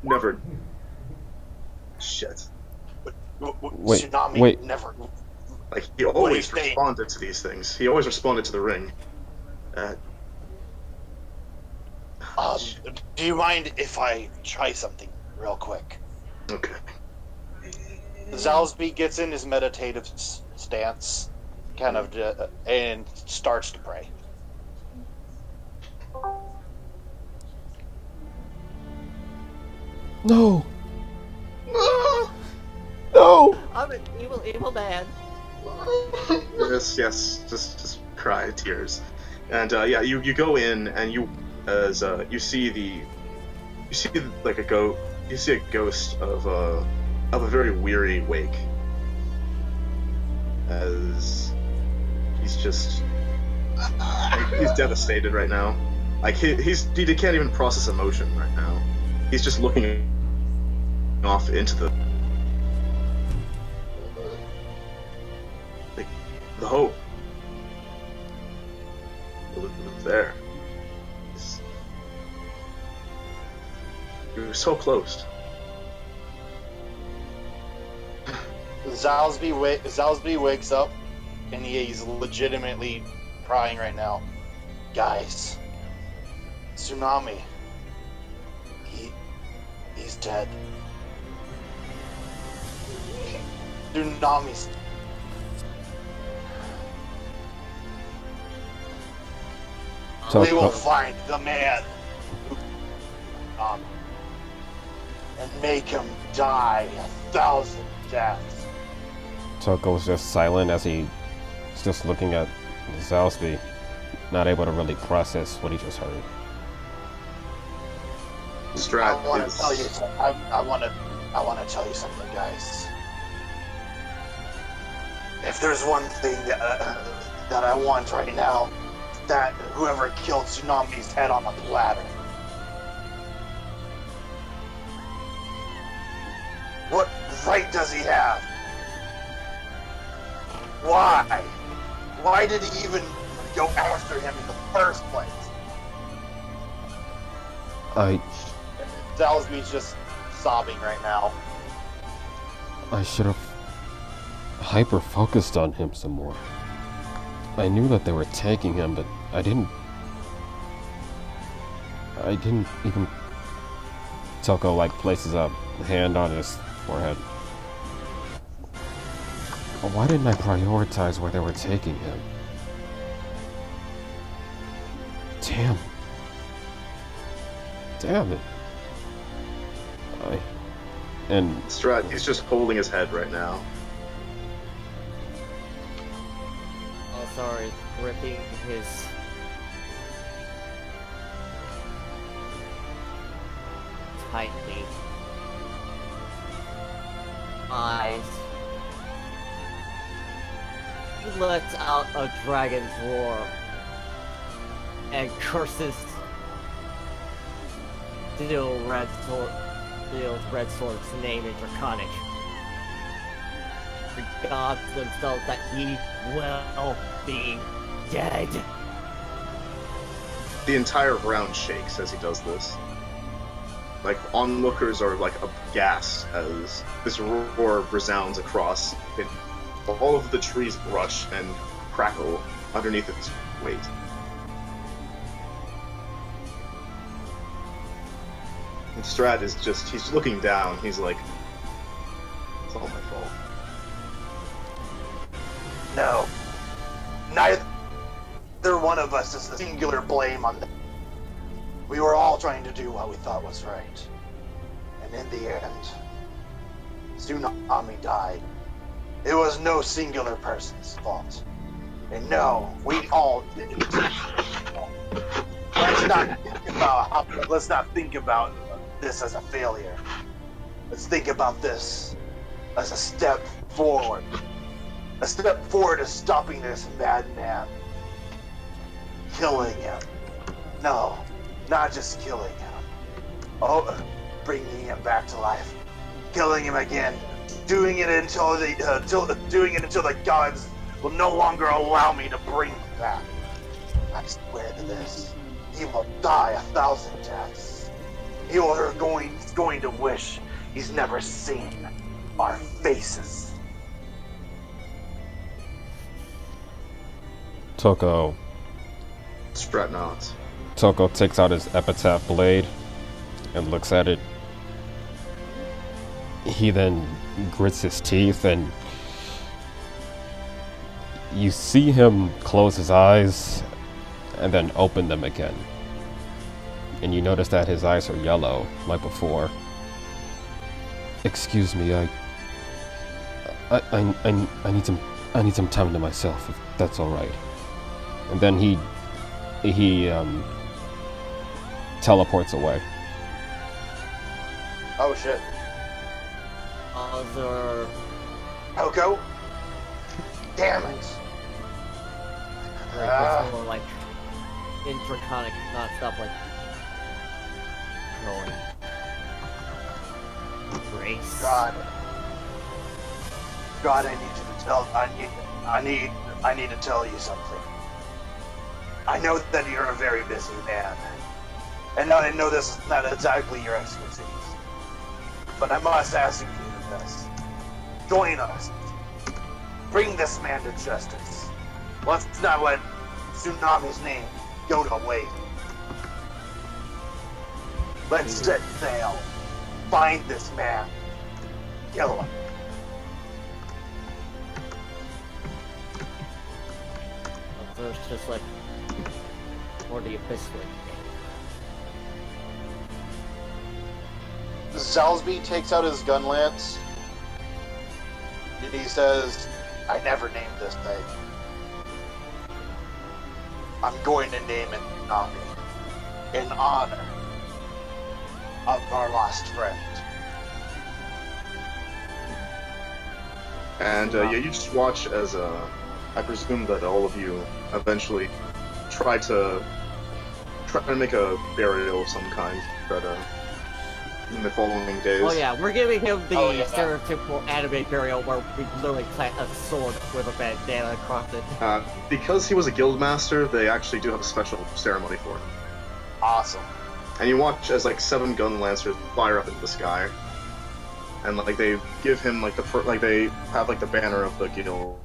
Never. Shit. Wait, Tsunami wait. never. Like, he always responded to these things. He always responded to the ring. Do you mind if I try something real quick? Okay. Zalsby gets in his meditative stance, kind of, and starts to pray. No. No. I'm an evil man. Yes, just cry tears, and yeah, you go in and you see like a ghost of a very weary Wake, as he's just he's devastated right now. Like he can't even process emotion right now. He's just looking off into the hope. It was there. You were so close. Zalsby wakes up, and he's legitimately crying right now. Guys, Tsunami. He's dead. Tsunamis. So, We will find the man who and make him die 1,000 deaths. Toko's just silent as he's just looking at Zalsby, not able to really process what he just heard. Strat I want to is tell you something. I want to tell you something, guys. If there's one thing that I want right now, that whoever killed Tsunami's head on a platter. What right does he have? Why? Why did he even go after him in the first place? Dalsby's just sobbing right now. I should have hyper-focused on him some more. I knew that they were taking him, but I didn't even... Toko, like, places a hand on his forehead. Why didn't I prioritize where they were taking him? Damn it. And Strat, he's just holding his head right now. Oh, sorry, gripping his tightly. Eyes. He lets out a dragon's roar and curses Steel Red Sword's name in Draconic. The gods themselves that he will be dead. The entire ground shakes as he does this. Like, onlookers are like aghast as this roar resounds across it. All of the trees brush and crackle underneath its weight. And Strat is just, he's looking down, he's like, it's all my fault. No. Neither one of us is the singular blame on that. We were all trying to do what we thought was right. And in the end, Tsunami died. It was no singular person's fault. And no, we all did it. Let's not think about this as a failure. Let's think about this as a step forward. A step forward to stopping this madman. Killing him. No, not just killing him. Oh, bringing him back to life. Killing him again. Doing it until the gods will no longer allow me to bring him back. I swear to this. He will die 1,000 deaths. He's going to wish he's never seen our faces. Toko Strat nods. Toko takes out his epitaph blade and looks at it. He then grits his teeth, and you see him close his eyes and then open them again. And you notice that his eyes are yellow, like before. Excuse me, I need some time to myself, if that's all right. And then he teleports away. Oh shit. Other... Oko? Damn it. It's more like in Draconic, not stop like going. Grace. God, I need you to tell. I need to tell you something. I know that you're a very busy man, and I know this is not exactly your expertise. But I must ask you for this: join us. Bring this man to justice. Let's not let Tsunami's name go to waste. Let's set sail. Find this man. Kill him. there's just like more the abyss way. Salisbury takes out his gun lance and he says, I never named this thing. I'm going to name it Nami in honor of our lost friend. And yeah, you just watch as I presume that all of you eventually try to make a burial of some kind, but in the following days. Oh yeah, we're giving him the Oh, yeah. stereotypical anime burial where we literally plant a sword with a bandana across it. Because he was a guild master, they actually do have a special ceremony for him. Awesome. And you watch as like 7 gun lancers fire up into the sky, and like they give him like they have like the banner of the guild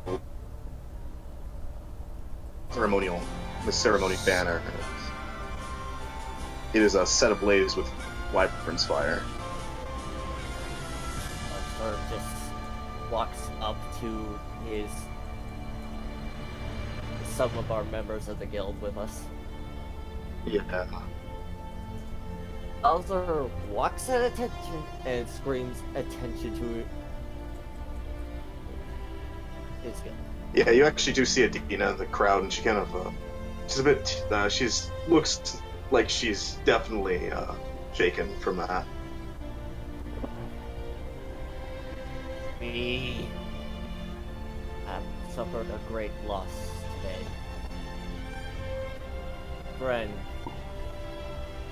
the ceremony banner. And it is set ablaze with wyvern's fire. Arthur just walks up to some of our members of the guild with us. Yeah. Bowser walks at attention and screams attention to his guild. Yeah, you actually do see Adina in the crowd, and she kind of she's a bit looks like she's definitely shaken from that. We have suffered a great loss today. Friend,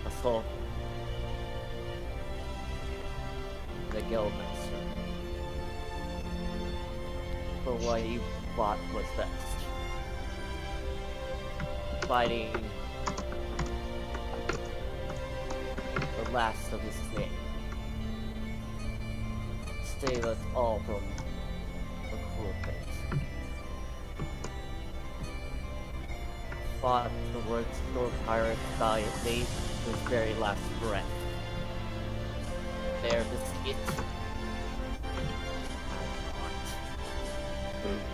a soul, the guildmaster, for what he thought was best. Fighting the last of his name. Save us all from the cruel fate. Fought the Red Storm pirates valiantly to his very last breath. There to see it.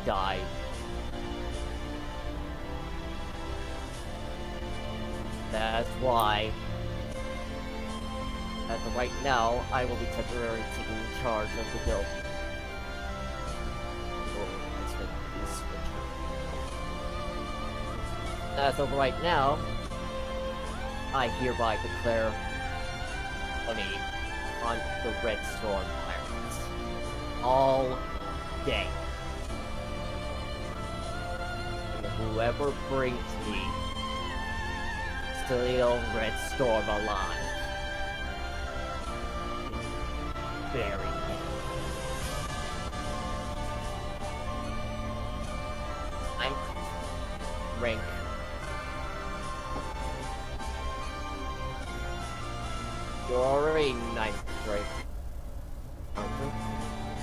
Died. That's why, as of right now, I will be temporarily taking charge of the guild. As of right now, I hereby declare money on the Red Storm Pirates. All day. And whoever brings me still Red Storm alive, bury me. I'm rank. You're already 9th grade.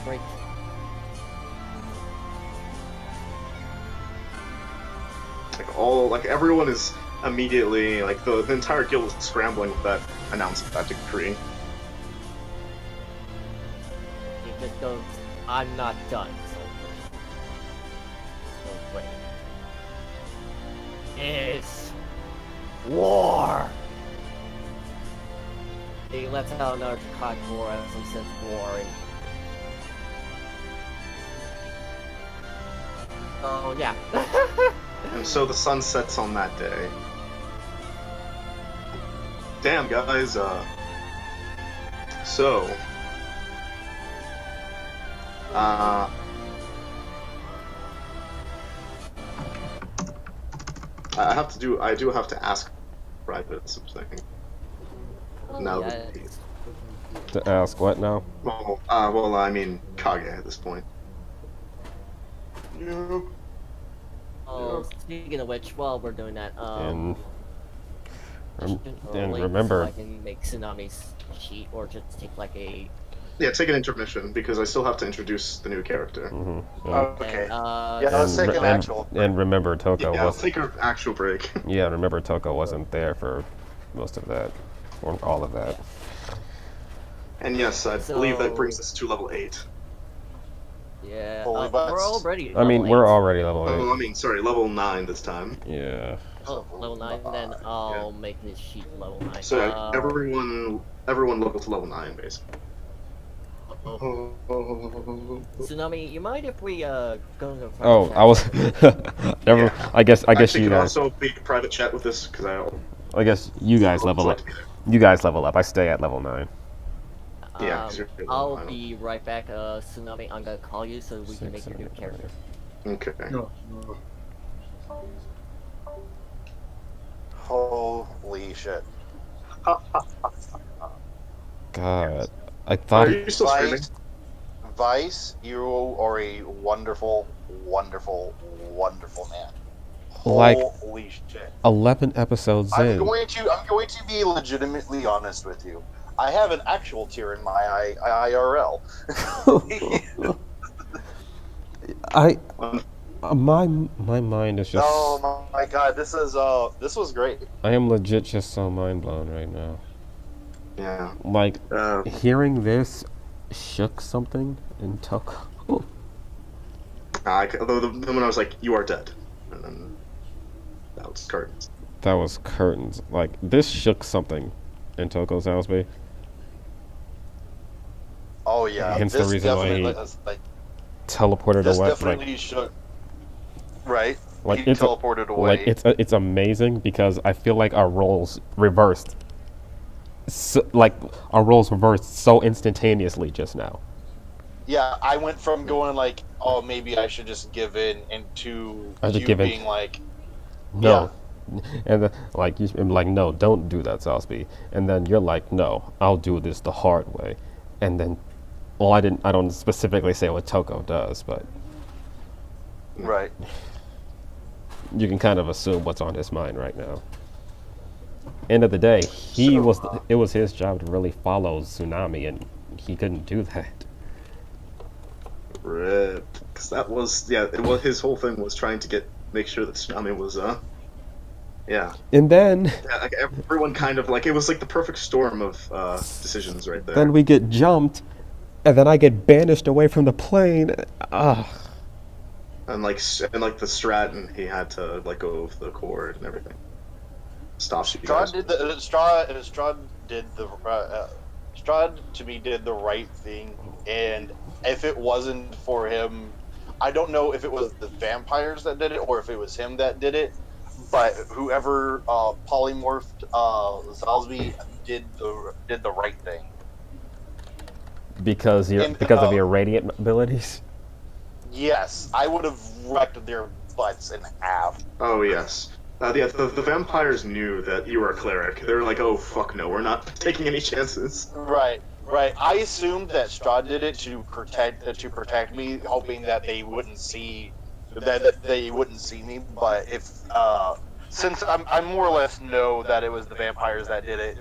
Great. Like everyone is immediately like the entire guild is scrambling with that announcement, that decree. He just goes, I'm not done, so wait. It's war! He lets out another cock roar as he says war. Oh yeah. And so the sun sets on that day. Damn, guys, so... I do have to ask private something. Now yeah, To ask what now? well, I mean, Kage at this point. Yeah. Oh, speaking of which, while we're doing that, And early, remember- so I can make Tsunami's cheat or just take like a. Yeah, take an intermission, because I still have to introduce the new character. Okay. And, Yeah, let's take an and- actual. And remember, Toko Yeah, I'll was take an actual break. yeah. Remember, Toko wasn't there for most of that, or all of that. And yes, I So- believe that brings us to level 8. Yeah, Holy we're butts. already. I mean, level we're 8. already level Oh, I 8. mean, sorry, level 9 this time. Yeah. Oh, level 9. Then I'll make this sheet level 9. So yeah, everyone level to level 9, basically. Tsunami, you mind if we go to the private Oh, chat? I was. Never. Yeah. I guess Actually, you can guys. also be private chat with this because I guess you guys level like up. to be there. You guys level up. I stay at level 9. Yeah, 'cause you're level I'll 9. be right back. Tsunami, I'm gonna call you so we can make your new character. Okay. No. Holy shit. God, I Are thought. you still streaming? Vice, you are a wonderful, wonderful, wonderful man. Like- Holy shit. 11 episodes I'm in. going to be legitimately honest with you. I have an actual tear in my IRL. My mind is just. Oh my god, this was great. I am legit just so mind blown right now. Yeah. Like Uh, hearing this shook something in Toko. although then when I was like, "You are dead," and then that was curtains. That was curtains. Like this shook something in Toko's house, babe. Oh yeah, Hence the this reason why he definitely like teleported this away. definitely shook. Right, Like he it's teleported away. like it's amazing because I feel like our roles reversed. So, like our roles reversed so instantaneously just now. Yeah, I went from going like, oh, maybe I should just give in, into I should you give in. being like, No. And like I'm like, no, don't do that, Sosby. And then you're like, no, I'll do this the hard way. And then, well, I don't specifically say what Toko does, but right. you can kind of assume what's on his mind right now. End of the day, it was his job to really follow Tsunami, and he couldn't do that. Rip. Because that was his whole thing was trying to make sure that Tsunami was yeah. And then Yeah, like everyone kind of like it was like the perfect storm of decisions right there. we get jumped, and then I get banished away from the plane. Ugh. And like the strat, and he had to let go of the cord and everything. Stops you guys. Strahd to me did the right thing, and if it wasn't for him, I don't know if it was the vampires that did it or if it was him that did it, but whoever polymorphed Zalsby did the right thing. Because of your radiant abilities. Yes, I would have wrecked their butts in half. Oh yes. The vampires knew that you were a cleric. They were like, "Oh fuck no, we're not taking any chances." Right. I assumed that Strahd did it to protect me, hoping that they wouldn't see me. But if since I more or less know that it was the vampires that did it,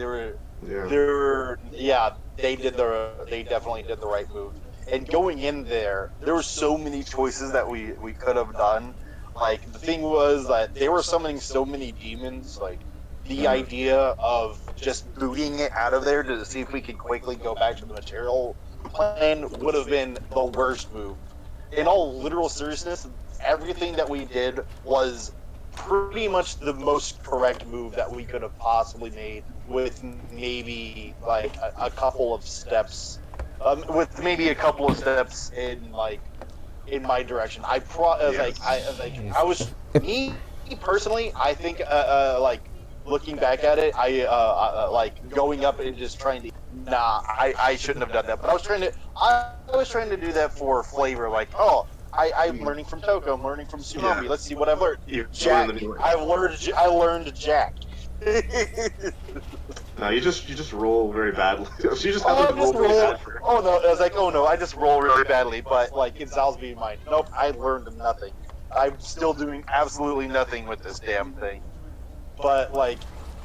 they definitely did the right move. And going in there were so many choices that we could have done. Like, the thing was that they were summoning so many demons, like, the idea of just booting it out of there to see if we could quickly go back to the material plane would have been the worst move. In all literal seriousness, everything that we did was pretty much the most correct move that we could have possibly made, with maybe, like, a couple of steps. In my direction. Me personally, I think like looking back at it, like going up and just trying to. Nah, I shouldn't have done that. But I was trying to do that for flavor. Like, oh, I'm learning from Toko. I'm learning from Tsunami. Yeah. Let's see what I've learned. You Jack. learned the new way. I learned Jack. No, you just roll very badly. You just happen to roll very bad. Oh no, I was like, oh no, I just roll really badly. But like in Zalsby mine, nope, I learned nothing. I'm still doing absolutely nothing with this damn thing. But like,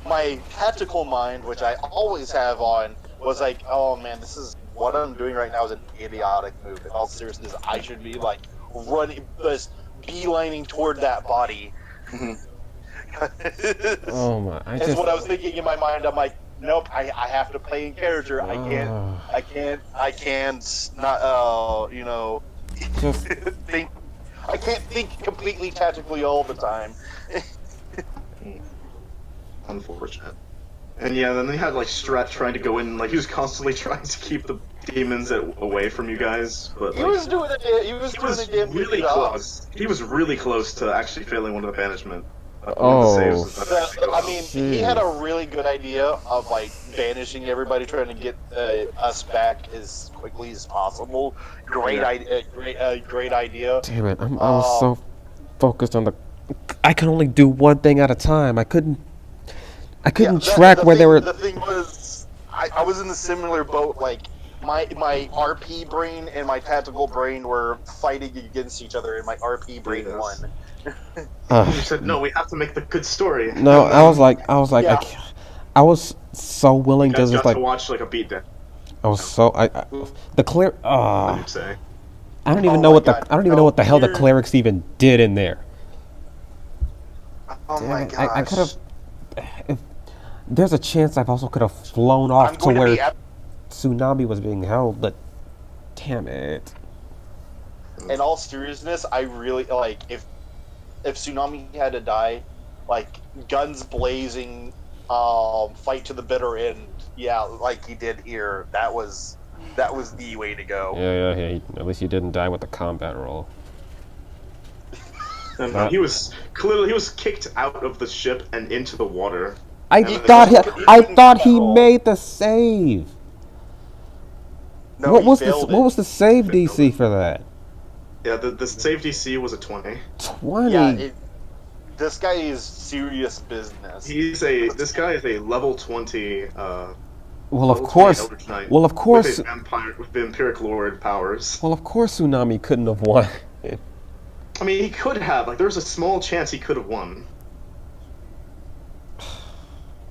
my tactical mind, which I always have on, was like, oh man, this is what I'm doing right now is an idiotic move. In all seriousness, I should be like running, just beelining toward that body. Oh my! That's what I was thinking in my mind. I'm like, nope, I have to play in character. I can't not, Just I can't think completely tactically all the time. Unfortunate. And yeah, then they had like Strat trying to go in, like he was constantly trying to keep the demons away from you guys, but He like was doing a damn good really job. close. He was really close to actually failing one of the banishment. One of the Oh, saves that actually go I out. mean, he had a really good idea of like banishing everybody, trying to get us back as quickly as possible. Great Yeah. idea. Great idea. damn it! I was so focused on the. I could only do one thing at a time. I couldn't track where they were. The thing was, I was in a similar boat. Like my RP brain and my tactical brain were fighting against each other, and my RP brain Yes. won. You said no. We have to make the good story. No, I was like, Yeah. I was so willing You to guys just got like, to watch like a beatdown. I was so the clear. I would say. I don't even Oh know my what God. I don't even know what the hell the Here- clerics even did in there. Oh Damn my it, gosh! I could have. If there's a chance, I also could have flown off I'm to going to where be Tsunami was being held, but damn it. in all seriousness, I really like if Tsunami had to die, like guns blazing, fight to the bitter end. Yeah, like he did here. That was the way to go. Yeah. At least you didn't die with the combat roll. And Not- he was kicked out of the ship and into the water. I Yeah, thought but- I thought he made the save. No, what he was failed what it. was the save DC for that? Yeah, the save DC was a 20. 20. Yeah, this guy is serious business. This guy is a level 20. Well, of level 20 course. Eldritch Knight Well, of course. with Vampiric Lord powers. Well, of course, Tsunami couldn't have won. I mean, he could have. Like, there's a small chance he could have won.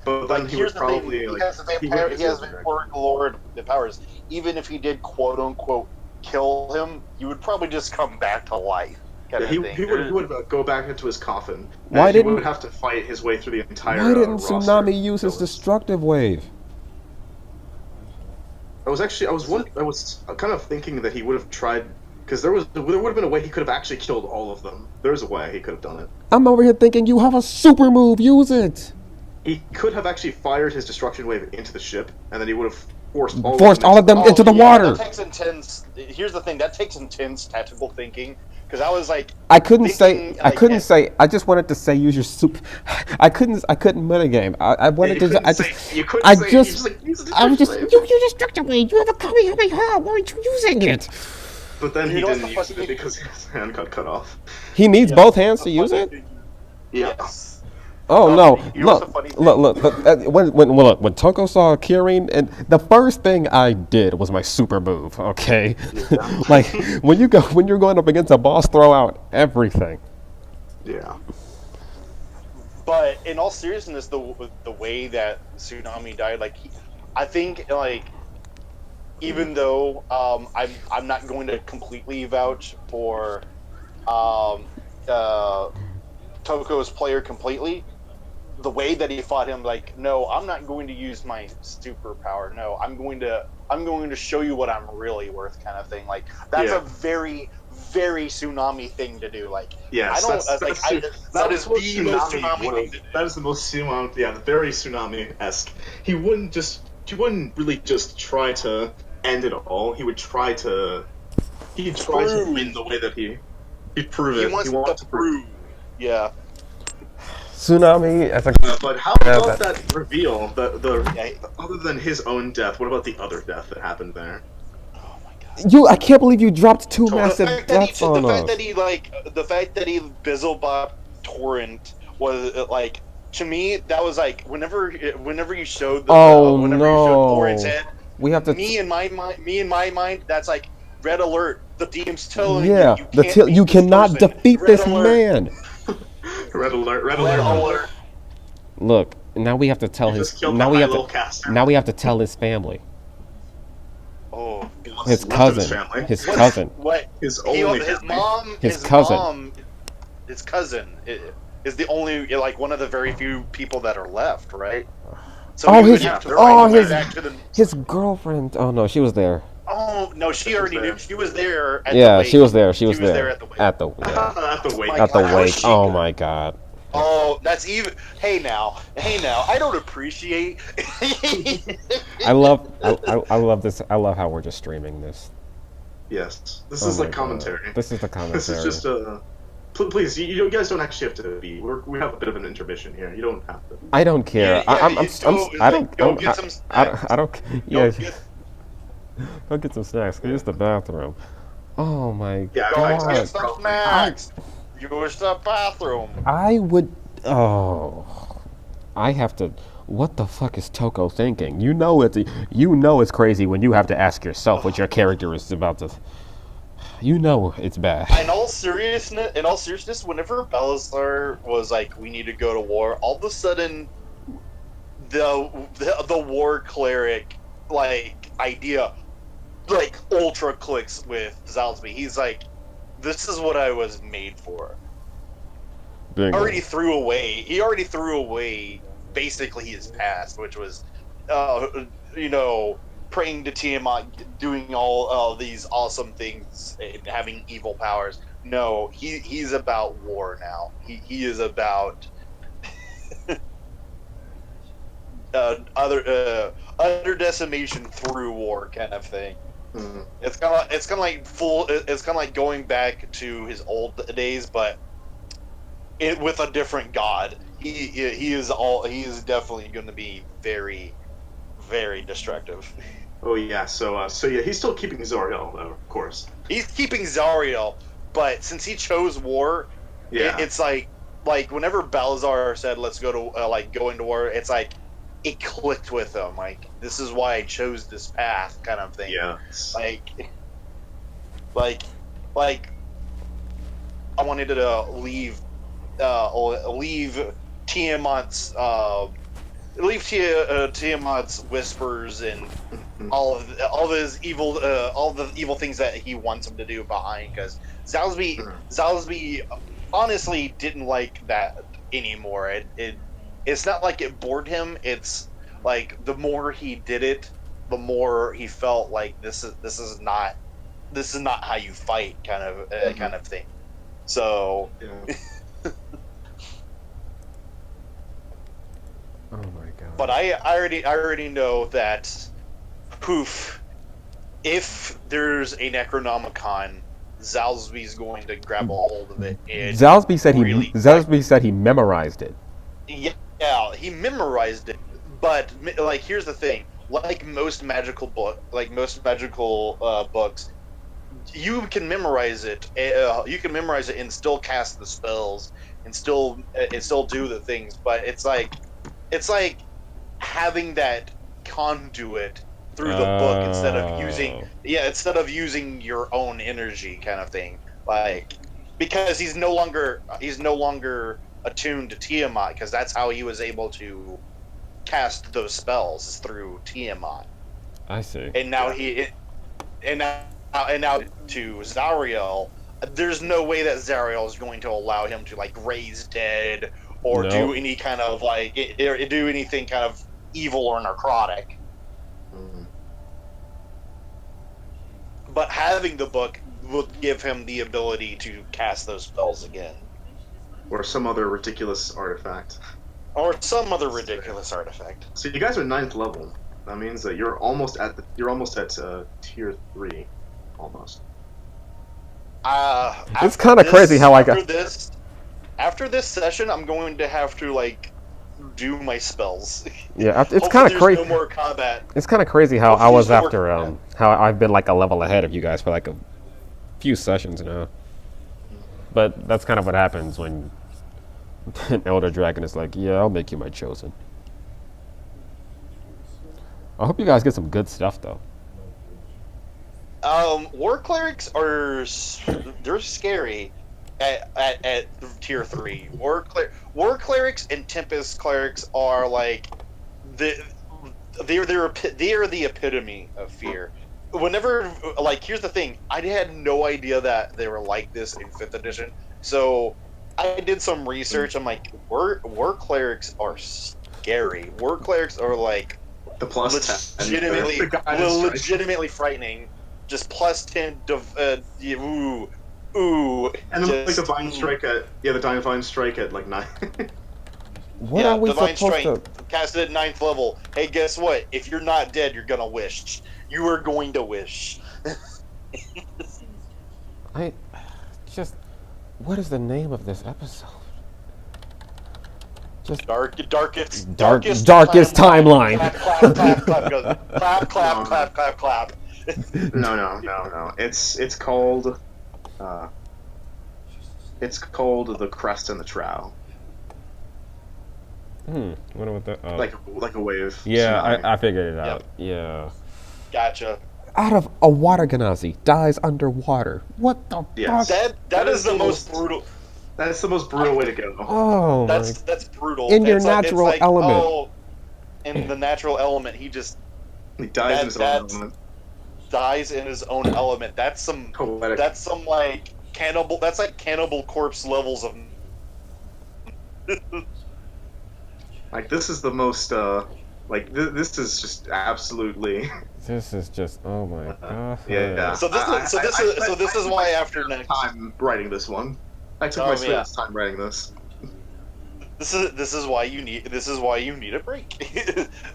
But then Like, he here's would the thing, probably he like has Vampiric Lord powers. Even if he did quote unquote kill him, he would probably just come back to life. Kind Yeah, of thing. he would go back into his coffin. Why and he didn't- would have to fight his way through the entire. Why didn't roster Tsunami of use his villains. destructive wave? I was kind of thinking that he would have tried, because there would have been a way he could have actually killed all of them. There's a way he could have done it. I'm over here thinking you have a super move. Use it. He could have actually fired his destruction wave into the ship, and then he would have forced All of them into the water. That takes intense. Here's the thing. That takes intense tactical thinking. Because I was like, I couldn't thinking, say. I just wanted to say use your soup. I couldn't minigame. I wanted to. I was just. Use your destructive wave. You have a copy of my heart. Why aren't you using it? But then he You know what's didn't the use funny it thing? because his hand got cut off. He needs both hands to use it. Yeah. Yes. Oh no! You know what's Look! the funny thing? Look! When Toko saw Kirin, and the first thing I did was my super move. Okay, like when you're going up against a boss, throw out everything. Yeah. But in all seriousness, the way that Tsunami died, like I think like even though I'm not going to completely vouch for Toko's player completely, the way that he fought him, like, no, I'm not going to use my superpower. No, I'm going to show you what I'm really worth, kind of thing. Like that's Yeah. a very, very Tsunami thing to do. Like, Yes, I don't that is the most Tsunami thing to do. That is the most tsunami. Yeah, very tsunami-esque. He wouldn't really just try to end it all. He'd try to win the way that he'd prove it. He wants wanted to prove. Yeah. Tsunami as a. But how Yeah, about but- that reveal? Yeah. Other than his own death, what about the other death that happened there? Oh my god. I can't believe you dropped two massive The deaths on fact us. that he Bizzlebot Torrent was like, to me that was like whenever you showed Oh, you showed no. Torrent's head, We have to. me in my mind that's like red alert. The DM's telling Yeah, you can't beat you this cannot person. defeat Red this alert. man. Red alert! Red Red alert! alert. Look, now we have to tell You his. just killed Now my we have little to. caster. Now we have to tell his family. Oh, His Left of cousin. family. His cousin. what? His He- only his family. mom. His cousin. His cousin is the only like one of the very few people that are left, right? So Oh, we would his. have to Oh, find a way his. back to the. His girlfriend. Oh no, she was there. Oh no, she already knew. She was there. At Yeah, the she wake. was there. She was there there at the wake. at the At the wake. at the How is wake. she Oh good? my god. Oh, that's even. Hey now. I don't appreciate. I love this. I love how we're just streaming this. Yes, this Oh is my like God. commentary. This is the commentary. This is just a. Please, you guys don't actually have to be. We have a bit of an intermission here. You don't have to. I don't care. Go get some snacks. I don't. Go Yeah, get- go get some snacks. Go use the bathroom. Oh my Yeah, Go I- get some snacks. Use the bathroom. I would. Oh, I have to. What the fuck is Toko thinking? You know it's crazy when you have to ask yourself what your character is about to. You know it's bad. In all seriousness, whenever Belisar was like, "We need to go to war," all of a sudden, the war cleric like idea, like ultra clicks with Zalsby. He's like, "This is what I was made for." Bingo. He already threw away basically his past, which was, praying to Tiamat, doing all these awesome things, and having evil powers. No, he's about war now. He is about under decimation through war kind of thing. Mhm. It's kind of like going back to his old days, but with a different god. He is definitely going to be very, very destructive. Oh yeah, so yeah, he's still keeping Zariel, though, of course. He's keeping Zariel, but since he chose war, Yeah. it's like whenever Balazar said let's go to go into war, it's like it clicked with him. Like, this is why I chose this path, kind of thing. Yeah. Like I wanted to leave Tiamat's Tiamat's whispers and all the evil things that he wants him to do behind, because Zalsby honestly didn't like that anymore. It's not like it bored him. It's like the more he did it, the more he felt like this is not how you fight, kind of thing. So. Yeah. Oh my god. But I already know that, if there's a Necronomicon, Zalsby's going to grab a hold of it. And Zalsby said he memorized it. Yeah, he memorized it. But like, here's the thing: like most magical books, you can memorize it. You can memorize it and still cast the spells and still do the things. But it's like having that conduit through the book instead of using your own energy, kind of thing. Like, because he's no longer attuned to Tiamat, because that's how he was able to cast those spells, through Tiamat. I see. And now now to Zariel, there's no way that Zariel is going to allow him to like raise dead or do any kind of do anything kind of evil or necrotic. Mhm. But having the book will give him the ability to cast those spells again, Or some other ridiculous artifact. or some other ridiculous artifact. So you guys are 9th level. That means that you're almost at tier 3, almost. It's kind of crazy how I got. After this session, I'm going to have to do my spells. Yeah, it's kind of crazy. No more combat. It's kind of crazy how I Hopefully was there's no after more- how I've been like a level ahead of you guys for like a few sessions now. But that's kind of what happens when an Elder Dragon is like, yeah, I'll make you my chosen. I hope you guys get some good stuff though. War clerics they're scary at tier 3. War clerics and Tempest clerics are like they're the epitome of fear. Whenever, here's the thing, I had no idea that they were like this in 5th edition. So I did some research. I'm like, war clerics are scary. War clerics are like The plus 10. Legitimately, The guided strike. legitimately frightening. Just plus 10. Ooh. And then like just, divine strike at the divine strike at like 9. What are we divine supposed strength, to? cast it at 9th level. Hey, guess what? If you're not dead, you're gonna wish. You are going to wish. I just. What is the name of this episode? Just Darkest timeline. Clap, goes. Clap. No. It's called the crest and the trough. Wonder what that. Like a wave. Yeah, tsunami. I figured it out. Yeah. Gotcha. Out of a water genasi dies underwater. What the Yes. fuck? That is the most brutal. That's the most brutal way to go. Oh That's brutal. In your It's like- natural it's like, element. Oh, in the natural element, he just He dies in his own element. dies in his own element. That's some. Poetic. That's some like cannibal. That's like cannibal corpse levels of. Like this is the most this is just absolutely This is just. Oh my god. yeah. So this is why after next time writing this one. I took Oh, my yeah. sweetest time writing this. this is why you need a break.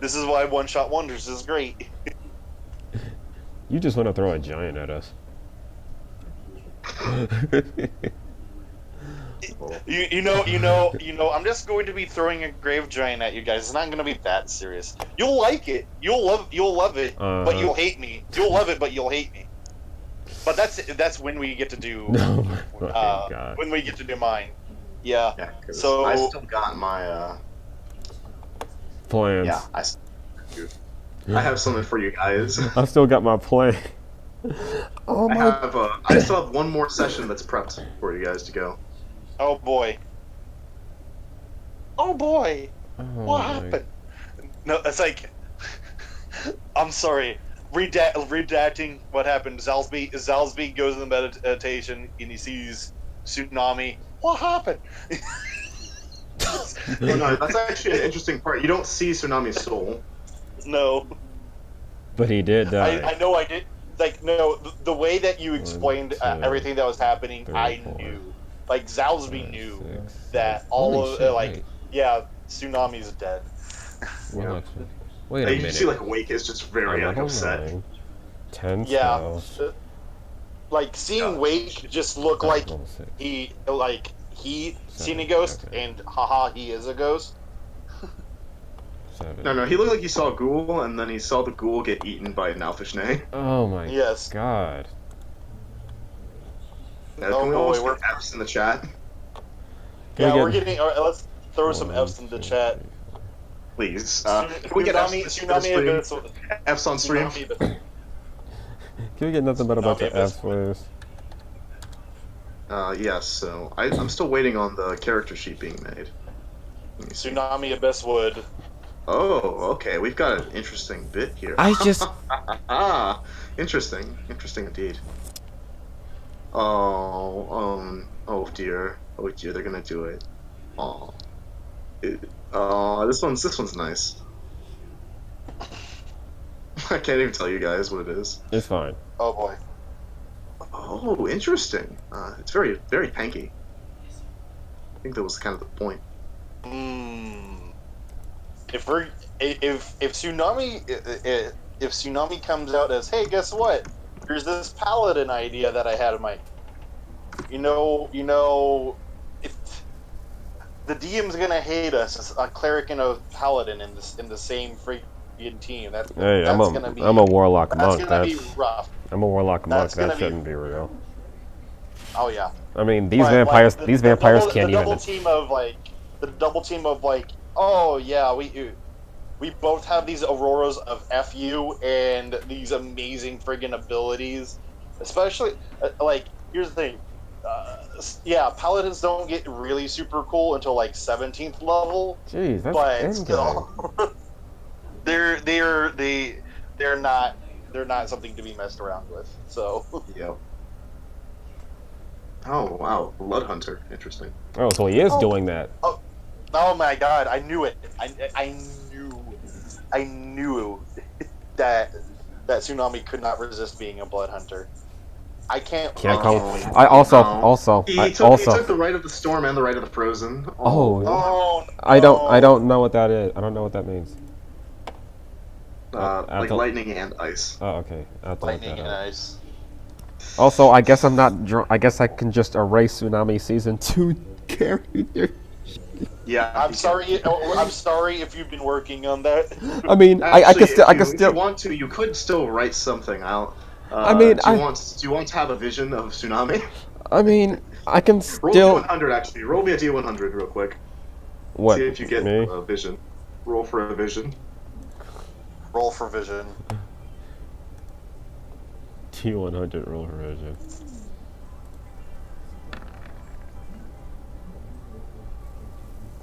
This is why One Shot Wonders is great. You just want to throw a giant at us. You know. I'm just going to be throwing a grave giant at you guys. It's not going to be that serious. You'll like it. You'll love it, but you'll hate me. You'll love it, but you'll hate me. But that's when we get to do. No, my fucking god. When we get to do mine. Yeah. Yeah, 'cause So- I still got my Plans. yeah, I have something for you guys. I still got my plan. Oh I still have one more session that's prepped for you guys to go. Oh boy. Oh What happened? No, it's like. I'm sorry. Redacting what happened. Zalsby goes in the meditation and he sees Tsunami. What happened? No, that's actually an interesting part. You don't see Tsunami's soul. No. But he did die. I know I did. Like, no, the way that you explained 1, 2, everything that was happening, 3, I 4, knew. Like, Zalsby 5, knew 6, that 7. all Holy of shit, like, wait. yeah, Tsunami's dead. Well, wait a You minute. see, like Wake is just very like, Level upset. 9, 10 Yeah. spells. Like, seeing Yeah. Wake just look like Level 6. he seen a 7, ghost, okay. and haha, he is a ghost. 7. No, he looked like he saw a ghoul, and then he saw the ghoul get eaten by an Alfishne. Oh my Yes. god. Can Oh we boy, almost we're- get F's in the chat? Can we We're get- getting. All right, let's throw some 1, F's in the 2, chat. 3, 4. Please. Can we get F's Tsunami on Abyss. stream? F's on stream? Tsunami Abyss. Can we get nothing but a bunch of Tsunami F's, please? Yes, so I'm still waiting on the character sheet being made. Let me see. Tsunami Abyss Wood. Oh, okay, we've got an interesting bit here. I just. Interesting indeed. Oh dear, they're gonna do it. This one's nice. I can't even tell you guys what it is. It's fine. Oh boy. Oh, interesting. It's very, very panky. I think that was kind of the point. If Tsunami comes out as, hey, guess what? Here's this paladin idea that I had in my. The DM's gonna hate us as a cleric and a paladin in the same freaking team. Hey, I'm a warlock monk. That's gonna be rough. I'm a warlock monk. That's That gonna be- shouldn't be real. Oh yeah. I mean, these But, vampires. like, These vampires the can't double even. team of oh yeah, we both have these auroras of FU and these amazing friggin' abilities. Especially here's the thing. Paladins don't get really super cool until like 17th level, Jeez, that's but endgame. still, they're not something to be messed around with. So Yep. Oh wow, Blood Hunter. Interesting. Oh, so he is doing that. oh my god, I knew it. I knew I knew that Tsunami could not resist being a blood hunter. I can't. Can't I call. can't wait. I He took the right of the storm and the right of the frozen. Oh. Oh, I no. don't know what that is. I don't know what that means. Like lightning and ice. Oh, okay. I have to look Lightning that and up. ice. Also, I guess I'm not drunk. I guess I can just erase Tsunami Season 2 character. Yeah. I'm sorry. I'm sorry if you've been working on that. I mean, I can still. If you want to, you could still write something out. I mean, do you want to have a vision of Tsunami? I mean, I can Roll still. D100 actually. Roll me a D100 real quick. What? See if you get Me? a vision. Roll for a vision. Roll for vision. T100 roll for vision.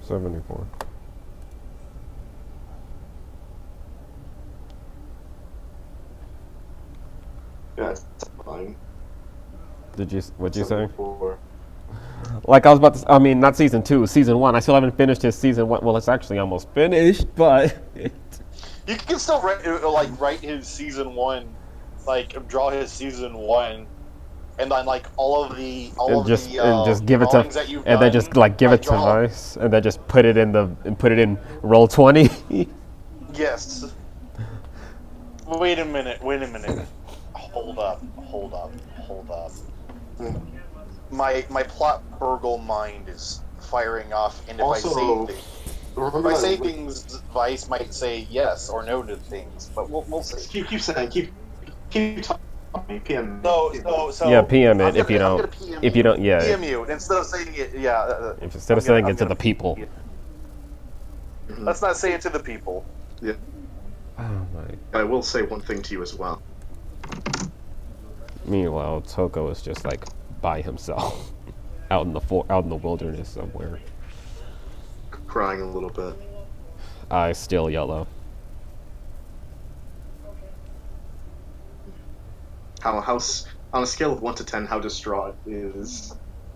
$74. Yeah, it's fine. What'd you say? 74. Like I was about to. I mean, not Season 2, Season 1. I still haven't finished his Season 1. Well, it's actually almost finished, but. You can still write his season 1, draw his season 1, and then and just give it to, that you've and then just give it to Vice, and then just put it in roll 20. Yes. Wait a minute. Hold up. My plot burgle mind is firing off, and if Also, if I say things, Vice might say yes or no to things, but we'll see. keep saying, keep talking. PM. So Yeah, PM it I'm if you gonna don't. PM If you don't, yeah. PM you instead of saying it. Yeah. Instead of saying it to the people. Let's not say it to the people. Yeah. Oh my. I will say one thing to you as well. Meanwhile, Toko is just by himself, out in the wilderness somewhere. Crying a little bit. Eyes still yellow. How on a scale of 1 to 10, how distraught is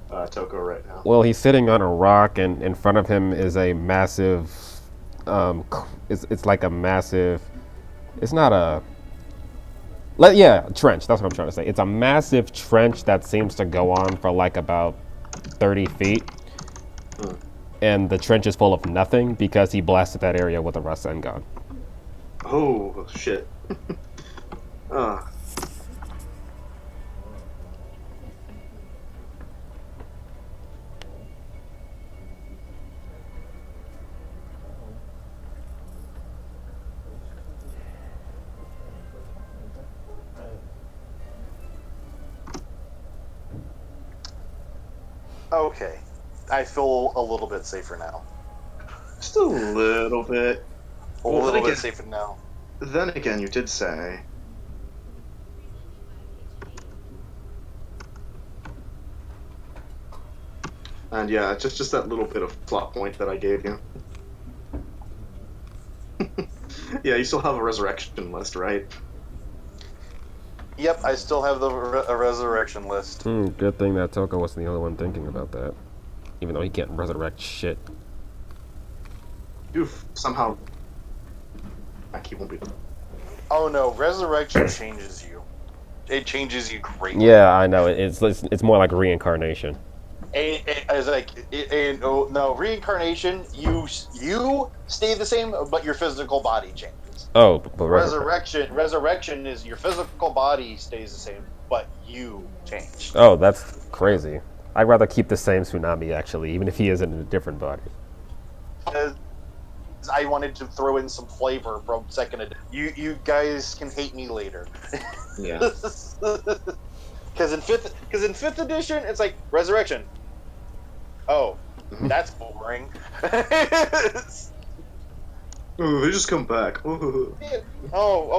Toko right now? Well, he's sitting on a rock, and in front of him is a massive. It's like a massive. It's not a. Trench. That's what I'm trying to say. It's a massive trench that seems to go on for about 30 feet. And the trench is full of nothing because he blasted that area with a Rasen gun. Oh, shit. Okay, I feel a little bit safer now. Just a little bit. A little bit safer now. Then again, you did say. And yeah, just that little bit of plot point that I gave you. Yeah, you still have a resurrection list, right? Yep, I still have a resurrection list. Good thing that Toko wasn't the only one thinking about that. Even though he can't resurrect shit. Oof, somehow. He won't be. Oh no, resurrection changes you. It changes you greatly. Yeah, I know. It's more like reincarnation. No, reincarnation. You stay the same, but your physical body changes. Oh, but Resurrection is your physical body stays the same, but you change. Oh, that's crazy. I'd rather keep the same Tsunami actually, even if he is in a different body. I wanted to throw in some flavor from second edition. You guys can hate me later. Yeah. Because in fifth edition, it's like resurrection. Oh, that's boring. Oh, they just come back. Oh,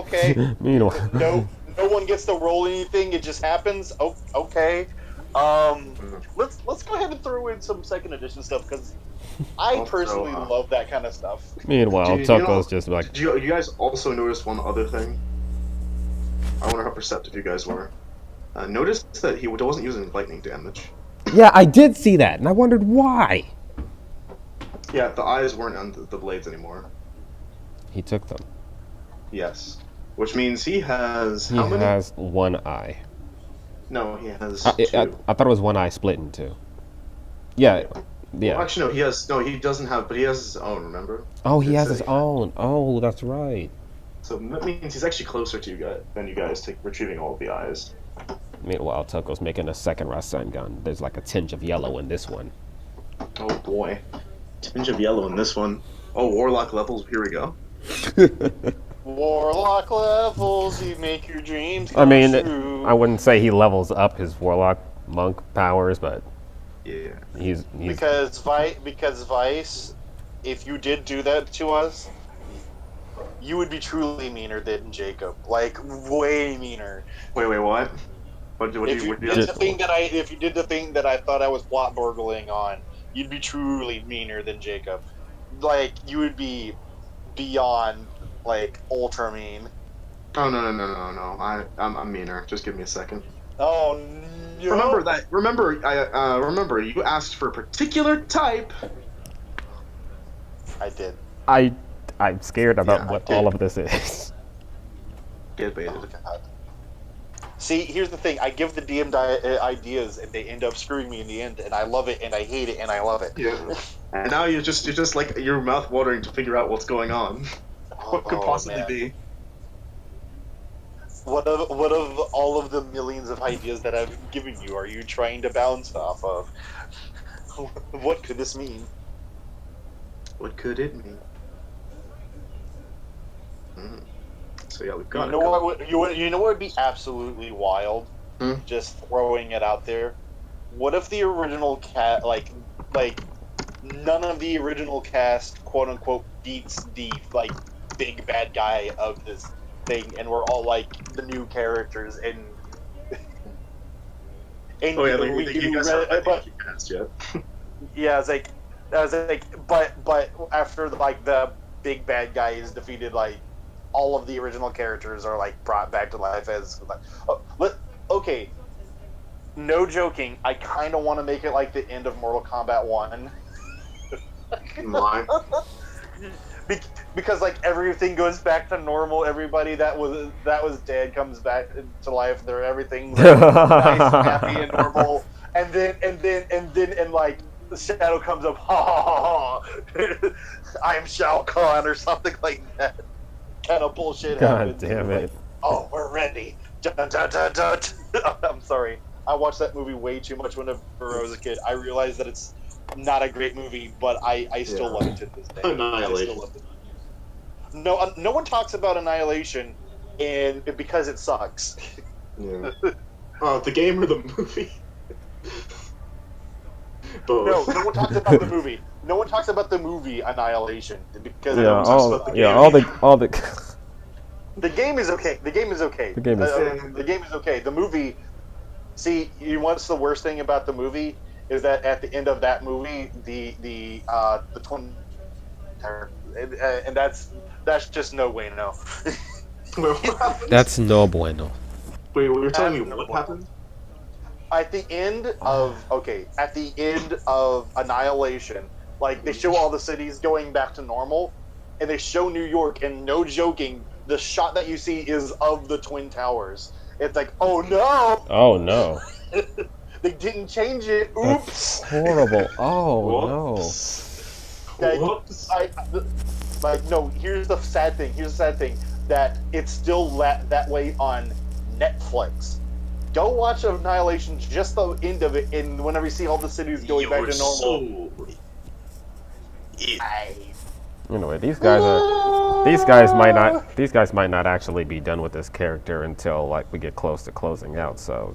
okay. Meanwhile, No one gets to roll anything. It just happens. Oh, okay. Let's go ahead and throw in some second edition stuff because I personally love that kind of stuff. meanwhile, Toko's just Did you guys also notice one other thing? I wonder how perceptive you guys were. Notice that he wasn't using lightning damage. Yeah, I did see that, and I wondered why. Yeah, the eyes weren't on the blades anymore. He took them. Yes. Which means he has He how many? has one eye. No, he has I two. thought it was one eye split in two. Yeah, yeah. Well, actually, no. He doesn't have, but he has his own. Remember? Oh, he It has said his he had. own. Oh, that's right. So that means he's actually closer to you guys than you guys to retrieving all of the eyes. Meanwhile, Toko's making a second Rasen gun. There's like a tinge of yellow in this one. Oh boy, tinge of yellow in this one. Oh, warlock levels. Here we go. Warlock levels, you make your dreams I come mean, true. I wouldn't say he levels up his warlock monk powers, but Yeah. he's Because Vice, if you did do that to us, you would be truly meaner than Jacob. Like way meaner. Wait, what? What If you did the thing that I thought I was plot burgling on, you'd be truly meaner than Jacob. Like you would be beyond like ultra mean. Oh no! I'm meaner. Just give me a second. Oh no. Remember that. Remember you asked for a particular type. I did. I'm scared about Yeah, what I all did. of this is. Get baited. Oh, God. See, here's the thing. I give the DM ideas, and they end up screwing me in the end, and I love it, and I hate it, and I love it. Yeah. And now you're just like your mouth watering to figure out what's going on. What could possibly man. be? What of all of the millions of ideas that I've given you are you trying to bounce off of? What could this mean? What could it mean? So yeah, we've got You know what would be absolutely wild? Hmm? Just throwing it out there. What if the original cat, like none of the original cast, quote unquote, beats the like big bad guy of this thing, and we're all like the new characters, and Oh yeah, we like, do you guys re- haven't but cast yet. yeah, I was like, but after like the big bad guy is defeated, like all of the original characters are like brought back to life as like, okay. No joking, I kind of want to make it like the end of Mortal Kombat 1. Mine. Because like everything goes back to normal. Everybody that was dead comes back to life. Everything's like, nice, and happy, and normal. And then like the shadow comes up. Ha ha ha! I am Shao Kahn or something like that. Kind of bullshit God happens. damn Like, it. oh, we're ready. Dun, dun, dun, dun. I'm sorry. I watched that movie way too much whenever I was a kid. I realized that it's not a great movie, but I still love it to this day. Annihilation. I still love it. No one talks about Annihilation, and because it sucks. Yeah. Oh, the game or the movie? No, Both. no one talks about the movie. No one talks about the movie Annihilation because Yeah, talks about the game. all the the game is okay. The game is okay. The game is- the game is okay. The movie. See, you know what's the worst thing about the movie is that at the end of that movie, the twin, and that's just no way no. Wait, what happened? That's no bueno. Wait, you're telling me That's what no happened? At the end of Annihilation, like they show all the cities going back to normal, and they show New York, and no joking, the shot that you see is of the Twin Towers. It's like, oh no, Oh no. they didn't change it. Oops. That's horrible. Oh no. That- Whoops. Like no. Here's the sad thing. That it's still that way on Netflix. Go watch Annihilation, just the end of it, and whenever you see all the cities going back to normal. Anyway, these guys might not actually be done with this character until like we get close to closing out. So,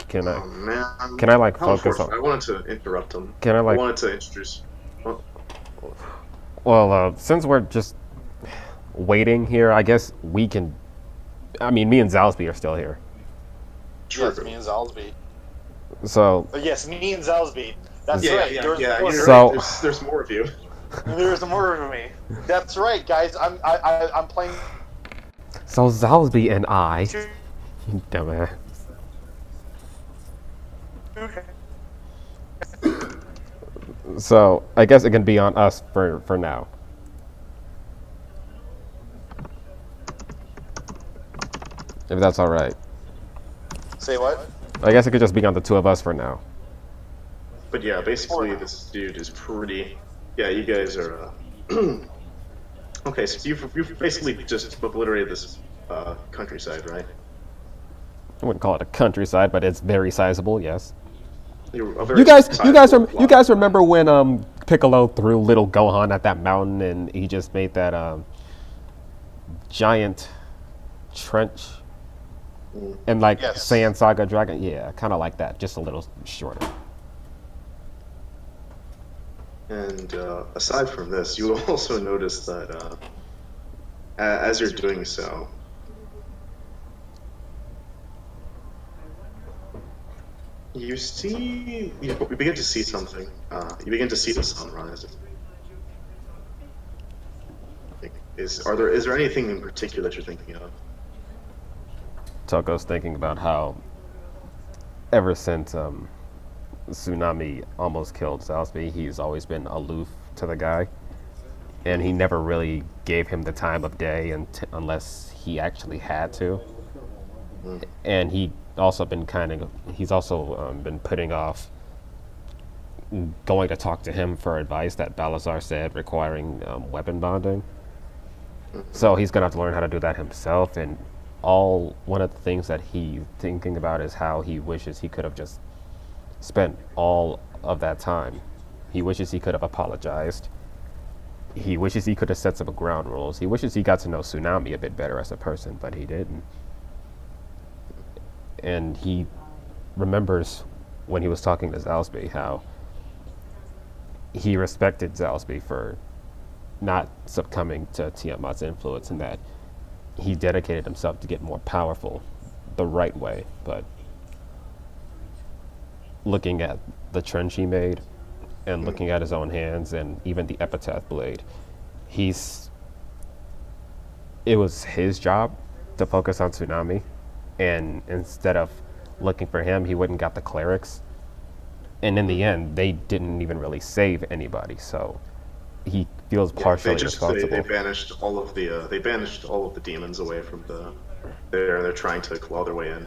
can Oh I man. can I like How focus unfortunate. on? I wanted to interrupt him. Can I I like? wanted to introduce. Well, since we're just waiting here, I guess we can. I mean, me and Zalsby are still here. Yes, me and Zalsby. So Yes, me and Zalsby. That's Yeah, right. yeah, There's yeah. more. You're So- right. There's more of you. There's more of me. That's right, guys. I'm playing. Zalsby and I, Two. dumbass. So I guess it can be on us for now. if that's all right. Say what? I guess it could just be on the two of us for now. But yeah, basically this dude is pretty. Yeah, you guys are. Okay, so you've basically just obliterated this countryside, right? I wouldn't call it a countryside, but it's very sizable. Yes. You're a very You sizable plot. guys remember when Piccolo threw little Gohan at that mountain and he just made that giant trench and like Yes. Saiyan Saga Dragon? Yeah, kind of like that, just a little shorter. And aside from this, you will also notice that as you're doing so, you begin to see something. You begin to see the sunrise. Is there anything in particular that you're thinking of? Toko's thinking about how ever since Tsunami almost killed Salisbury, he's always been aloof to the guy, and he never really gave him the time of day unless he actually had to. And he's also been putting off going to talk to him for advice that Balazar said requiring weapon bonding. So he's gonna have to learn how to do that himself. And one of the things that he's thinking about is how he wishes he could have just spent all of that time. He wishes he could have apologized. He wishes he could have set some ground rules. He wishes he got to know Tsunami a bit better as a person, but he didn't. And he remembers when he was talking to Zalsby how he respected Zalsby for not succumbing to Tiamat's influence, and that he dedicated himself to get more powerful the right way. But looking at the trench he made and looking at his own hands and even the epitaph blade, it was his job to focus on Tsunami, and instead of looking for him, he went and got the clerics, and in the end they didn't even really save anybody, so he feels partially responsible. They banished all of the demons away from they're trying to claw their way in.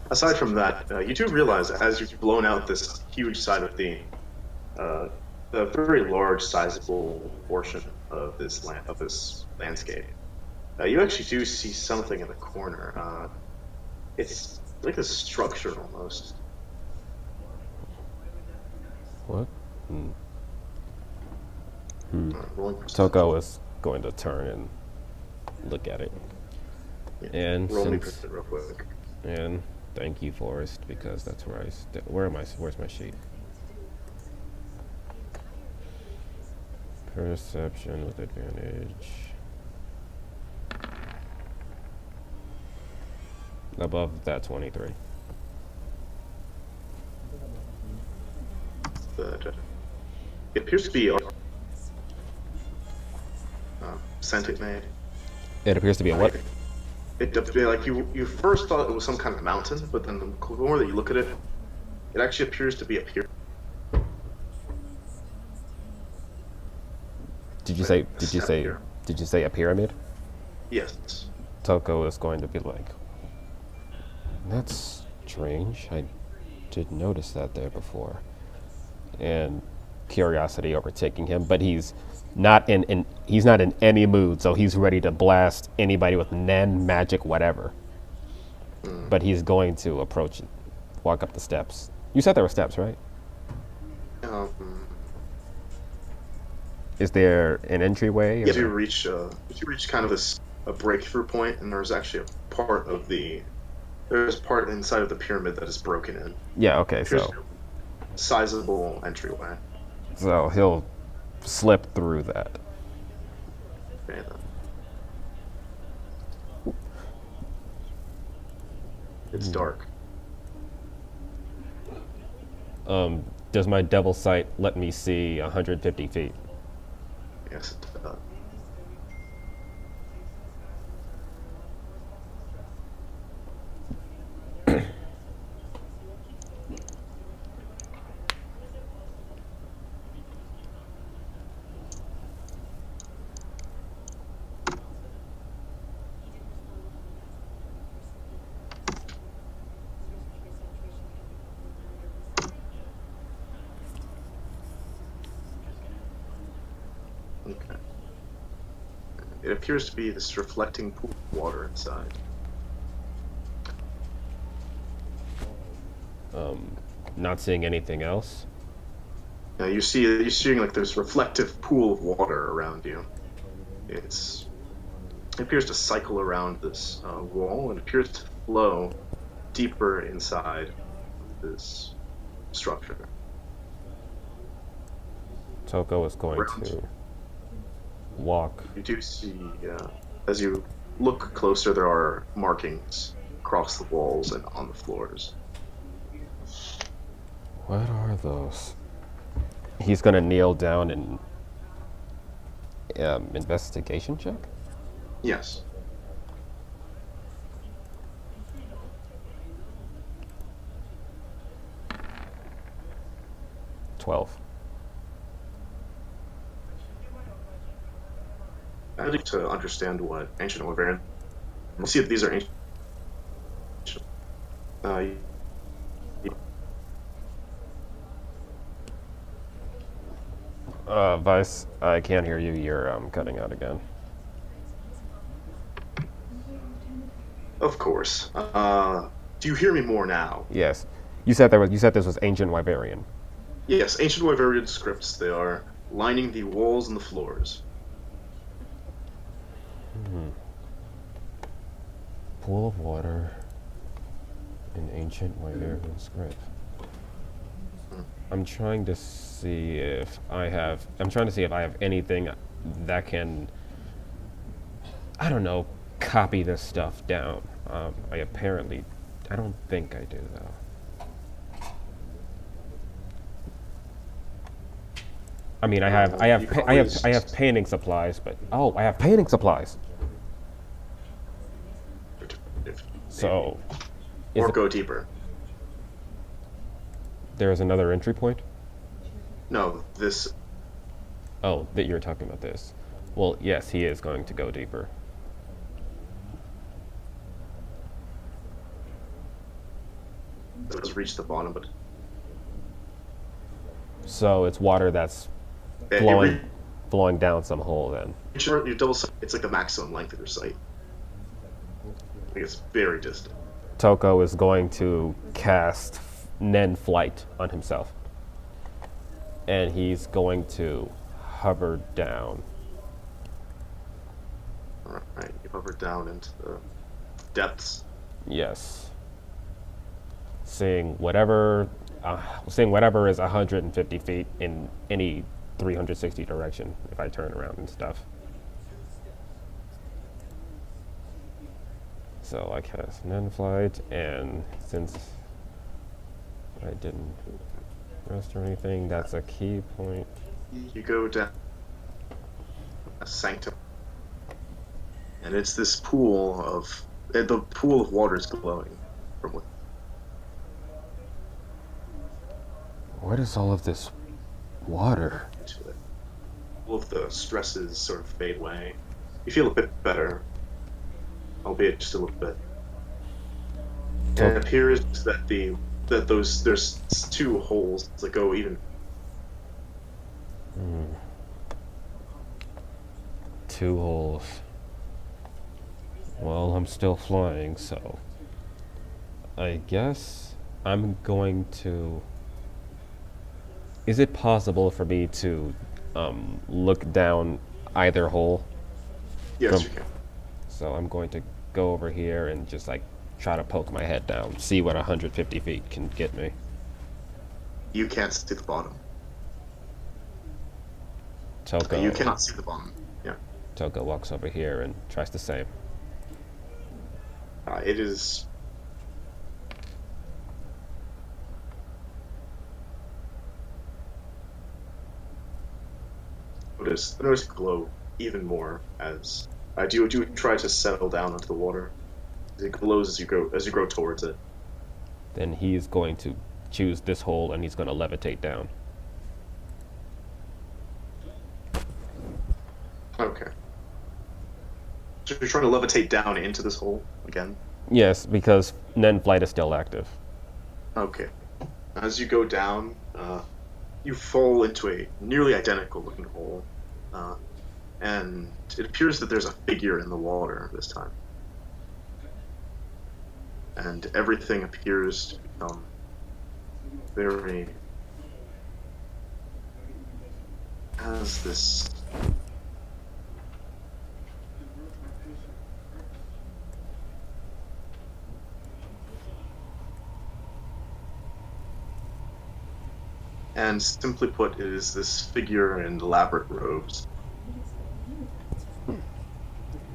Aside from that, you do realize as you've blown out this huge side of the very large, sizable portion of this landscape, you actually do see something in the corner. It's like a structure almost. What? Rolling perception. Toko is going to turn and look at it. Yeah. And Roll me since, perception real quick. and thank you, Forrest, because that's where where's my sheet? Perception with advantage. Above that 23. But it appears to be scented made. It appears to be a what? Like you first thought it was some kind of mountain, but then the more that you look at it, it actually appears to be a pyramid. Did you say a pyramid? Yes. Toko is going to be like, that's strange. I did notice that there before. And curiosity overtaking him, but he's not in any mood, so he's ready to blast anybody with Nen, magic, whatever. But he's going to approach it, walk up the steps. You said there were steps, right? Is there an entryway? If you reach kind of a breakthrough point, and there's actually there's part inside of the pyramid that is broken in. Yeah. Okay. So sizable entryway. So he'll slip through that. Okay, then. It's dark. Does my devil sight let me see 150 feet? Yes, it does. it appears to be this reflecting pool of water inside. Not seeing anything else. Now you're seeing like this reflective pool of water around you. It appears to cycle around this wall and appears to flow deeper inside this structure. Toko is going to walk. You do see, as you look closer, there are markings across the walls and on the floors. What are those? He's gonna kneel down and investigation check? Yes. $12. I'd like to understand what ancient Wyverian. We'll see if these are ancient. Vice, I can't hear you. You're cutting out again. Of course. Do you hear me more now? Yes. You said this was ancient Wyverian. Yes, ancient Wyverian scripts. They are lining the walls and the floors. Pool of water in ancient Wyverian script. I'm trying to see if I have anything that can, I don't know, copy this stuff down. I don't think I do though. I mean, I have painting supplies, but I have painting supplies. So, Or go deeper. There is another entry point? No, this. Oh, that you're talking about this. Well, yes, he is going to go deeper. Does reach the bottom, but So it's water that's it flowing down some hole then. you double. It's like the maximum length of your sight. Like it's very distant. Toko is going to cast Nen Flight on himself. And he's going to hover down. Alright, you hover down into the depths. Yes. Seeing whatever is 150 feet in any 360 direction if I turn around and stuff. So I cast Nen Flight, and since I didn't rest or anything, that's a key point. You go down a sanctum, and it's this pool of the pool of water is glowing from within. What is all of this water? To it. All of the stresses sort of fade away. You feel a bit better, albeit just a little bit. And it appears that there's two holes that go even. Two holes. Well, I'm still flying, so I guess I'm going to. Is it possible for me to look down either hole? Yes, you can. So I'm going to go over here and just like try to poke my head down, see what 150 feet can get me. You can't see the bottom. Toko. You cannot see the bottom. Yeah. Toko walks over here and tries the same. It is. Notice glow even more as do try to settle down into the water. It glows as you grow towards it. Then he's going to choose this hole and he's going to levitate down. Okay. So you're trying to levitate down into this hole again? Yes, because Nen Flight is still active. Okay. As you go down, you fall into a nearly identical looking hole. and it appears that there's a figure in the water this time. And everything appears to become very... has this... And simply put, it is this figure in elaborate robes.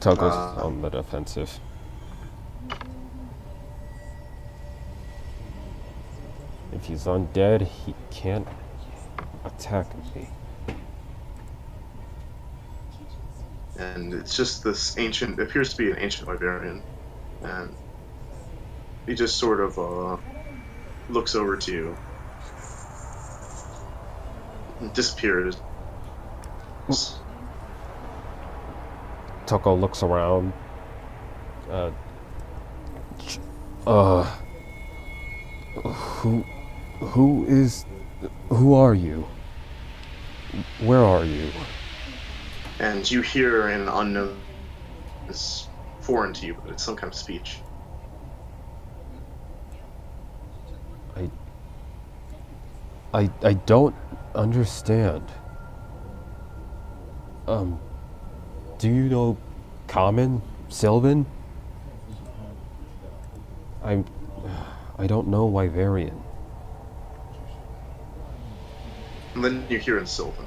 Togo's on the defensive. If he's undead, he can't attack me. And it's just this ancient, it appears to be an ancient Wyverian. And he just sort of looks over to you. And disappears. Toko looks around. Who are you? Where are you? And you hear an unknown, it's foreign to you, but it's some kind of speech. I don't understand. Do you know Common? Sylvan? I don't know Wyverian. And then you hear in Sylvan.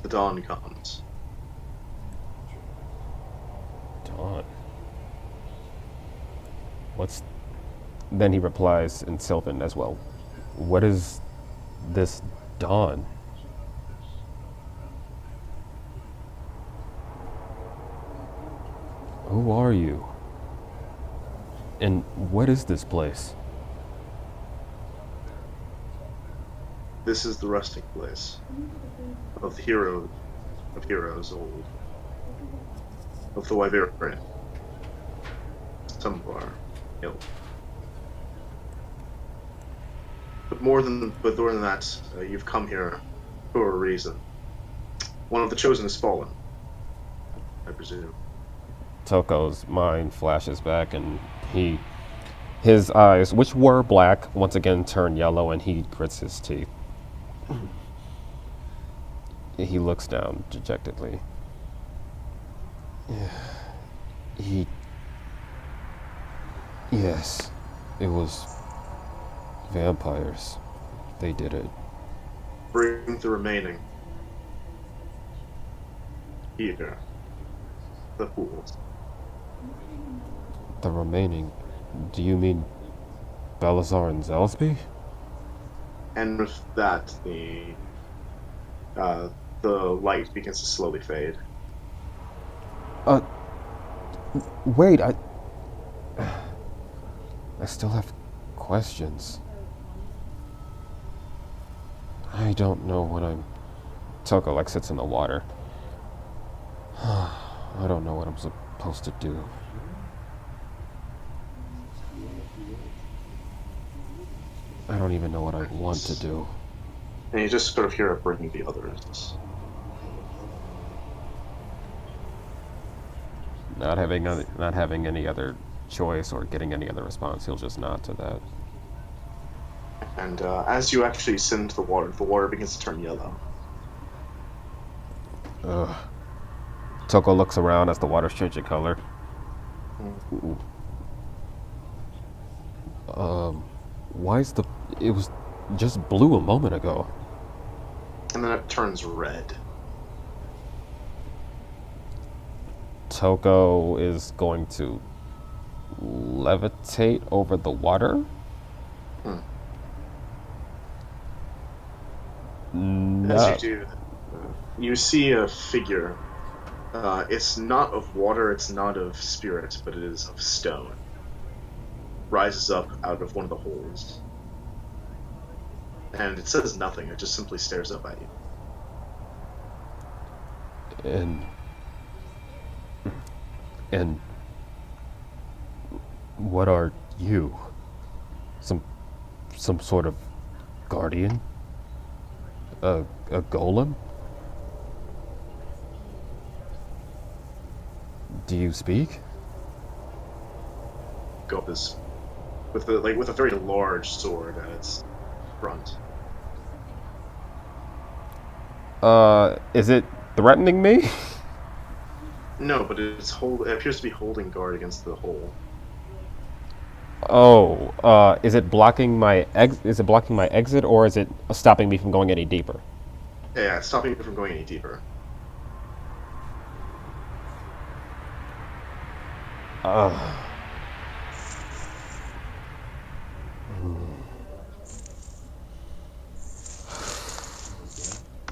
The dawn comes. Dawn. Then he replies in Sylvan as well. What is this dawn? Who are you? And what is this place? This is the resting place of the hero of heroes old, of the Wyverian, some of our ilk. But more than that, you've come here for a reason. One of the chosen has fallen, I presume. Toko's mind flashes back, and his eyes, which were black, once again turn yellow, and he grits his teeth. He looks down dejectedly. Yes, it was vampires. They did it. Bring the remaining here. The fools. The remaining? Do you mean Belisar and Zelsby? And with that, the light begins to slowly fade. Wait, I still have questions. I don't know what I'm... Toko, like, sits in the water. I don't know what I'm supposed to do. I don't even know what I want to do. And you just sort of hear it bringing the others. Not having any other choice or getting any other response, he'll just nod to that. And as you actually send into the water begins to turn yellow. Ugh. Toko looks around as the water's changing color. It was just blue a moment ago. And then it turns red. Toko is going to levitate over the water? No. As you do, you see a figure. It's not of water, it's not of spirit, but it is of stone. Rises up out of one of the holes. And it says nothing, it just simply stares up at you. And what are you? Some sort of guardian? A golem? Do you speak? Go up this with a very large sword at its front. Is it threatening me? No, but it appears to be holding guard against the hole. Oh, is it blocking my exit, or is it stopping me from going any deeper? Yeah, it's stopping you from going any deeper.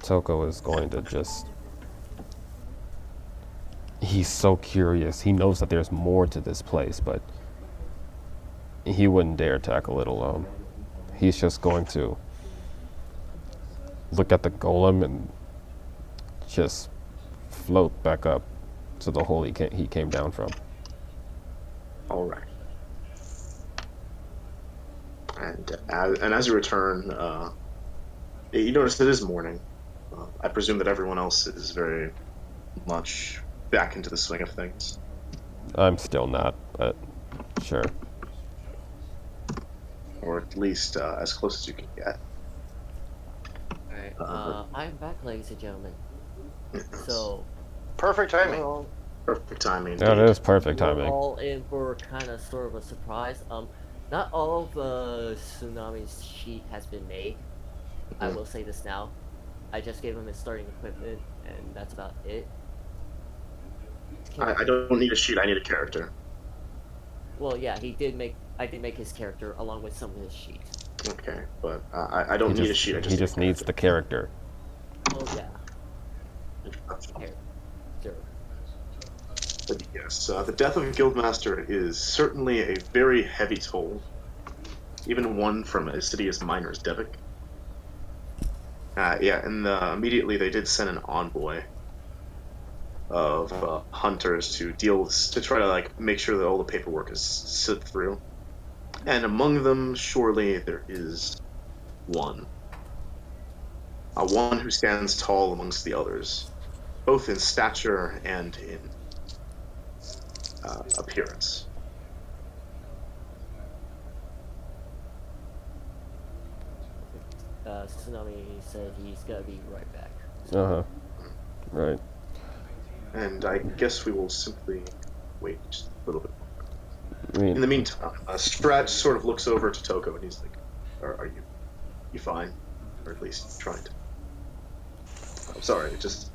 Toko is going to just... He's so curious. He knows that there's more to this place, but he wouldn't dare tackle it alone. He's just going to look at the golem and just float back up to the hole he came down from. All right. And as you return, you notice it is morning. I presume that everyone else is very much back into the swing of things. I'm still not, but sure. Or at least as close as you can get. Alright, I'm back, ladies and gentlemen. So, Perfect we're timing. all, Perfect timing. That is perfect we're timing. all in for kind of sort of a surprise. Not all of Tsunami's sheet has been made. I will say this now. I just gave him his starting equipment, and that's about it. I don't need a sheet. I need a character. Well, yeah, I did make his character along with some of his sheets. Okay, but I don't need a sheet. I just He need a just needs the character. Oh yeah, character. here, sure. But yes, the death of a guildmaster is certainly a very heavy toll. Even one from a city as minor as Devik. Yeah, and immediately they did send an envoy of hunters to try to make sure that all the paperwork is sit through. And among them, surely there is one. One who stands tall amongst the others, both in stature and in appearance. Tsunami said he's gonna be right back. Uh-huh. Right. And I guess we will simply wait just a little bit. I mean, In the meantime, Strat sort of looks over to Toko and he's like, "Are you fine? Or at least trying to." I'm sorry, it just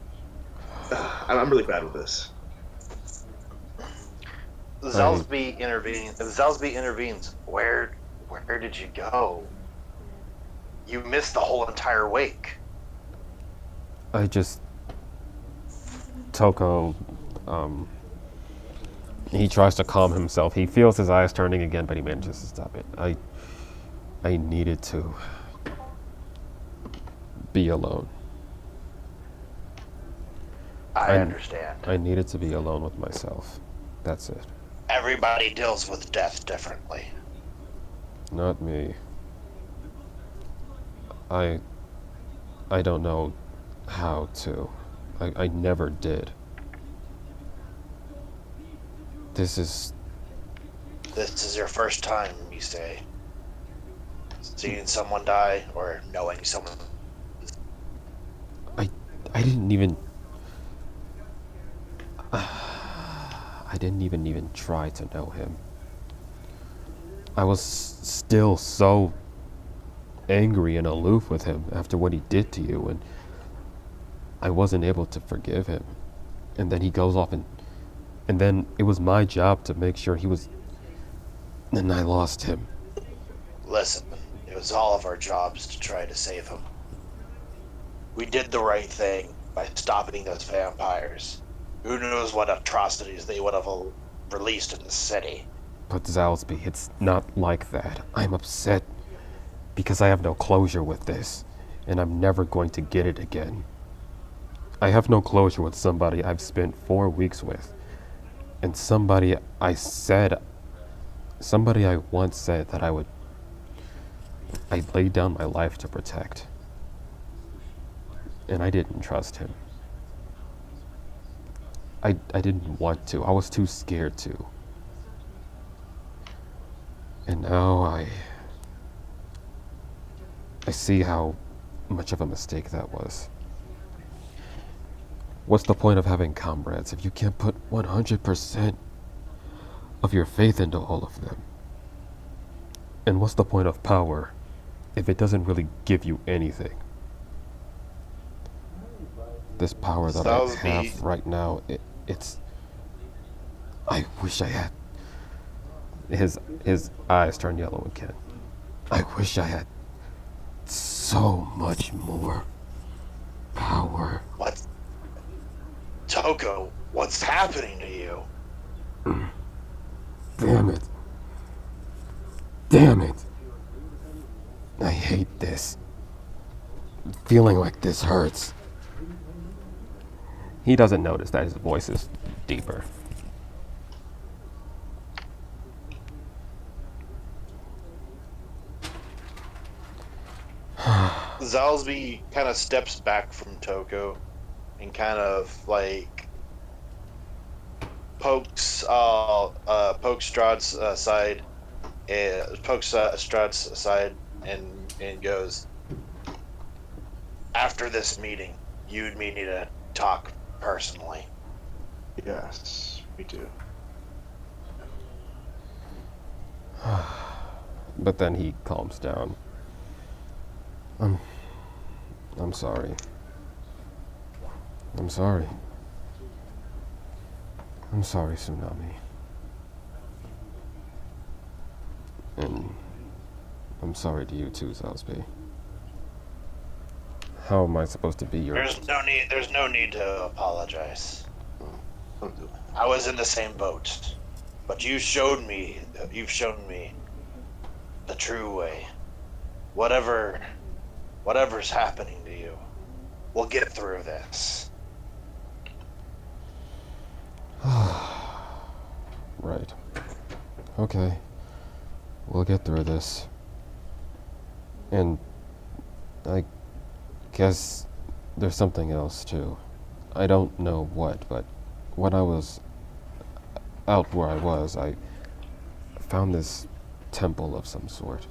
I'm really bad with this. Zelsby intervenes. Where did you go? You missed the whole entire wake. Toko, he tries to calm himself. He feels his eyes turning again, but he manages to stop it. I needed to be alone. I understand. I needed to be alone with myself. That's it. Everybody deals with death differently. Not me. I don't know how to. I never did. This is your first time, you say, seeing someone die or knowing someone. I didn't even even try to know him. I was still so angry and aloof with him after what he did to you, and I wasn't able to forgive him. And then he goes off and then it was my job to make sure he was, and I lost him. Listen, it was all of our jobs to try to save him. We did the right thing by stopping those vampires. Who knows what atrocities they would have released in the city. But Zalsby, it's not like that. I'm upset because I have no closure with this, and I'm never going to get it again. I have no closure with somebody I've spent 4 weeks with, and somebody I once said that I'd lay down my life to protect. And I didn't trust him. I didn't want to. I was too scared to. And now I see how much of a mistake that was. What's the point of having comrades if you can't put 100% of your faith into all of them? And what's the point of power if it doesn't really give you anything? This power that I have right now, it's... I wish I had... His eyes turn yellow again. I wish I had so much more power. What? Toko, what's happening to you? Damn it. Damn it. I hate this. Feeling like this hurts. He doesn't notice that his voice is deeper. Zalsby kind of steps back from Toko and kind of like pokes Strahd's side, and goes, after this meeting, you and me need to talk personally. Yes, we do. But then he calms down. I'm sorry. I'm sorry. I'm sorry, Tsunami. And I'm sorry to you too, Zalsby. How am I supposed to be your... There's no need to apologize. Don't do it. I was in the same boat, but you've shown me the true way. Whatever's happening to you, we'll get through this. Right. Okay. We'll get through this. And I guess there's something else too. I don't know what, but when I was out where I was, I found this temple of some sort.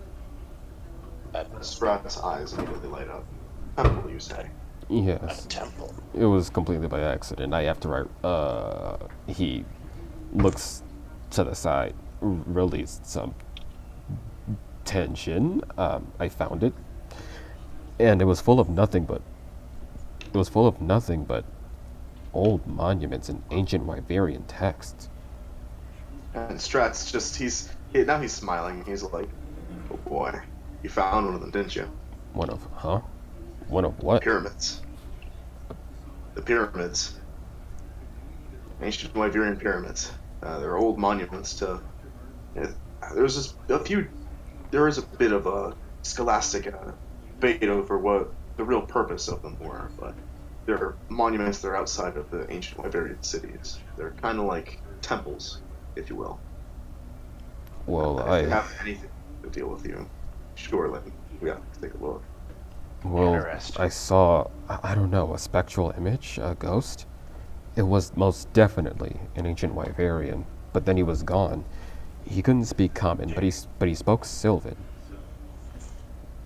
Strahd's eyes immediately light up. Temple, you say? Yes. A temple. It was completely by accident. He looks to the side, released some tension. I found it, and it was full of nothing but old monuments and ancient Wyverian texts. And Strahd's just, now he's smiling. He's like, oh boy, you found one of them, didn't you? One of what? Pyramids. The pyramids. Ancient Wyverian pyramids. They're old monuments to... there is a bit of a scholastic debate over what the real purpose of them were, but they're monuments that are outside of the ancient Wyverian cities. They're kind of like temples, if you will. Well, if they have anything to deal with you, surely we have to take a look. Well, I saw, I don't know, a spectral image, a ghost. It was most definitely an ancient Wyverian, but then he was gone. He couldn't speak Common, but he spoke Sylvan.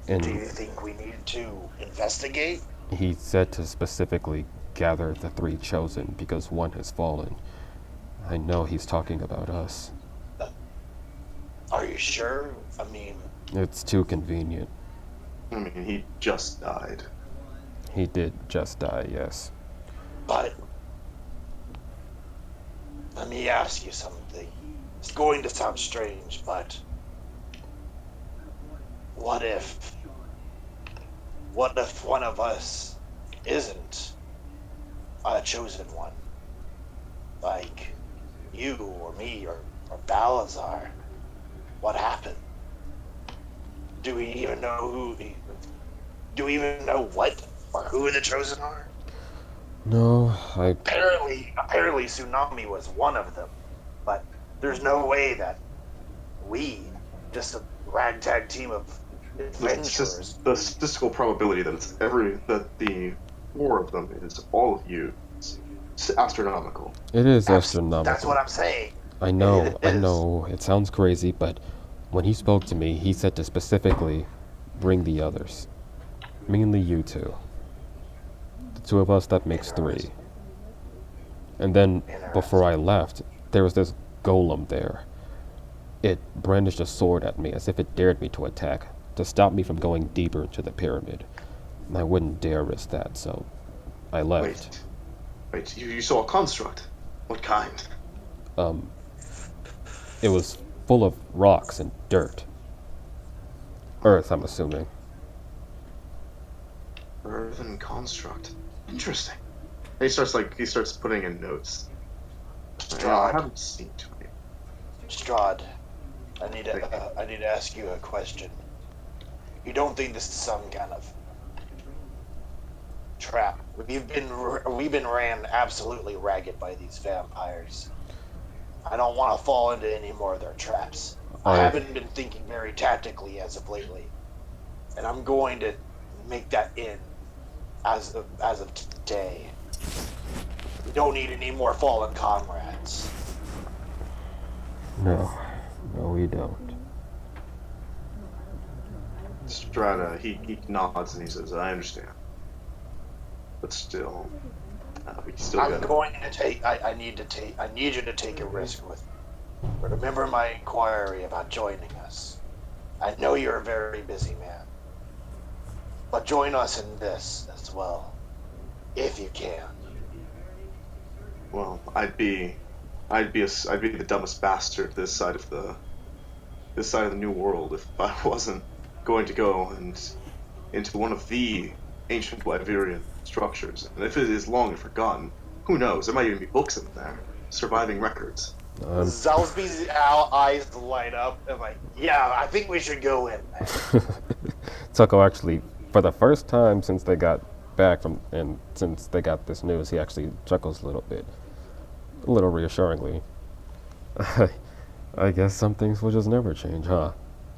And do you think we need to investigate? He said to specifically gather the 3 chosen because one has fallen. I know he's talking about us. Are you sure? I mean... It's too convenient. I mean, he just died. He did just die, yes. But... let me ask you something. It's going to sound strange, but... What if one of us isn't a chosen one? Like you or me or Balazar. What happened? Do we even know what or who the chosen are? No, Apparently Tsunami was one of them. But there's no way that we, just a ragtag team of adventurers... The statistical probability that the 4 of them is all of you. It's astronomical. It is That's astronomical. what I'm saying. I know, It I is. know. It sounds crazy, but when he spoke to me, he said to specifically bring the others. Mainly you two. The 2 of us, that makes 3. And then, before I left, there was this golem there. It brandished a sword at me as if it dared me to attack, to stop me from going deeper into the pyramid. And I wouldn't dare risk that, so I left. Wait, you saw a construct? What kind? It was full of rocks and dirt. Earth, I'm assuming. Earthen construct. Interesting. He starts putting in notes. I haven't seen too many. Strahd, I need to ask you a question. You don't think this is some kind of trap? We've been ran absolutely ragged by these vampires. I don't want to fall into any more of their traps. I haven't been thinking very tactically as of lately, and I'm going to make that in as of today. We don't need any more fallen comrades. No, we don't. Strata, he nods and he says, "I understand, but still, we still I'm gotta." going to take. I need you to take a risk with me. Remember my inquiry about joining us. I know you're a very busy man, but join us in this as well, if you can. Well, I'd be the dumbest bastard this side of the new world if I wasn't going to go and into one of the ancient Wyverian structures. And if it is long and forgotten, who knows? There might even be books in there, surviving records. Zalsby's eyes light up and like, yeah, I think we should go in. Tucko actually, for the first time since they got back from, and since they got this news, he actually chuckles a little bit. A little reassuringly. I guess some things will just never change, huh?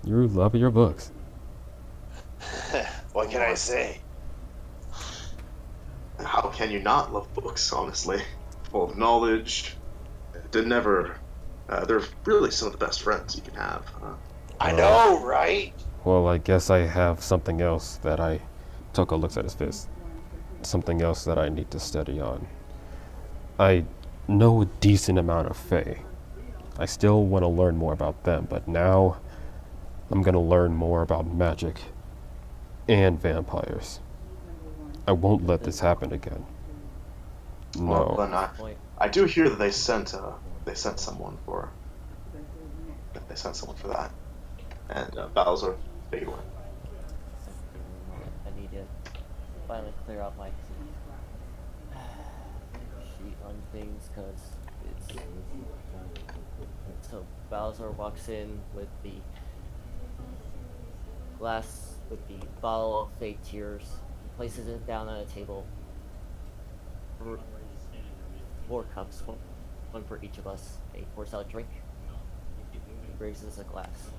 You love your books. What can I say? How can you not love books, honestly? Full of knowledge. They're really some of the best friends you can have. I know, right? Well, I guess I have something else that Tucko looks at his fist. Something else that I need to study on. I know a decent amount of Fae. I still want to learn more about them, but now I'm going to learn more about magic and vampires. I won't let this happen again. Well, No. then I do hear that they sent someone for that, and Bowser, big one. I need to finally clear out my sheet on things because it's. So Bowser walks in with the glass with the bottle of fake tears, places it down on a table. 4 cups, one for each of us. He pours out a drink. He raises a glass.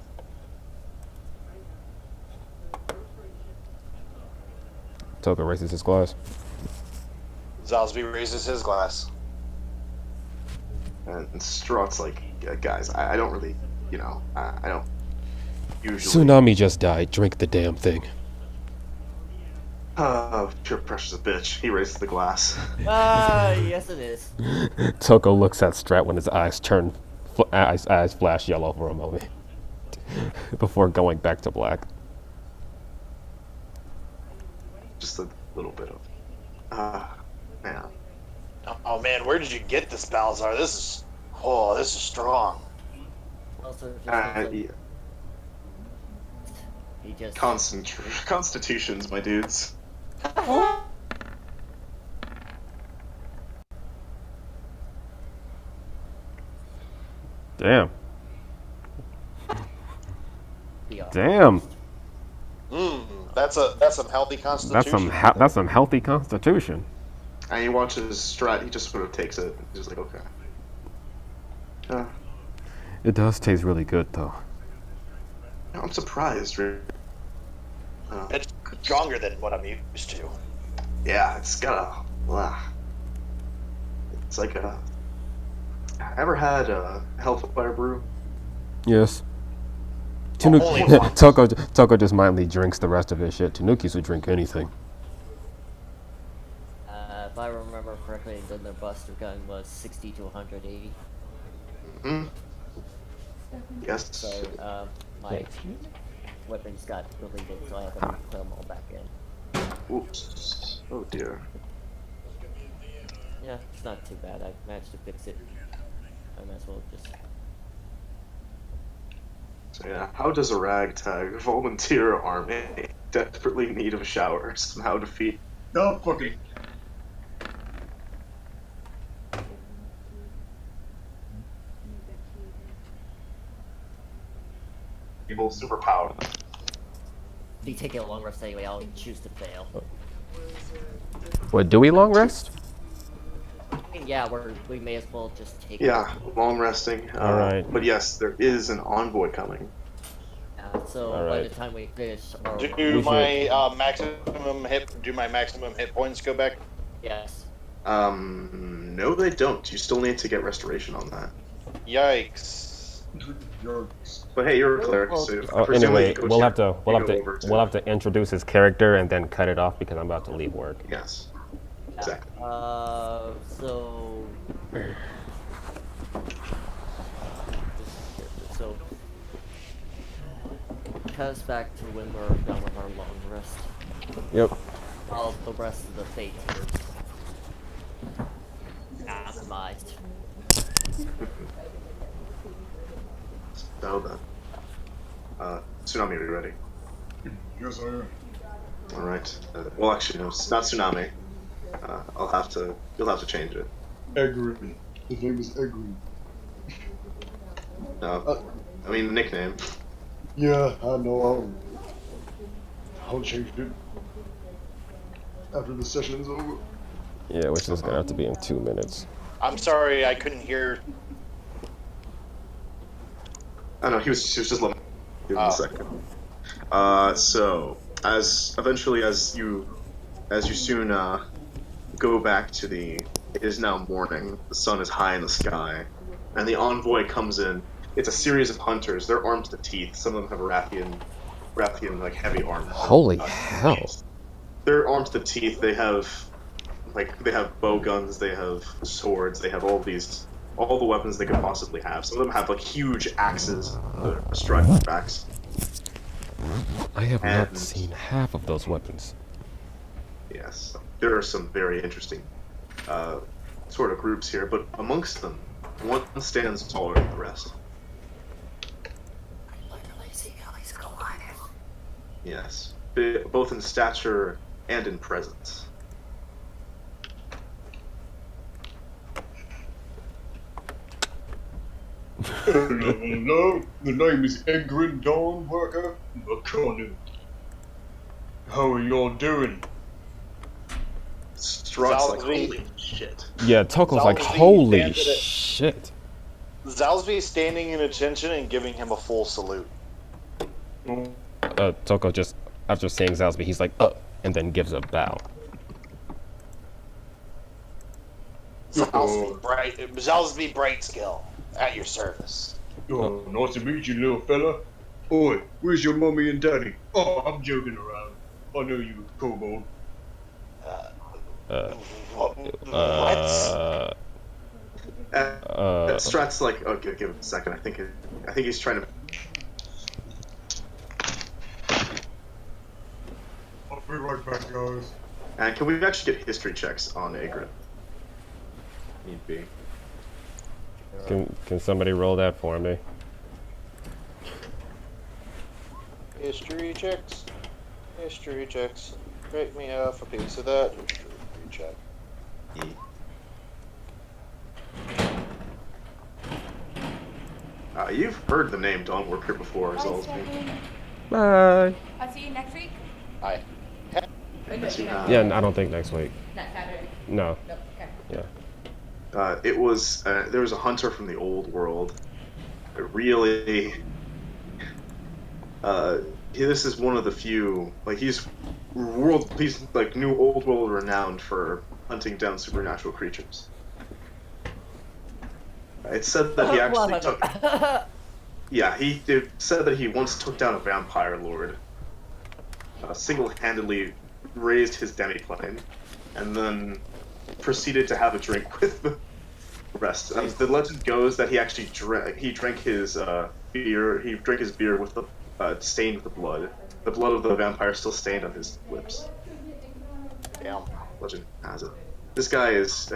Tucko raises his glass. Zalsby raises his glass. And Straught's like, guys, I don't really, I don't usually. Tsunami just died. Drink the damn thing. Pure precious a bitch. He raises the glass. Yes it is. Tucko looks at Strat when his eyes turn, eyes flash yellow for a moment, before going back to black. Just a little bit of, man. Oh man, where did you get this, Balzar? This is strong. Also, just Yeah. he just Constitutions, my dudes. Damn. Yeah. Damn. That's some healthy constitution. That's some healthy constitution. And he watches Strat. He just sort of takes it. He's just like, okay. It does taste really good, though. I'm surprised. Really. It's stronger than what I'm used to. Yeah, it's got a. It's like a. Ever had a Hellfire Brew? Yes. Only once. Toko just mindly drinks the rest of his shit. Tanukis would drink anything. If I remember correctly, then their Buster gun was 60 to 180. Hmm. Yes. So my weapons got deleted, so I had to put them all back in. Oops. Oh dear. Yeah, it's not too bad. I managed to fix it. I might as well just. So yeah, how does a ragtag volunteer army desperately in need of a shower somehow defeat No, fucking. evil superpower? If you take a long rest anyway, I'll choose to fail. What, do we long rest? I mean, yeah, we may as well just take. Yeah, long resting. All right. But yes, there is an envoy coming. So All by right. the time we finish, our Do my maximum hit points go back? yes. No, they don't. You still need to get restoration on that. Yikes. But hey, you're a cleric, so presumably Anyway, you go we'll to- have to you go over to- introduce his character and then cut it off because I'm about to leave work. Yes, exactly. So. So. Cut us back to when we're done with our long rest. Yep. All the rest of the fate tiers. Optimized. So then, Tsunami, are you ready? Yes, I am. All right. Well, actually, no, it's not Tsunami. You'll have to change it. Egrin. His name is Egrin. No, I mean the nickname. Yeah, I know. I'll change it after the session is over. Yeah, which is gonna have to be in 2 minutes. I'm sorry, I couldn't hear. I know he was just letting. Give me a second. So as you soon go back to it is now morning. The sun is high in the sky, and the envoy comes in. It's a series of hunters. They're armed to the teeth. Some of them have Rathian like heavy armor. Holy hell! They're armed to the teeth. They have bow guns. They have swords. They have all the weapons they could possibly have. Some of them have like huge axes that are strapped to their backs. I have not And- seen half of those weapons. Yes, there are some very interesting sort of groups here, but amongst them, one stands taller than the rest. Yes, both in stature and in presence. Hello, the name is Egrin Dawnworker McConnell. How are y'all doing? Struts like, Zalzvi. holy shit. Yeah, Toko's like, Zalzvi holy stands at it. shit. Zalzvi standing in attention and giving him a full salute. Toko just, after seeing Zalsby, he's like, and then gives a bow. Zalzvi Brightskill, at your service. Oh, nice to meet you, little fella. Oi, where's your mummy and daddy? Oh, I'm joking around. I know you a kobold. What? Strat's like, okay, give it a second. I think he's trying to. I'll be right back, guys. And can we actually get history checks on Egrin? Need be. Can somebody roll that for me? History checks. History checks. Break me off a piece of that. History check. You've heard the name Dawnworker before, Bye, Zalzby. Stefan. Bye. I'll see you next week. Hi. Or no, Yes, you no, have. Yeah, I don't think next week. not Saturday. No. Nope. Okay. Yeah. It was there was a hunter from the old world, a really this is one of the few. Like he's like new old world renowned for hunting down supernatural creatures. It said that he actually took. Yeah, it said that he once took down a vampire lord. Single-handedly raised his demiplane, and then proceeded to have a drink with the rest. The legend goes that he actually drank his beer. He drank his beer with the stained with the blood. The blood of the vampire still stained on his lips. Damn. Legend has it. This guy is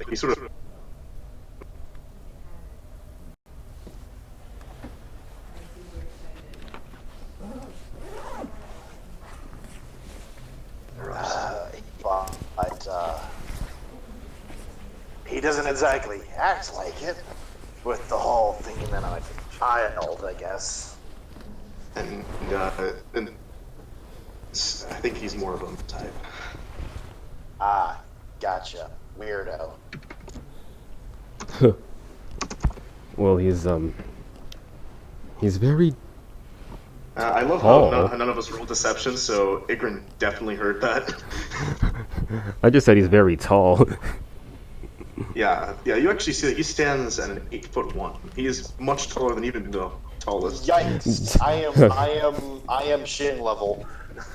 he's sort of. But he doesn't exactly act like it, with the whole thinking that I'm a child, I guess. And I think he's more of a type. Ah, gotcha. Weirdo. Well, he's very. I love how none of us rolled deception, so Igrin definitely heard that. I just said he's very tall. Yeah. You actually see that he stands at an 8'1". He is much taller than even the tallest. Yikes! I am shin level.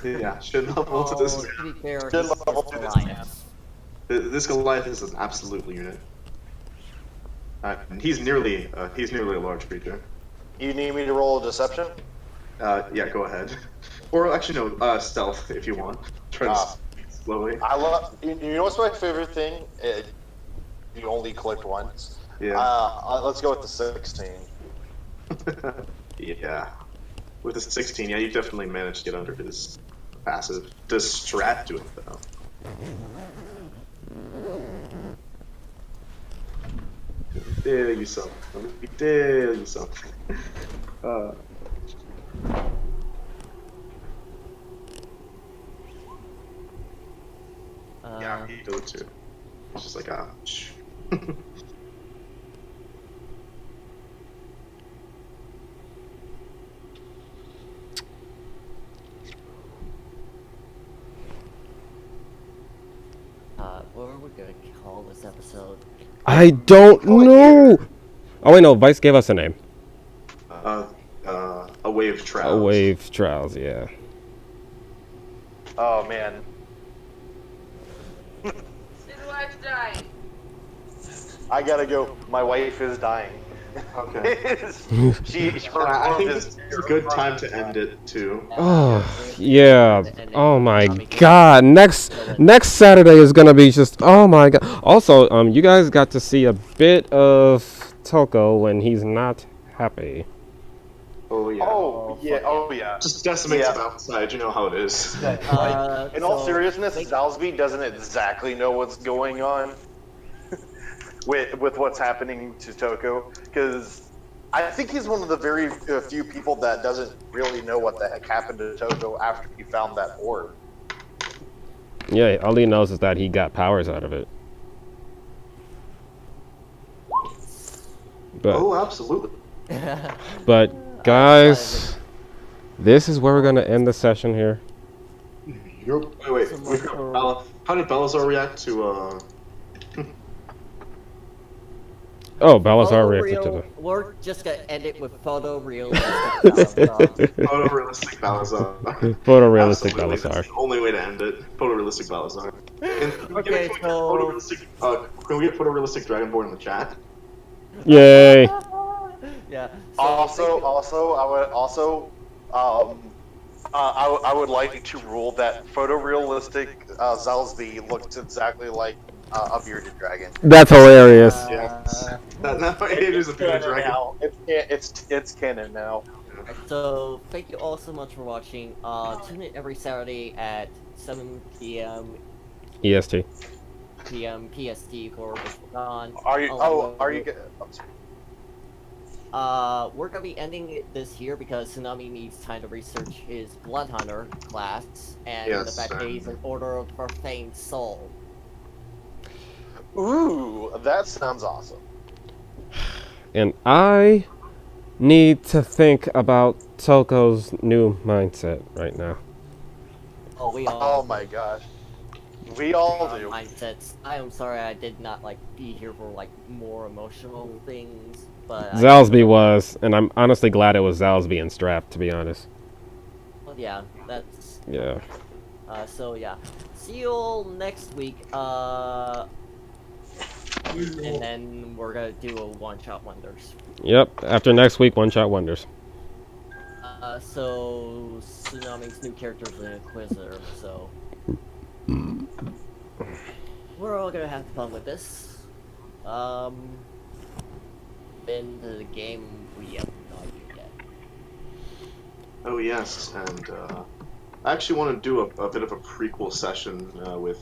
Yeah, shin level to this. To be fair, Shin he's level just to this Goliath. man. This Goliath is an absolute unit. And he's nearly a large creature. You need me to roll a deception? Yeah, go ahead. Or actually, no, stealth if you want. Try to speak slowly. I love. You know what's my favorite thing? You only click once. Yeah. Let's go with the 16. Yeah. With the 16, yeah, you definitely managed to get under his passive. Does Strat do it though? Dare you something. Dare you something. Yeah, he does it too. It's just like, shh. What are we gonna call this episode? I don't know. Oh wait, no. Vice gave us a name. A wave Troughs. A wave Troughs, yeah. Oh man. His wife's dying. I gotta go. My wife is dying. Okay. she I think it's a good time to end it too. Oh yeah. Oh my God. Next Saturday is gonna be just. Oh my God. Also, you guys got to see a bit of Toko when he's not happy. Oh yeah. Oh yeah. Oh yeah. Just decimates Yeah. him outside. You know how it is. In all So, seriousness, make- Zalsby doesn't exactly know what's going on with what's happening to Toko, because I think he's one of the very few people that doesn't really know what the heck happened to Toko after he found that orb. Yeah. All he knows is that he got powers out of it. But Oh, absolutely. but guys, this is where we're gonna end the session here. Yup. Wait. How did Bellazzar react to Oh, Bellazzar reacted to the. We're just gonna end it with photorealistic. photorealistic Bellazzar? Photorealistic Absolutely, Bellazzar. that's the only way to end it. Photorealistic Bellazzar. Okay, so Can we get photorealistic Dragonborn in the chat? Yay! yeah. So I would like to rule that photorealistic Zalsby looks exactly like a bearded dragon. That's hilarious. Yes. Now it is a bearded dragon. Now. It's canon now. So thank you all so much for watching. Tune in every Saturday at 7 p.m. EST. PST for Wishful Dawn. Are you? Oh, are you? We're gonna be ending this here because Tsunami needs time to research his Blood Hunter class and Yes, the fact that he's an Order of Profane Soul. Ooh, that sounds awesome. And I need to think about Toko's new mindset right now. Oh, we all Oh my gosh. We all do. mindsets. I am sorry I did not like be here for like more emotional things, but Zalsby was, and I'm honestly glad it was Zalsby and Strap, to be honest. well, yeah, that's Yeah. so yeah. See you all next week. And then we're gonna do a one-shot wonders. Yep. After next week, One Shot Wonders. So Tsunami's new character is an Inquisitor, so we're all gonna have fun with this. Into the game we have not yet. Oh yes, and I actually want to do a bit of a prequel session with